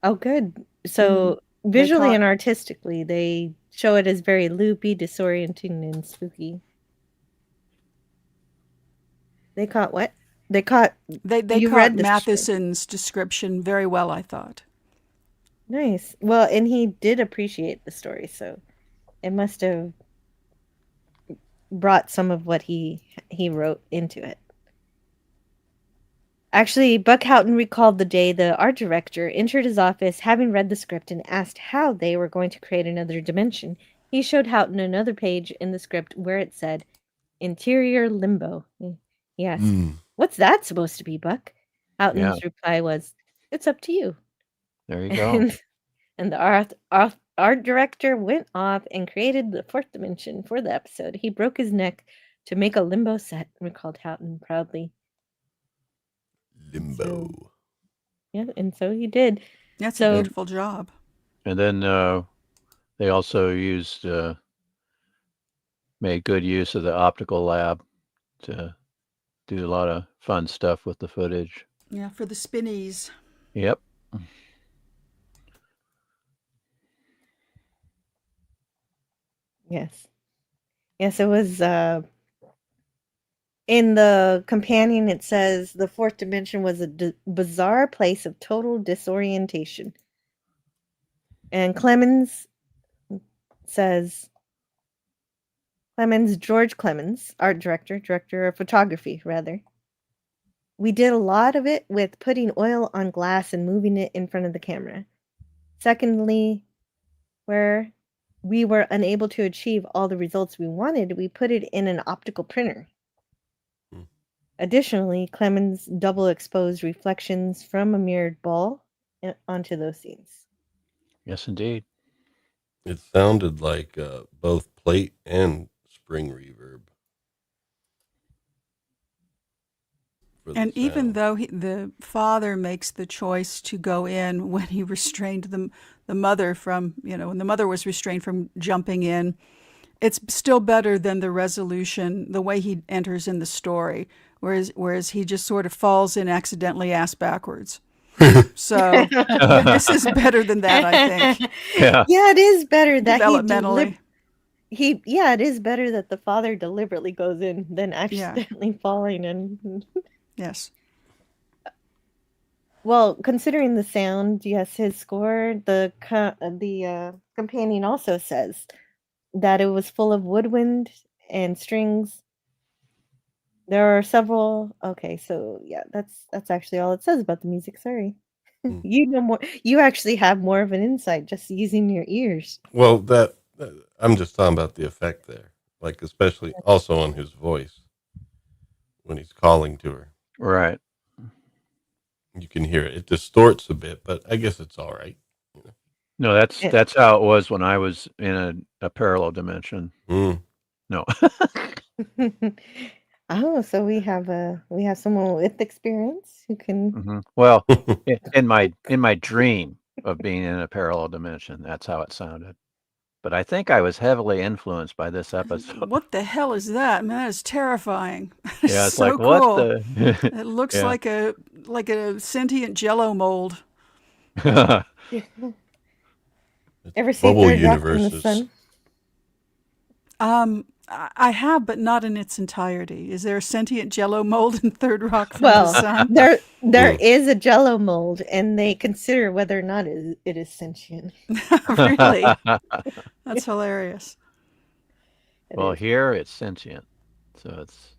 oh, good. So visually and artistically, they show it as very loopy, disorienting, and spooky. They caught what? They caught. They you caught read this Matheson's description very well, I thought. Nice. Well, and he did appreciate the story, so it must have brought some of what he wrote into it. Actually, Buck Houghton recalled the day the art director entered his office having read the script and asked how they were going to create another dimension. He showed Houghton another page in the script where it said, "Interior Limbo." He asked, "What's that supposed to be, Buck?" Houghton's reply was, "It's up to you." There you go. And the art director went off and created the fourth dimension for the episode. He broke his neck to make a limbo set, recalled Houghton proudly. Limbo. And so he did. That's a beautiful job. And then they also made good use of the optical lab to do a lot of fun stuff with the footage. Yeah, for the spinnies. Yep. Yes. Yes, it was in the companion it says the fourth dimension was a bizarre place of total disorientation. And Clemens says George Clemens, art director of photography, rather. We did a lot of it with putting oil on glass and moving it in front of the camera. Secondly, where we were unable to achieve all the results we wanted, we put it in an optical printer. Hmm. Additionally, Clemens double exposed reflections from a mirrored ball onto those scenes. Yes, indeed. It sounded like both plate and spring reverb. And even though the father makes the choice to go in when he restrained the mother from, when the mother was restrained from jumping in, it's still better than the resolution, the way he enters in the story, whereas he just sort of falls in accidentally ass backwards. So this is better than that, I think. Yeah. Yeah, it is better that developmentally. it is better that the father deliberately goes in than accidentally falling in. Yes. Well, considering the sound, yes, his score, the companion also says that it was full of woodwind and strings. There are several. Okay, so yeah, that's actually all it says about the music. Sorry. You know more. You actually have more of an insight just using your ears. Well, that I'm just talking about the effect there, like especially also on his voice when he's calling to her. Right. You can hear it. It distorts a bit, but I guess it's all right. No, that's how it was when I was in a parallel dimension. Mm. No. Oh, so we have someone with experience who can. Mhm. Well, in my dream of being in a parallel dimension, that's how it sounded. But I think I was heavily influenced by this episode. What the hell is that? Man, that is terrifying. It's Yeah, it's so like, what cool. the? It looks Yeah. like a sentient Jello mold. Ever see Bubble Third Rock from the universes. Sun? I have, but not in its entirety. Is there a sentient Jello mold in Third Rock from the Well, Sun? there is a Jello mold, and they consider whether or not it is sentient. Really? That's hilarious. Well, here it's sentient, so it's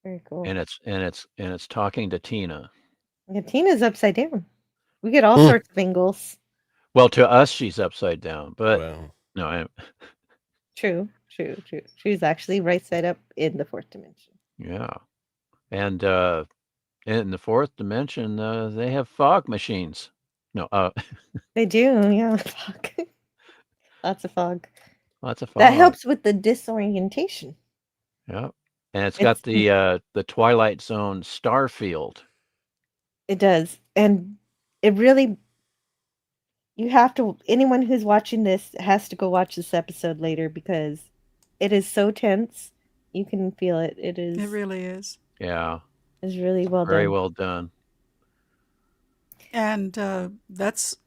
Very cool. and it's talking to Tina. Yeah, Tina's upside down. We get all sorts of angles. Well, to us, she's upside down, but Well, no, True. She's actually right side up in the fourth dimension. yeah, and in the fourth dimension, they have fog machines. No, They do, yeah. Fog. Lots of fog. lots of fog. That helps with the disorientation. Yeah, and it's got the Twilight Zone star field. It does, and it really. You have to. Anyone who's watching this has to go watch this episode later because it is so tense. You can feel it. It is. It really is. Yeah, It's really well very done. well done. And that's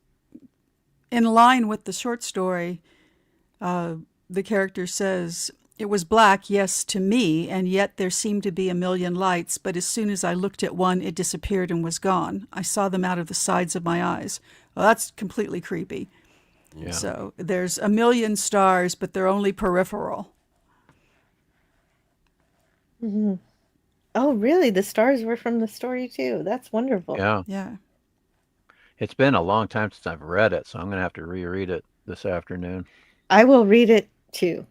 in line with the short story. The character says, "It was black, yes, to me, and yet there seemed to be a million lights, but as soon as I looked at one, it disappeared and was gone. I saw them out of the sides of my eyes." Well, that's completely creepy. Yeah. So there's a million stars, but they're only peripheral. Mm-hmm. Oh, really? The stars were from the story too. That's wonderful. Yeah. Yeah. It's been a long time since I've read it, so I'm gonna have to reread it this afternoon. I will read it too.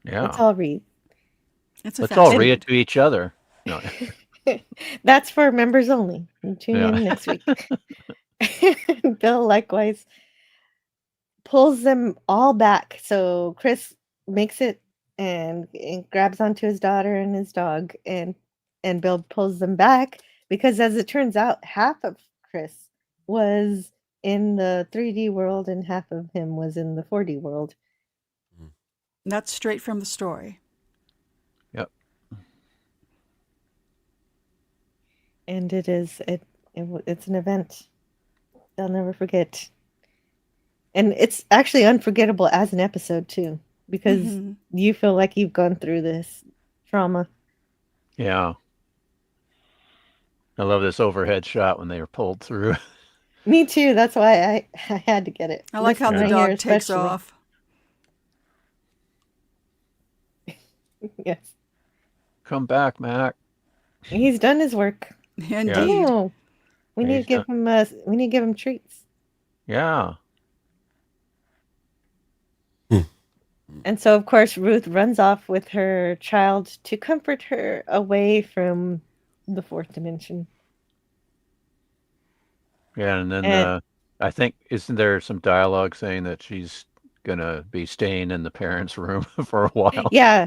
Yeah. Let's all read. Let's all read it to each other. No. That's for members only. Tune in next week. Bill likewise pulls them all back. So Chris makes it and grabs onto his daughter and his dog, and Bill pulls them back because, as it turns out, half of Chris was in the 3D world and half of him was in the 4D world. That's straight from the story. Yep. And it's an event they'll never forget. And it's actually unforgettable as an episode too, because you feel like you've gone through this trauma. Yeah. I love this overhead shot when they were pulled through. Me too. That's why I had to get it. I like how the dog takes off. Yes. Come back, Mac. He's done his work. Indeed. Oh, we need to He's give him we need to give him treats. Yeah. And so, of course, Ruth runs off with her child to comfort her away from the fourth dimension. Yeah, and then And I think isn't there some dialogue saying that she's gonna be staying in the parents' room for a while? yeah,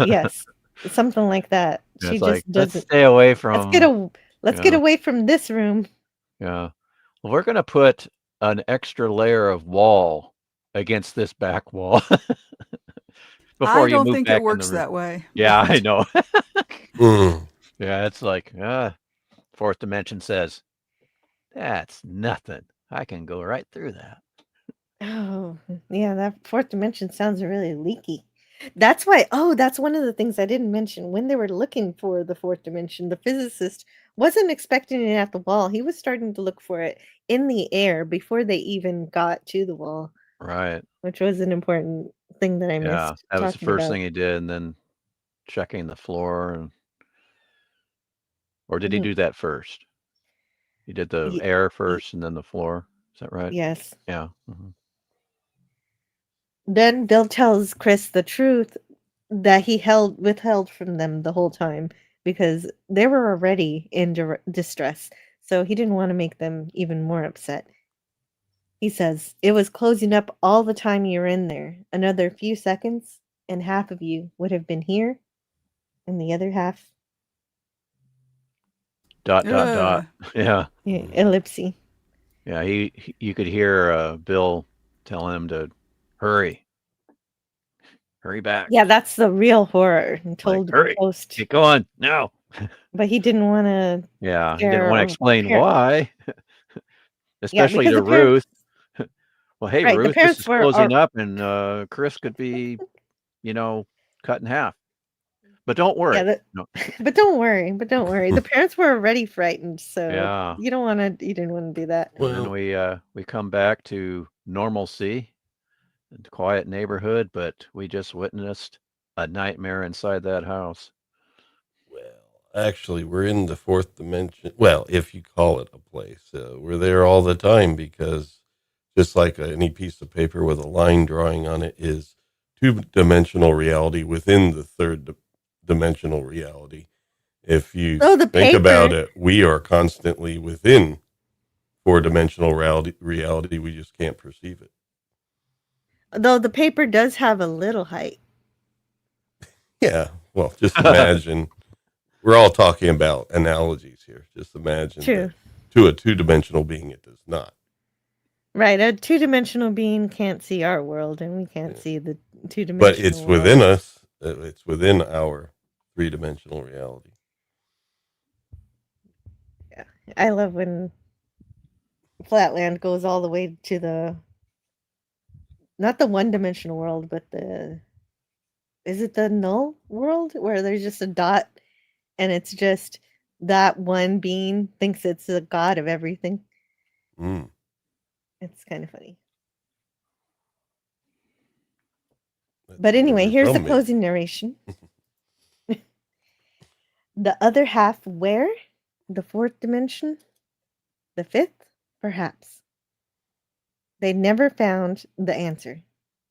yes, something like that. And She it's like, just let's doesn't. stay away Let's get from, a let's get yeah, away from this room. yeah. Well, we're gonna put an extra layer of wall against this back wall before I you don't move think it back in the works room. that way. Yeah, I but- know. Mm. Yeah, it's like, fourth dimension says, that's nothing. I can go right through that. Oh, yeah, that fourth dimension sounds really leaky. That's why, oh, that's one of the things I didn't mention. When they were looking for the fourth dimension, the physicist wasn't expecting it at the wall. He was starting to look for it in the air before they even got to the wall, Right. which was an important thing that I Yeah, missed that was the talking first about. thing he did, and then checking the floor, or did he Mhm. do that first? He did the Ye- air ye- first and then the floor. Is that right? Yes. Yeah. Mhm. Then Bill tells Chris the truth that he withheld from them the whole time because they were already in distress. So he didn't want to make them even more upset. He says, "It was closing up all the time you were in there. Another few seconds, and half of you would have been here, and the other half, Dot, dot, dot. Ugh. Yeah. ellipse." Yeah, you could hear, Bill telling him to hurry. Hurry back. Yeah, that's the real horror and Like, told to be hurry. post. Get going now. But he didn't want to Yeah, he didn't scare wanna a explain parent. why, Yeah, especially because to the parents, Ruth. Well, hey, right, the Ruth, this parents is were, closing up and, Chris could be, cut in half. But don't yeah, worry. No. but don't worry. The parents were already frightened, so Yeah. you didn't want to do that. And then Well, we come back to normalcy and quiet neighborhood, but we just witnessed a nightmare inside that house. actually, we're in the fourth dimension. Well, if you call it a place, we're there all the time because just like any piece of paper with a line drawing on it is two-dimensional reality within the third dimensional reality. If you Oh, the think about paper. it, we are constantly within four-dimensional reality. We just can't perceive it. Though the paper does have a little height. Yeah. Well, just imagine. We're all talking about analogies here. Just imagine True. that to a two-dimensional being, it does not. Right, a two-dimensional being can't see our world, and we can't see the But two-dimensional it's world. within us. It's within our three-dimensional reality. Yeah, I love when Flatland goes all the way to the not the one-dimensional world, but is it the null world where there's just a dot and it's just that one being thinks it's the god of everything. Mm. It's kind of funny. That's But anyway, never here's the from me. closing narration. The other half where? The fourth dimension? The fifth? Perhaps. They never found the answer.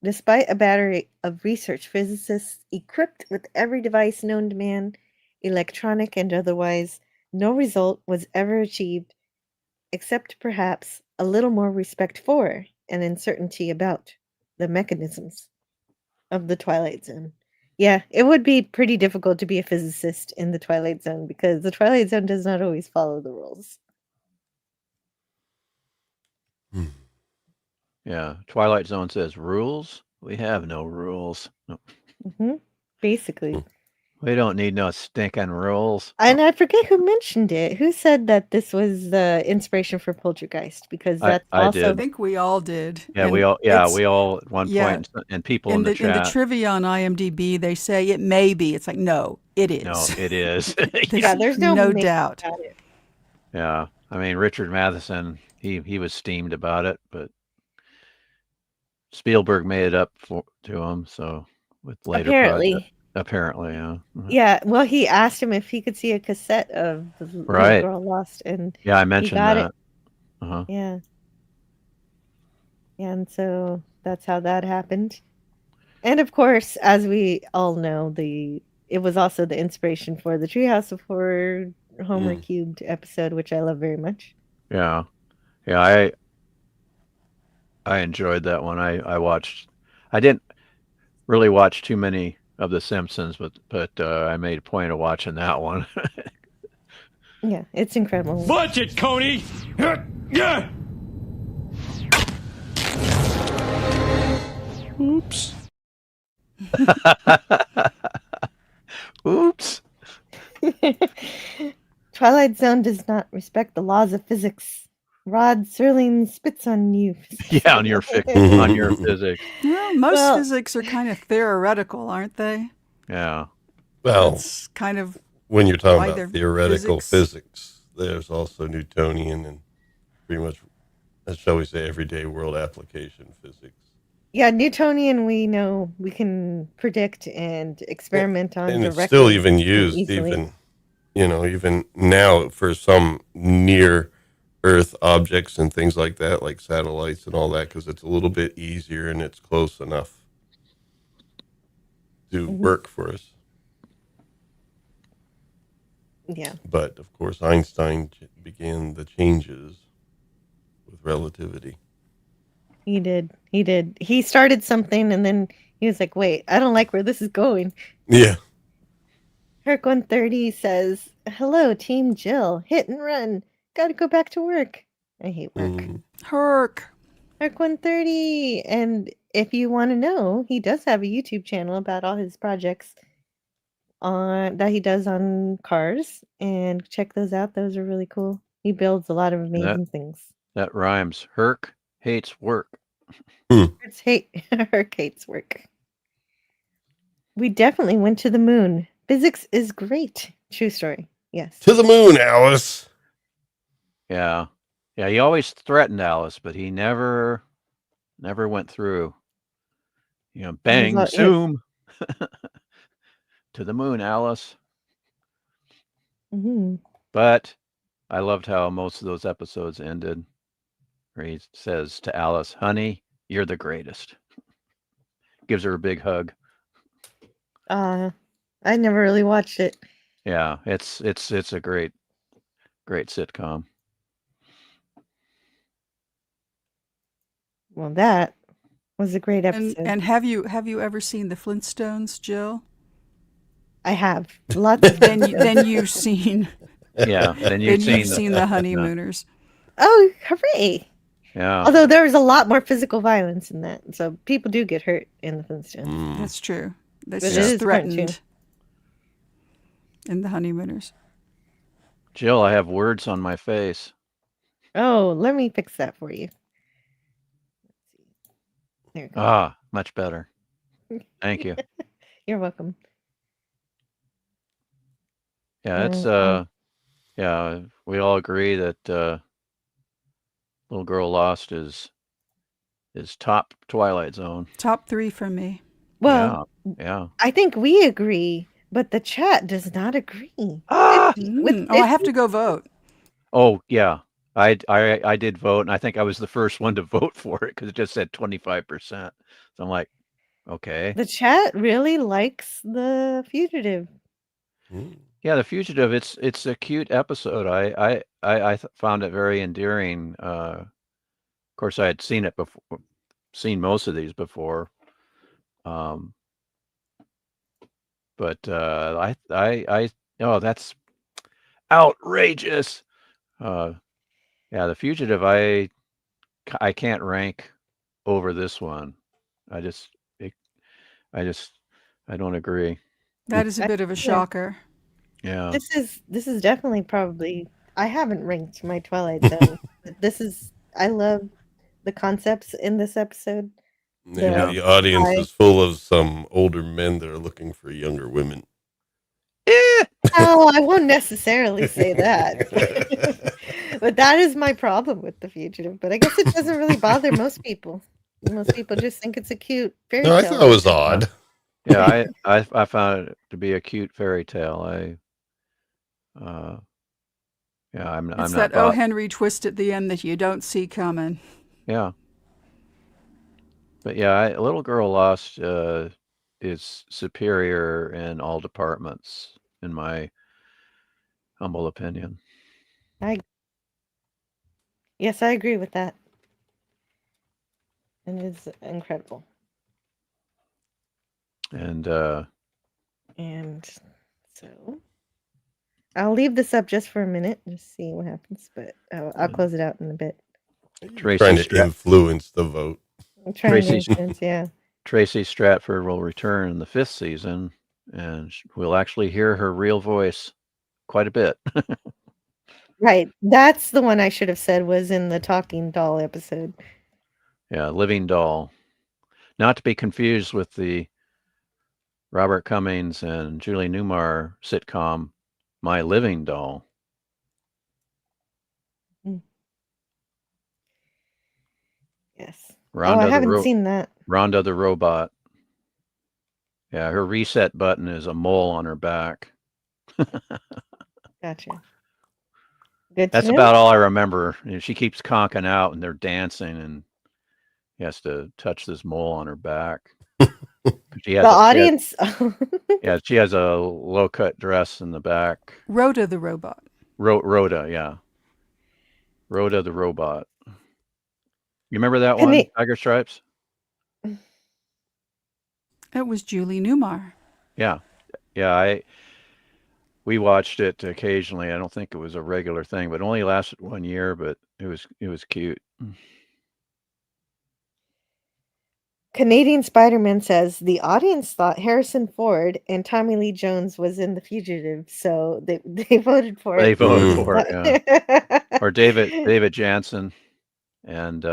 Despite a battery of research physicists equipped with every device known to man, electronic and otherwise, no result was ever achieved, except perhaps a little more respect for and uncertainty about the mechanisms of the Twilight Zone. Yeah, it would be pretty difficult to be a physicist in the Twilight Zone because the Twilight Zone does not always follow the rules. Yeah. Twilight Zone says rules. We have no rules. No, Basically. we don't need no stinking rules. And I forget who mentioned it. Who said that this was the inspiration for Poltergeist? Because I that's I also I did. think we all did. Yeah, And we all at one yeah, point, and people in the in the chat. trivia on IMDb, they say it may be. It's like, no, it is. No, it is. yeah, there's no no make doubt. about it. Yeah. I mean, Richard Matheson, he was steamed about it, but Spielberg made it up to him. So with later Apparently, Apparently, yeah. Yeah, well, he asked him if he could see a cassette of the little Right. girl lost, and Yeah, I he mentioned got it. that. Uh-huh. Yeah. And so that's how that happened. And of course, as we all know, it was also the inspiration for the Treehouse of Horror Homer Cubed episode, which I love very much. Yeah. Yeah, I enjoyed that one. I didn't really watch too many of The Simpsons, but I made a point of watching that one. Yeah, it's incredible. Watch it, Coney! Yeah! Oops. Oops. Twilight Zone does not respect the laws of physics. Rod Serling spits on you. Yeah, on your physics. Well, most Well- physics are kind of theoretical, aren't they? Yeah. Well, That's kind of when you're talking why they're about theoretical physics. physics, there's also Newtonian and pretty much, shall we say, everyday world application physics. Yeah, Newtonian, we know we can predict and experiment on And directly. it's still even and used, easily. even now for some near Earth objects and things like that, like satellites and all that, because it's a little bit easier and it's close enough to work for us. Yeah. But of course, Einstein began the changes with relativity. He did. He started something and then he was like, wait, I don't like where this is going. Yeah. Herc 130 says, hello, Team Jill. Hit and run. Gotta go back to work. I hate work. Herc. Herc 130. And if you want to know, he does have a YouTube channel about all his projects that he does on cars. And check those out. Those are really cool. He builds a lot of amazing things. That rhymes. Herc hates work. Herc hates work. We definitely went to the moon. Physics is great. True story. Yes. To the moon, Alice. Yeah. Yeah, he always threatened Alice, but he never went through. Bang, like- zoom. To the moon, Alice. Mm-hmm. But I loved how most of those episodes ended, where he says to Alice, honey, you're the greatest. Gives her a big hug. I never really watched it. Yeah, it's a great sitcom. Well, that was a great episode. And have you ever seen the Flintstones, Jill? I have lots of Then you've seen Yeah, then you've seen the Honeymooners. Oh, hooray! Yeah. Although there was a lot more physical violence in that, so people do get hurt in the Flintstones. That's true. That's But it just is a cartoon. threatened in the Honeymooners. Jill, I have words on my face. Oh, let me fix that for you. There you go. Ah, much better. Thank you. You're welcome. Yeah, it's yeah, we all agree that Little Girl Lost is top Twilight Zone. Top 3 for me. Well, Yeah. I think we agree, but the chat does not agree. Ah! I have to go vote. Oh, yeah. I did vote, and I think I was the first one to vote for it because it just said 25%. So I'm like, okay. The chat really likes The Fugitive. Yeah, The Fugitive. It's a cute episode. I found it very endearing. Of course, I had seen it before, seen most of these before. But I oh, that's outrageous. Yeah, The Fugitive. I can't rank over this one. I don't agree. That is a bit of a shocker. Yeah. This is definitely probably I haven't ranked my Twilight Zone. But I love the concepts in this episode. Yeah, the audience is full of some older men that are looking for younger women. Oh, I won't necessarily say that. But that is my problem with The Fugitive. But I guess it doesn't really bother most people. Most people just think it's a cute fairy tale. No, I thought it was odd. Yeah, I found it to be a cute fairy tale. I'm It's not that O. bought. Henry twist at the end that you don't see coming. Yeah, but yeah, A Little Girl Lost is superior in all departments, in my humble opinion. I yes, I agree with that. It is incredible. And And so I'll leave this up just for a minute, just see what happens, but I'll close it out in a bit. Tracy Trying to Strat- influence the vote. I'm trying to Tracy influence, yeah. Tracy Stratford will return in the 5th season, and we'll actually hear her real voice quite a bit. Right. That's the one I should have said was in the Talking Doll episode. Yeah, Living Doll. Not to be confused with the Robert Cummings and Julie Newmar sitcom, My Living Doll. Yes. Rhonda I the haven't seen that. Rhonda the robot. Yeah, her reset button is a mole on her back. Gotcha. Good to That's know. about all I remember. She keeps conking out and they're dancing and he has to touch this mole on her back. She has The audience. she has a low cut dress in the back. Rhoda the robot. Rhoda, yeah. Rhoda the robot. You remember that one, Tiger Stripes? It was Julie Newmar. Yeah. We watched it occasionally. I don't think it was a regular thing, but it only lasted 1 year, but it was cute. Canadian Spider-Man says the audience thought Harrison Ford and Tommy Lee Jones was in The Fugitive, so they voted for it. They voted for it, yeah. Or David Jansen and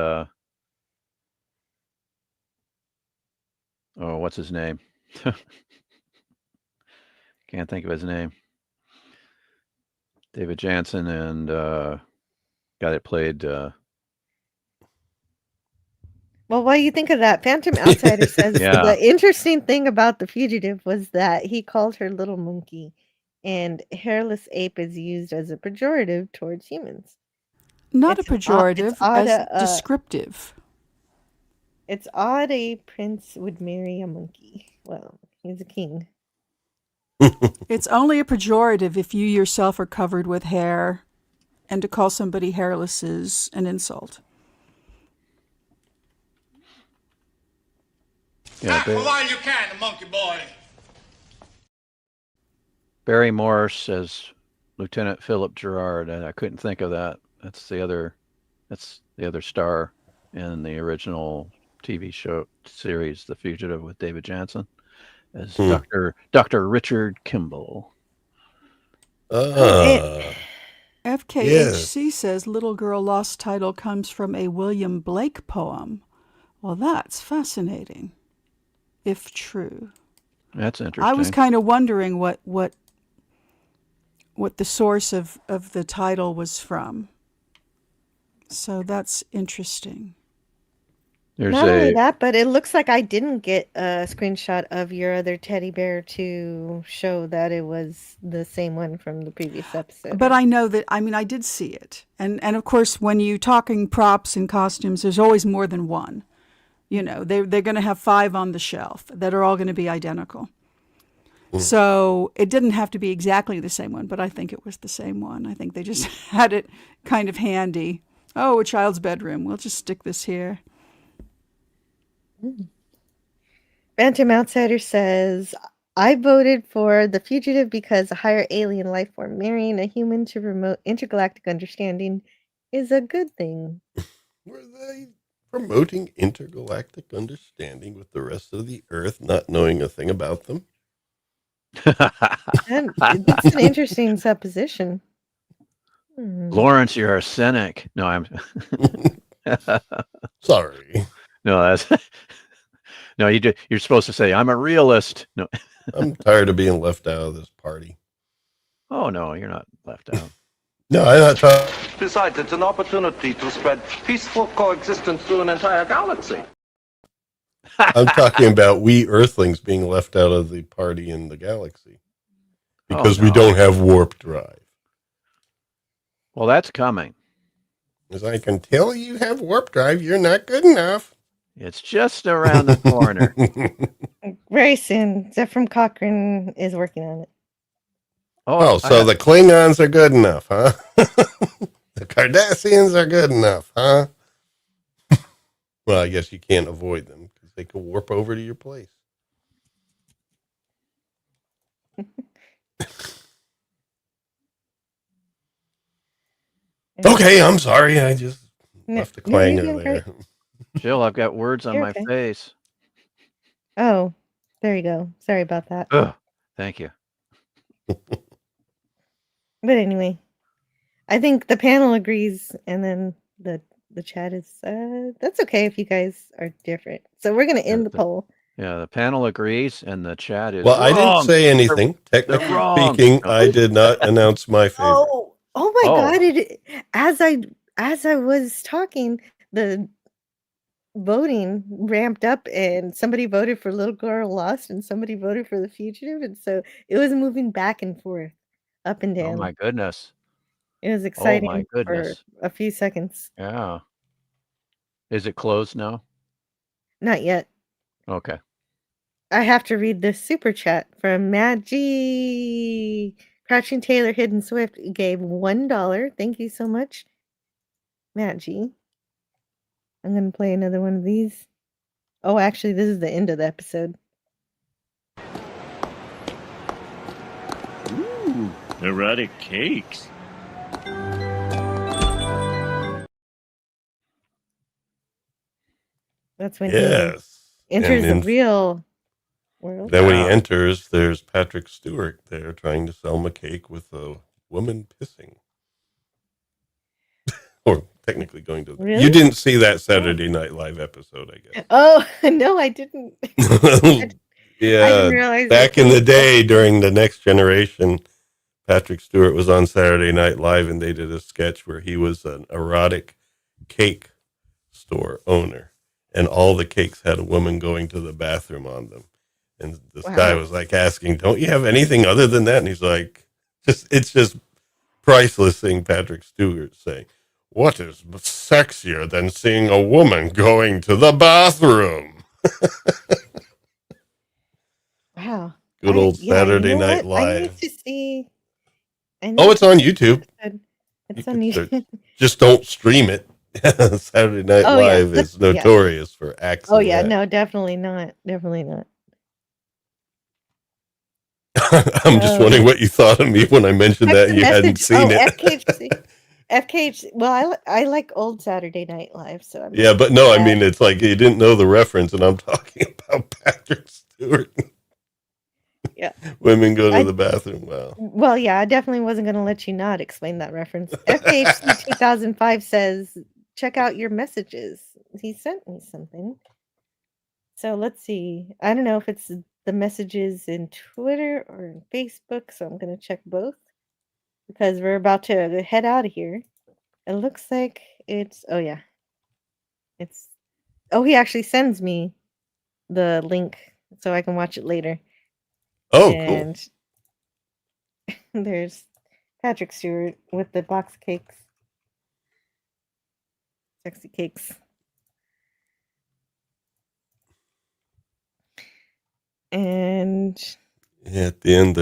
what's his name? Can't think of his name. David Jansen and guy that played Well, what do you think of that? Phantom Outsider says Yeah. the interesting thing about The Fugitive was that he called her Little Monkey, and hairless ape is used as a pejorative towards humans. Not It's a pejorative, it's odd, as descriptive. It's odd a prince would marry a monkey. Well, he's a king. It's only a pejorative if you yourself are covered with hair, and to call somebody hairless is an insult. Yeah, while you can, monkey boy. Barry Morse as Lieutenant Philip Gerard. I couldn't think of that. That's the other star in the original TV show series, The Fugitive, with David Jansen as Dr. Richard Kimball. FKHC says Little Girl Lost title comes from a William Blake poem. Well, that's fascinating, if true. That's interesting. I was kind of wondering what the source of the title was from. So that's interesting. Not only that, but it looks like I didn't get a screenshot of your other teddy bear to show that it was the same one from the previous episode. But I know that, I did see it. And of course, when you're talking props and costumes, there's always more than one. You know, they're going to have 5 on the shelf that are all going to be identical. So it didn't have to be exactly the same one, but I think it was the same one. I think they just had it kind of handy. Oh, a child's bedroom. We'll just stick this here. Phantom Outsider says, I voted for The Fugitive because a higher alien life form marrying a human to remote intergalactic understanding is a good thing. Were they promoting intergalactic understanding with the rest of the Earth, not knowing a thing about them? And it's an interesting supposition. Lawrence, you're a cynic. No, I'm sorry. No, that's no. You're supposed to say I'm a realist. No, I'm tired of being left out of this party. Oh no, you're not left out. No, I'm not trying. Besides, it's an opportunity to spread peaceful coexistence through an entire galaxy. I'm talking about we Earthlings being left out of the party in the galaxy because we don't have warp drive. Well, that's coming. As I can tell you have warp drive, you're not good enough. It's just around the corner. Very soon. Zephram Cochrane is working on it. Oh, so the Klingons are good enough, huh? The Cardassians are good enough, huh? Well, I guess you can't avoid them because they can warp over to your place. Okay, I'm sorry. I just left a clanger there. Jill, I've got words on You're my okay. face. Oh, there you go. Sorry about that. Ugh, thank you. But anyway, I think the panel agrees, and then the chat is that's okay if you guys are different. So we're gonna end the poll. Yeah, the panel agrees, and the chat is Well, wrong. I didn't say anything. Technically speaking, I did not announce my favorite. Oh my God! As I was talking, the voting ramped up, and somebody voted for Little Girl Lost, and somebody voted for The Fugitive, and so it was moving back and forth, up and down. Oh my goodness! It was exciting Oh my goodness! for a few seconds. Yeah. Is it closed now? Not yet. Okay. I have to read this super chat from Matt G. Crouching Taylor Hidden Swift gave $1. Thank you so much, Matt G. I'm going to play another one of these. Oh, actually, this is the end of the episode. Ooh, erotic cakes. That's when Yes. he enters the real world. Then when he enters, there's Patrick Stewart there trying to sell him a cake with a woman pissing. Or technically going to... Really? You didn't see that Saturday Night Live episode, I guess. Oh, no, I didn't. Yeah, I didn't realize back in the day during The Next Generation, Patrick Stewart was on Saturday Night Live and they did a sketch where he was an erotic cake store owner and all the cakes had a woman going to the bathroom on them. And this guy was like asking, don't you have anything other than that? And he's like, it's just priceless seeing Patrick Stewart saying, what is sexier than seeing a woman going to the bathroom? Wow. Good old Saturday Night what? I Live. need to see. It's on YouTube. It's on YouTube. Just don't stream it. Saturday Night Live is notorious for acts. Oh, yeah. No, definitely not. Definitely not. I'm just wondering what you thought of me when I mentioned that you hadn't seen it. FKHC. Well, I like old Saturday Night Live, so I'm but no, I mean it's like you didn't know the reference, and I'm talking about Patrick Stewart. Yeah, women go to the bathroom. Wow. Well, yeah, I definitely wasn't going to let you not explain that reference. FKHC 2005 says, "Check out your messages." He sent me something. So let's see. I don't know if it's the messages in Twitter or in Facebook, so I'm going to check both. Because we're about to head out of here. It looks like it's... Oh, yeah. It's... Oh, he actually sends me the link so I can watch it later. Oh, and cool. There's Patrick Stewart with the box of cakes. Sexy cakes. And... at the end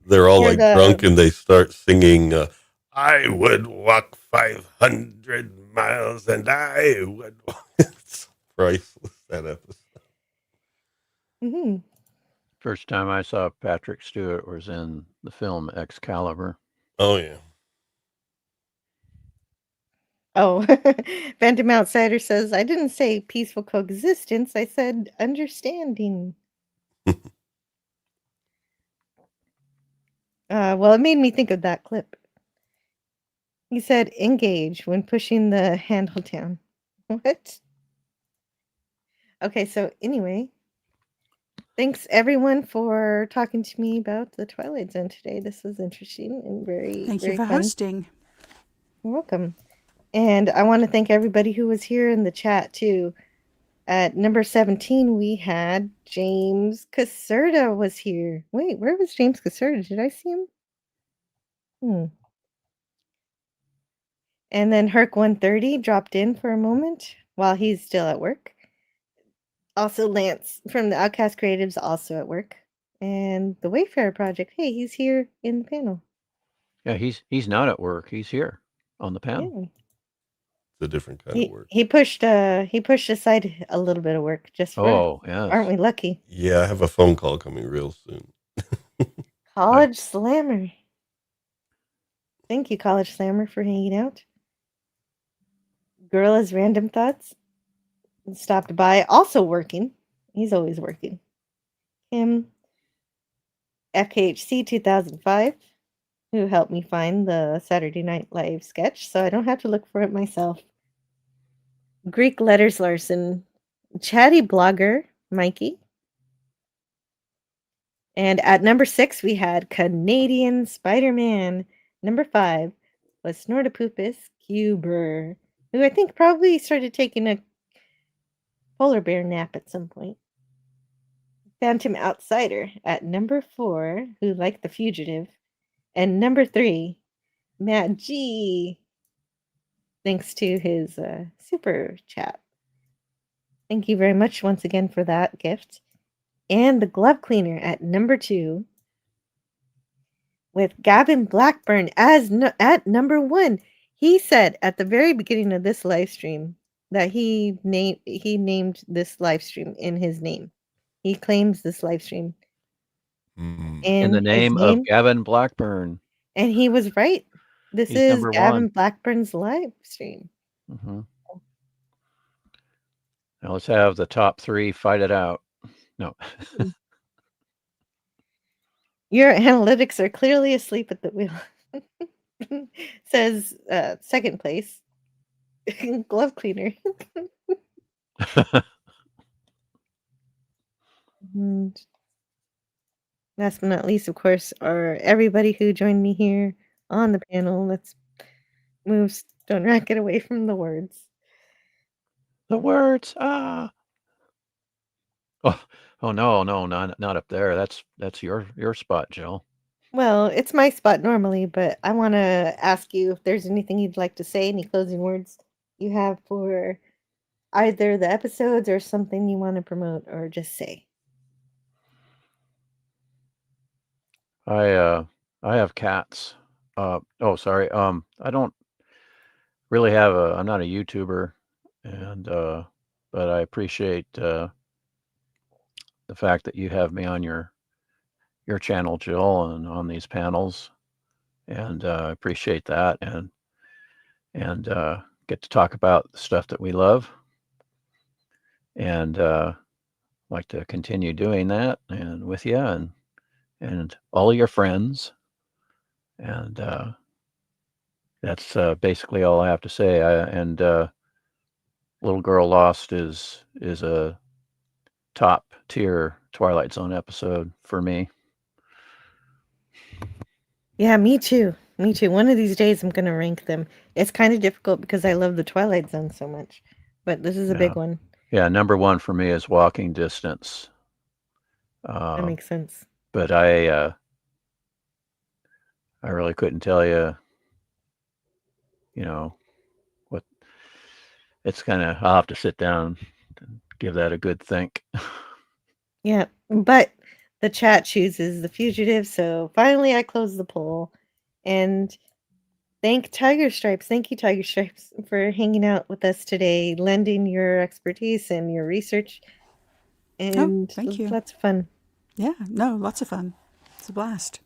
they're all like drunk and they start singing I would walk 500 miles and I would walk. It's priceless, that episode. Mm-hmm. First time I saw Patrick Stewart was in the film Excalibur. Oh yeah. Oh, Phantom Outsider says, I didn't say peaceful coexistence, I said understanding. Well, it made me think of that clip. He said, engage when pushing the handle down. What? Okay, so anyway, thanks everyone for talking to me about the Twilight Zone today. This was interesting and very Thank you for fun. hosting. You're welcome. And I want to thank everybody who was here in the chat too. At number 17, we had James Caserta was here. Wait, where was James Caserta? Did I see him? And then Herc 130 dropped in for a moment while he's still at work. Also, Lance from the Outcast Creatives also at work. And the Wayfarer Project, hey, he's here in the panel. Yeah, he's not at work. He's here on the panel. Yeah. It's a different kind of work. He pushed aside a little bit of work just for yes. Aren't we lucky? Yeah, I have a phone call coming real soon. College Slammer. Thank you, College Slammer, for hanging out. Gorilla's Random Thoughts stopped by, also working. He's always working. Him. FKHC 2005, who helped me find the Saturday Night Live sketch, so I don't have to look for it myself. Greek Letters Larson, Chatty Blogger, Mikey. And at number 6, we had Canadian Spider-Man. Number 5 was Snortopoopus Cuber, who I think probably started taking a polar bear nap at some point. Phantom Outsider at number 4, who liked The Fugitive. And number 3, Matt G. Thanks to his super chat. Thank you very much once again for that gift. And the Glove Cleaner at number 2, with Gavin Blackburn at number 1. He said at the very beginning of this live stream that he named this live stream in his name. He claims this live stream in the name of Gavin Blackburn. And he was right. He's is Gavin Blackburn's live stream. Mm-hmm. Now let's have the top 3 fight it out. No. Your analytics are clearly asleep at the wheel. Says second place. Glove Cleaner. And last but not least, of course, are everybody who joined me here on the panel. Let's move Stone Racket away from the words. The words. Oh no, not up there. That's your spot, Jill. Well, it's my spot normally, but I want to ask you if there's anything you'd like to say, any closing words you have for either the episodes or something you want to promote or just say. I have cats. Sorry. I don't really have I'm not a YouTuber, and but I appreciate the fact that you have me on your channel, Jill, and on these panels, and I appreciate that, and get to talk about the stuff that we love, and like to continue doing that, and with you, and all your friends, and that's basically all I have to say. Little Girl Lost is a top tier Twilight Zone episode for me. Yeah, me too. Me too. One of these days I'm going to rank them. It's kind of difficult because I love the Twilight Zone so much, but this is a big one. Yeah, number 1 for me is Walking Distance. That makes sense. But I really couldn't tell you, what it's I'll have to sit down and give that a good think. Yeah, but the chat chooses The Fugitive, so finally I close the poll. And thank Tiger Stripes. Thank you, Tiger Stripes, for hanging out with us today, lending your expertise and your research. And thank you. Lots of fun. Yeah, no, lots of fun. It's a blast.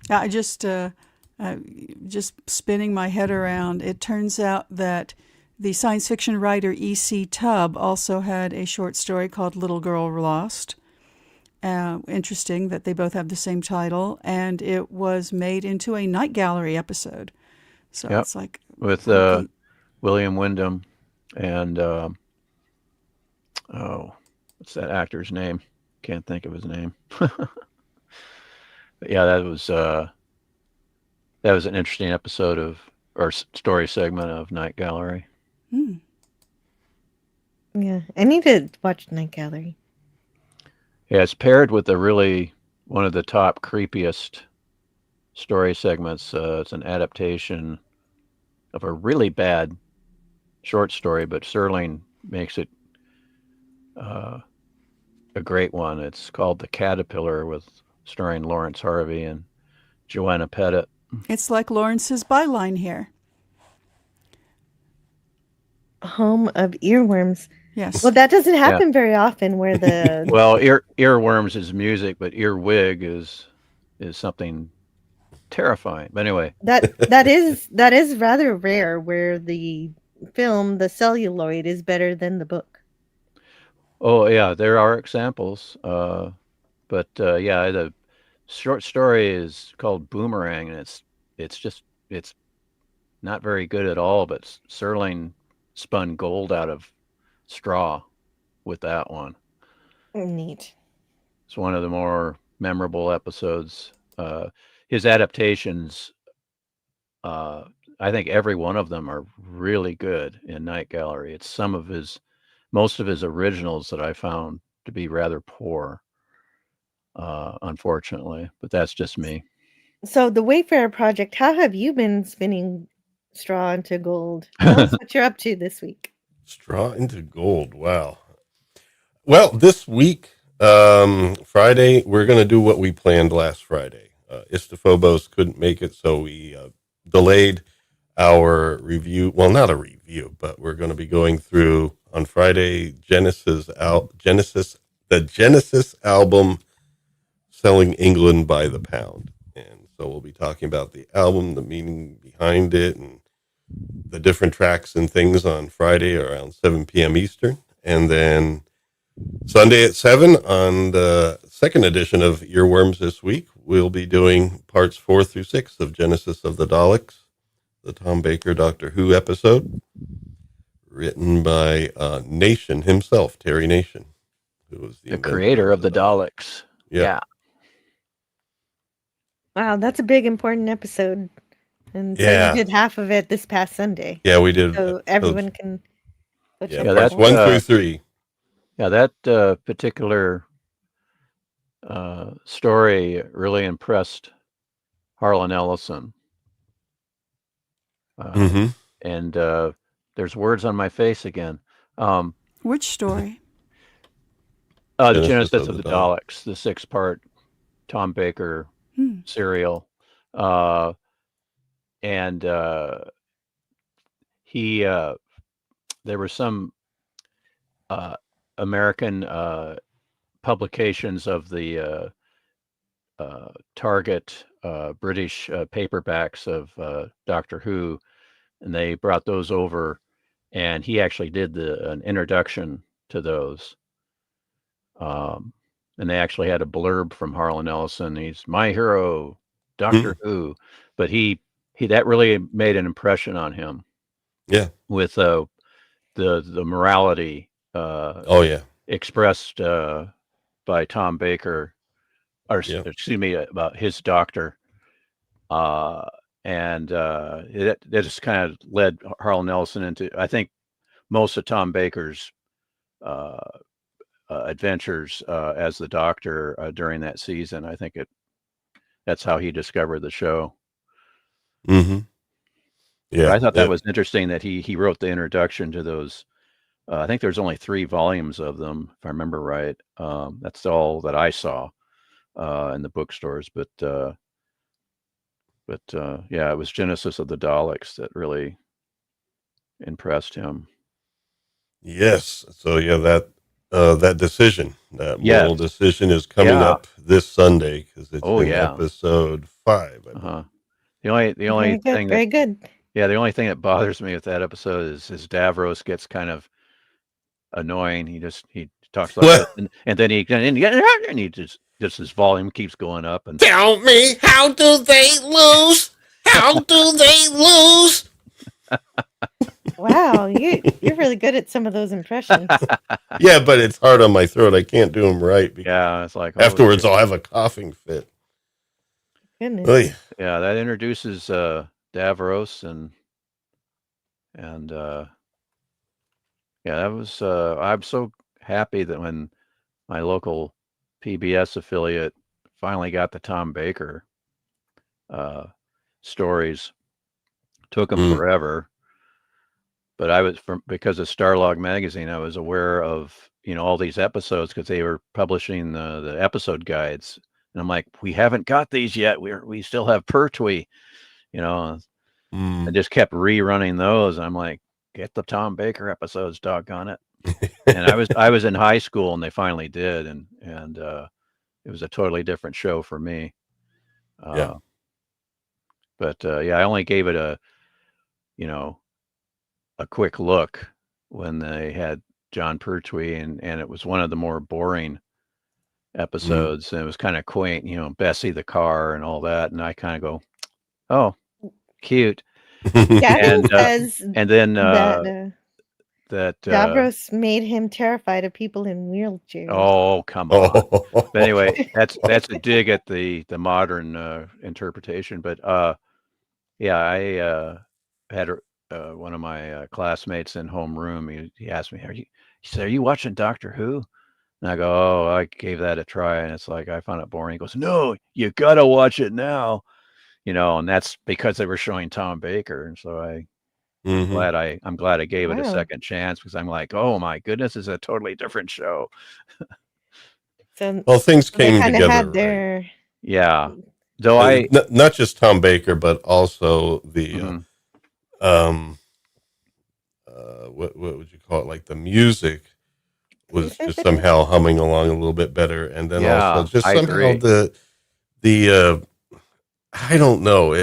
Yeah, I just spinning my head around. It turns out that the science fiction writer E.C. Tubb also had a short story called Little Girl Lost. Interesting that they both have the same title, and it was made into a Night Gallery episode. So it's like with William Wyndham and what's that actor's name? Can't think of his name. But yeah, that was an interesting episode or story segment of Night Gallery. Yeah, I need to watch Night Gallery. Yeah, it's paired with one of the top creepiest story segments. It's an adaptation of a really bad short story, but Serling makes it uh, a great one. It's called The Caterpillar, with starring Lawrence Harvey and Joanna Pettit. It's like Lawrence's byline here. Home of Earworms. Yes. Well, that doesn't Yeah. happen very often where the Well, earworms is music, but earwig is something terrifying. But anyway, that is rather rare where the film, the celluloid, is better than the book. oh yeah, there are examples. But yeah, the short story is called Boomerang, and it's not very good at all. But Serling spun gold out of straw with that one. Neat. It's one of the more memorable episodes. His adaptations, uh, I think every one of them are really good in Night Gallery. It's most of his originals that I found to be rather poor, unfortunately. But that's just me. So the Wayfarer project, how have you been spinning straw into gold? Tell us what you're up to this week. Straw into gold. Wow. Well, this week, Friday, we're going to do what we planned last Friday. Istophobos couldn't make it, so we delayed our review. Well, not a review, but we're going to be going through on Friday the Genesis album, Selling England by the Pound. And so we'll be talking about the album, the meaning behind it, and the different tracks and things on Friday around 7 p.m. Eastern. And then Sunday at 7 on the second edition of Earworms this week, we'll be doing parts 4 through 6 of Genesis of the Daleks, the Tom Baker Doctor Who episode, written by Nation himself, Terry Nation, who was the creator of the Daleks. Yeah. Wow, that's a big important episode. And so Yeah. you did half of it this past Sunday. Yeah, we did. So everyone can go check Yeah, it parts out. 1 through 3. Yeah, that particular story really impressed Harlan Ellison. And there's words on my face again. Which story? The Genesis of the Daleks, the 6-part Tom Baker serial. And there were some American publications of the Target British paperbacks of Doctor Who, and they brought those over, and he actually did an introduction to those. And they actually had a blurb from Harlan Ellison. He's my hero, Doctor Who, but he that really made an impression on him. Yeah, with the morality. Expressed by Tom Baker, or excuse me, about his doctor. And it just kind of led Harlan Ellison into, I think, most of Tom Baker's adventures as the Doctor during that season. I think that's how he discovered the show. Mm-hmm. Yeah, but I thought that was interesting that he wrote the introduction to those. I think there's only 3 volumes of them, if I remember right. That's all that I saw in the bookstores. But yeah, it was Genesis of the Daleks that really impressed him. Yes. So yeah, that decision, that moral decision, is coming up this Sunday because it's in episode 5. The only thing very good. Yeah, the only thing that bothers me with that episode is Davros gets kind of annoying. He talks like that, and then he just his volume keeps going up. And tell me, how do they lose? How do they lose? Wow, you're really good at some of those impressions. Yeah, but it's hard on my throat. I can't do them right. Yeah, it's like afterwards I'll have a coughing fit. Goodness. Oy. Yeah, that introduces Davros and Yeah, that was. I'm so happy that when my local PBS affiliate finally got the Tom Baker uh, stories. Took them Mm. forever, but I was because of Starlog magazine. I was aware of all these episodes because they were publishing the episode guides, and I'm like, we haven't got these yet. We still have Pertwee, you know. I Mm. just kept rerunning those. I'm like, get the Tom Baker episodes, doggone it. And I was in high school, and they finally did, and it was a totally different show for me. Yeah. But yeah, I only gave it you know a quick look when they had John Pertwee, and it was one of the more boring Mm. episodes, and it was kind of quaint, Bessie the car and all that, and I kind of go, oh, cute, Gavin and says and then that that Davros made him terrified of people in wheelchairs. oh, come on. But anyway, that's a dig at the modern interpretation. But yeah, I had one of my classmates in homeroom. He asked me, He said, "Are you watching Doctor Who?" And I go, "Oh, I gave that a try, and it's like I found it boring." He goes, "No, you gotta watch it now." And that's because they were showing Tom Baker, and so I'm Hmm. glad I gave it a Wow. second chance because I'm like, oh my goodness, it's a totally different show. So Well, things they came kind of together had right. their Yeah, though I Not just Tom Baker, but also the mhm. um, what would you call it? Like the music was just somehow humming along a little bit better, and then also Yeah, just I somehow agree. the I don't know.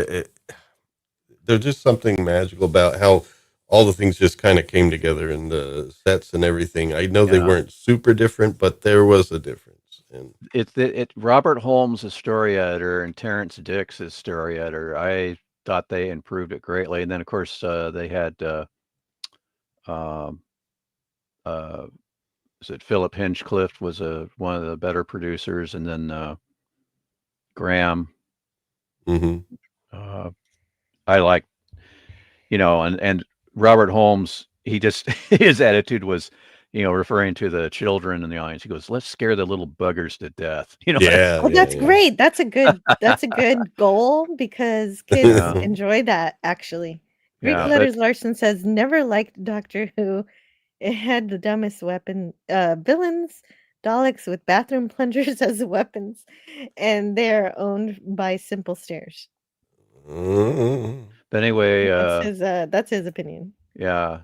There's just something magical about how all the things just kind of came together in the sets and everything. I know they Yeah, weren't super different, but there was a difference. And it Robert Holmes is story editor and Terrence Dix is story editor. I thought they improved it greatly, and then of course they had um, uh, is it Philip Hinchcliffe was one of the better producers, and then Graham. hmm Uh, I like and Robert Holmes. He just his attitude was, referring to the children in the audience. He goes, "Let's scare the little buggers to death." That's yeah, Oh, yeah, that's yeah. great. That's a good goal because kids yeah, enjoy that actually. Greek yeah, but Letters Larson says never liked Doctor Who. It had the dumbest villains, Daleks with bathroom plungers as weapons, and they're owned by simple stairs. Mhm. but anyway, That's his opinion. yeah,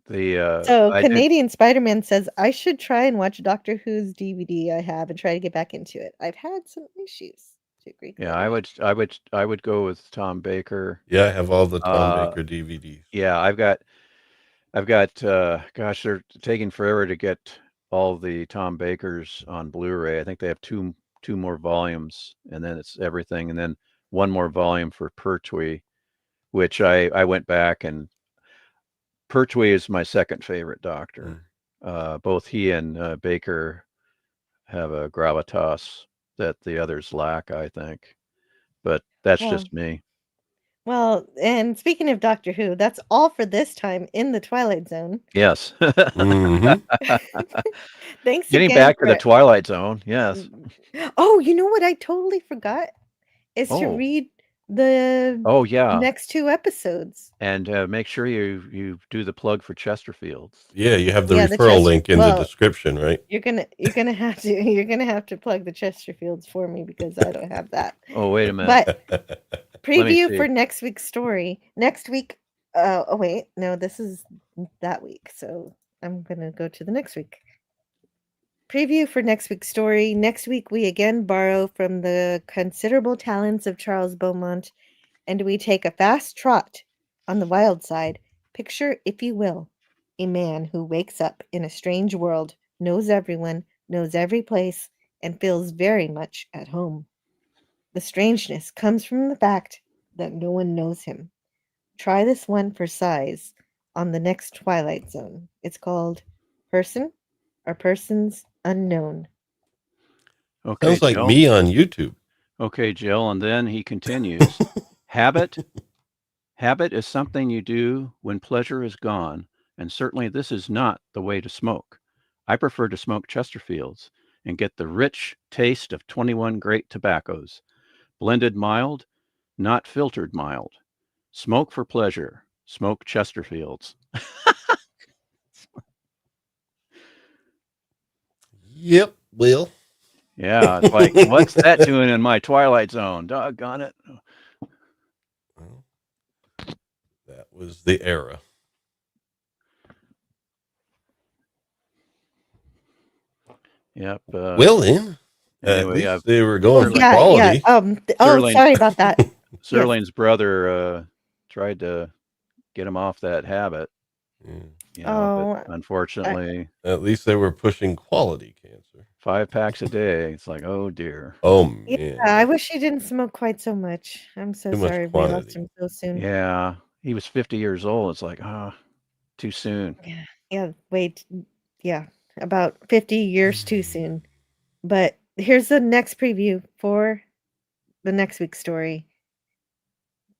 the So I did. Canadian Spider-Man says I should try and watch Doctor Who's DVD I have and try to get back into it. I've had some issues to Greek Yeah, letters. I would go with Tom Baker. Yeah, I have all the Tom Uh, Baker DVDs. yeah, I've got gosh, they're taking forever to get all the Tom Bakers on Blu-ray. I think they have two more volumes, and then it's everything, and then one more volume for Pertwee, which I went back, and Pertwee is my second favorite Mm. Doctor. Both he and Baker have a gravitas that the others lack, I think. But that's Well, just me. well, and speaking of Doctor Who, that's all for this time in the Twilight Zone. Yes. Mhm. Thanks Getting again back to the for Twilight Zone. Yes. Oh, you know what I totally forgot is to Oh. read the Oh yeah. next 2 episodes. And make sure you do the plug for Chesterfields. Yeah, you have the Yeah, the referral link in the well, description, right? you're gonna have to plug the Chesterfields for me because I don't have that. Oh, wait a minute. But Let me preview see. for next week's story. Next week, oh wait, no, this is that week. So I'm gonna go to the next week. Preview for next week's story. Next week, we again borrow from the considerable talents of Charles Beaumont, and we take a fast trot on the wild side. Picture, if you will, a man who wakes up in a strange world, knows everyone, knows every place, and feels very much at home. The strangeness comes from the fact that no one knows him. Try this one for size on the next Twilight Zone. It's called Person or Persons Unknown. Okay, Sounds like Jill. me on YouTube. Okay, Jill. And then he continues. Habit. Habit is something you do when pleasure is gone, and certainly this is not the way to smoke. I prefer to smoke Chesterfields and get the rich taste of 21 great tobaccos, blended mild, not filtered mild. Smoke for pleasure. Smoke Chesterfields. Yep, Will. Yeah, it's like, what's that doing in my Twilight Zone? Doggone it. Well, that was the era. Yep. Well, then, at Anyway, least they were going for Yeah, quality. Sirloin- sorry about that. Serling's brother tried to get him off that habit. Yeah. You know, Oh, but unfortunately, At least they were pushing quality cancer. 5 packs a day. It's like, oh dear. Oh, man. yeah, I wish he didn't smoke quite so much. I'm so Too much sorry we lost quantity. him so soon. Yeah, he was 50 years old. It's like, too soon. Yeah, wait. Yeah, about 50 years too soon. But here's the next preview for the next week's story.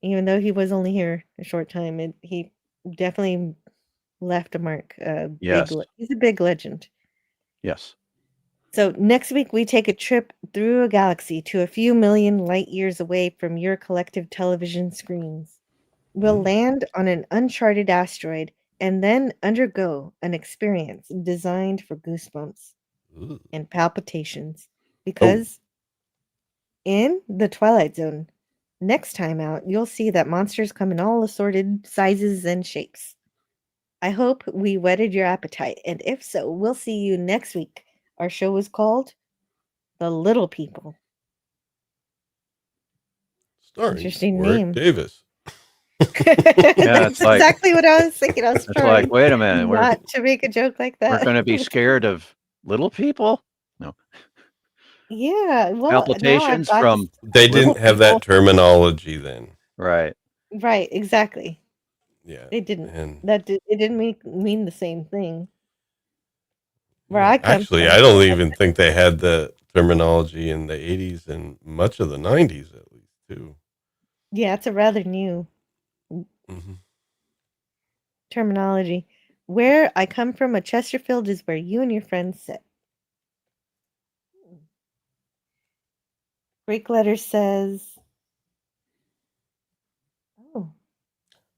Even though he was only here a short time, he definitely left a mark. Yes. He's a big legend. Yes. So next week we take a trip through a galaxy to a few million light years away from your collective television screens. We'll land on an uncharted asteroid and then undergo an experience designed for goosebumps Ooh. and palpitations. Because in the Twilight Zone, next time out, you'll see that monsters come in all assorted sizes and shapes. I hope we whetted your appetite, and if so, we'll see you next week. Our show is called The Little People. Starring Interesting Warwick name. Davis. That's like- exactly what I was thinking. I was It's trying like, wait a minute. We're not to make a joke like that. going to be scared of little people? No. Yeah, well, Palpitations from They little didn't have that people? terminology then. Right. right, exactly. Yeah. They didn't. And It didn't mean the same thing. Where I come actually, from, I don't even think they had the terminology in the 80s and much of the 90s, at least, too. yeah, it's a rather new Mm-hmm. terminology. Where I come from, a Chesterfield is where you and your friends sit. Greek letter says,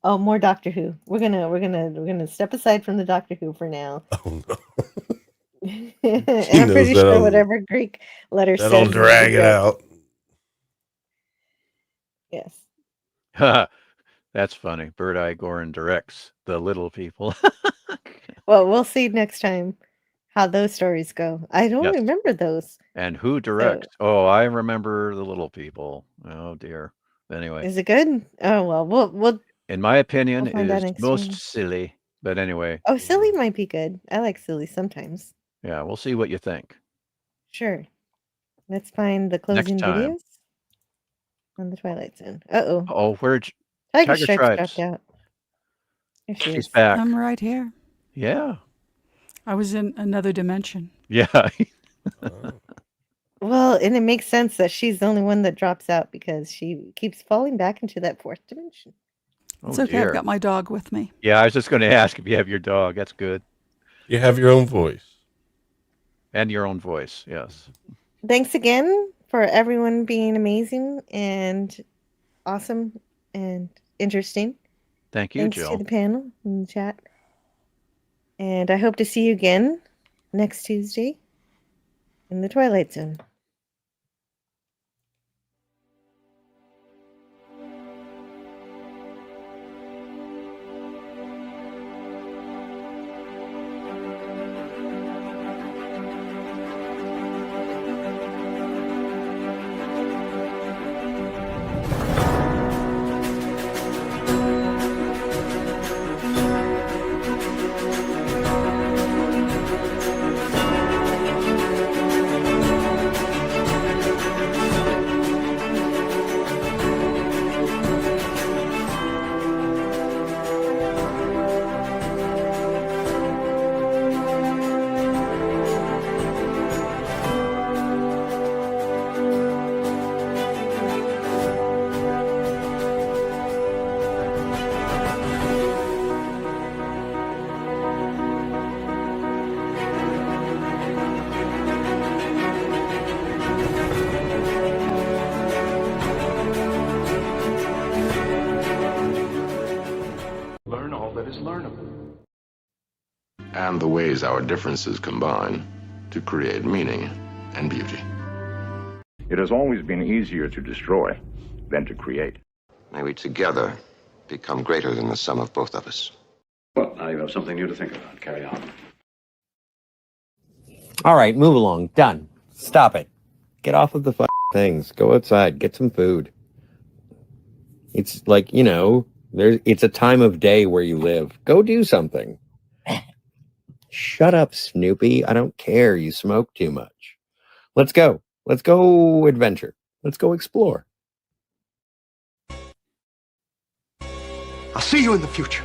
oh, more Doctor Who. We're gonna step aside from the Doctor Who for now. Oh, no. And I'm knows pretty that'll- sure whatever Greek letter says. That'll is drag it correct. out. Yes. That's funny. Bird Eye Gorin directs The Little People. Well, we'll see next time how those stories go. I don't Yes. remember those. And who directs? Oh, I remember The Little People. Oh, dear. Anyway, Is it good? Oh well, we'll. in my opinion, We'll it find out is next most week. silly. But anyway, Oh, silly might be good. I like silly sometimes. yeah, we'll see what you think. Sure. Let's find the closing time. videos on the Twilight Zone. Uh-oh. Oh, where'd Tiger Tiger Stripes Stripes. dropped out. There she she's is. back? I'm right here. Yeah. I was in another dimension. Yeah. Oh. Well, and it makes sense that she's the only one that drops out because she keeps falling back into that fourth dimension. Oh, It's okay. dear. I've got my dog with me. Yeah, I was just going to ask if you have your dog. That's good. You have your own voice. And your own voice. Yes. Thanks again for everyone being amazing and awesome and interesting. Thank you, Thanks Jill. to the panel in the chat. And I hope to see you again next Tuesday in the Twilight Zone. and the ways our differences combine to create meaning and beauty. It has always been easier to destroy than to create. May we together become greater than the sum of both of us. Well, now you have something new to think about. Carry on. All right, move along. Done. Stop it. Get off of the things. Go outside. Get some food. It's like, you know, it's a time of day where you live. Go do something. Shut up, Snoopy. I don't care. You smoke too much. Let's go. Let's go adventure. Let's go explore. I'll see you in the future.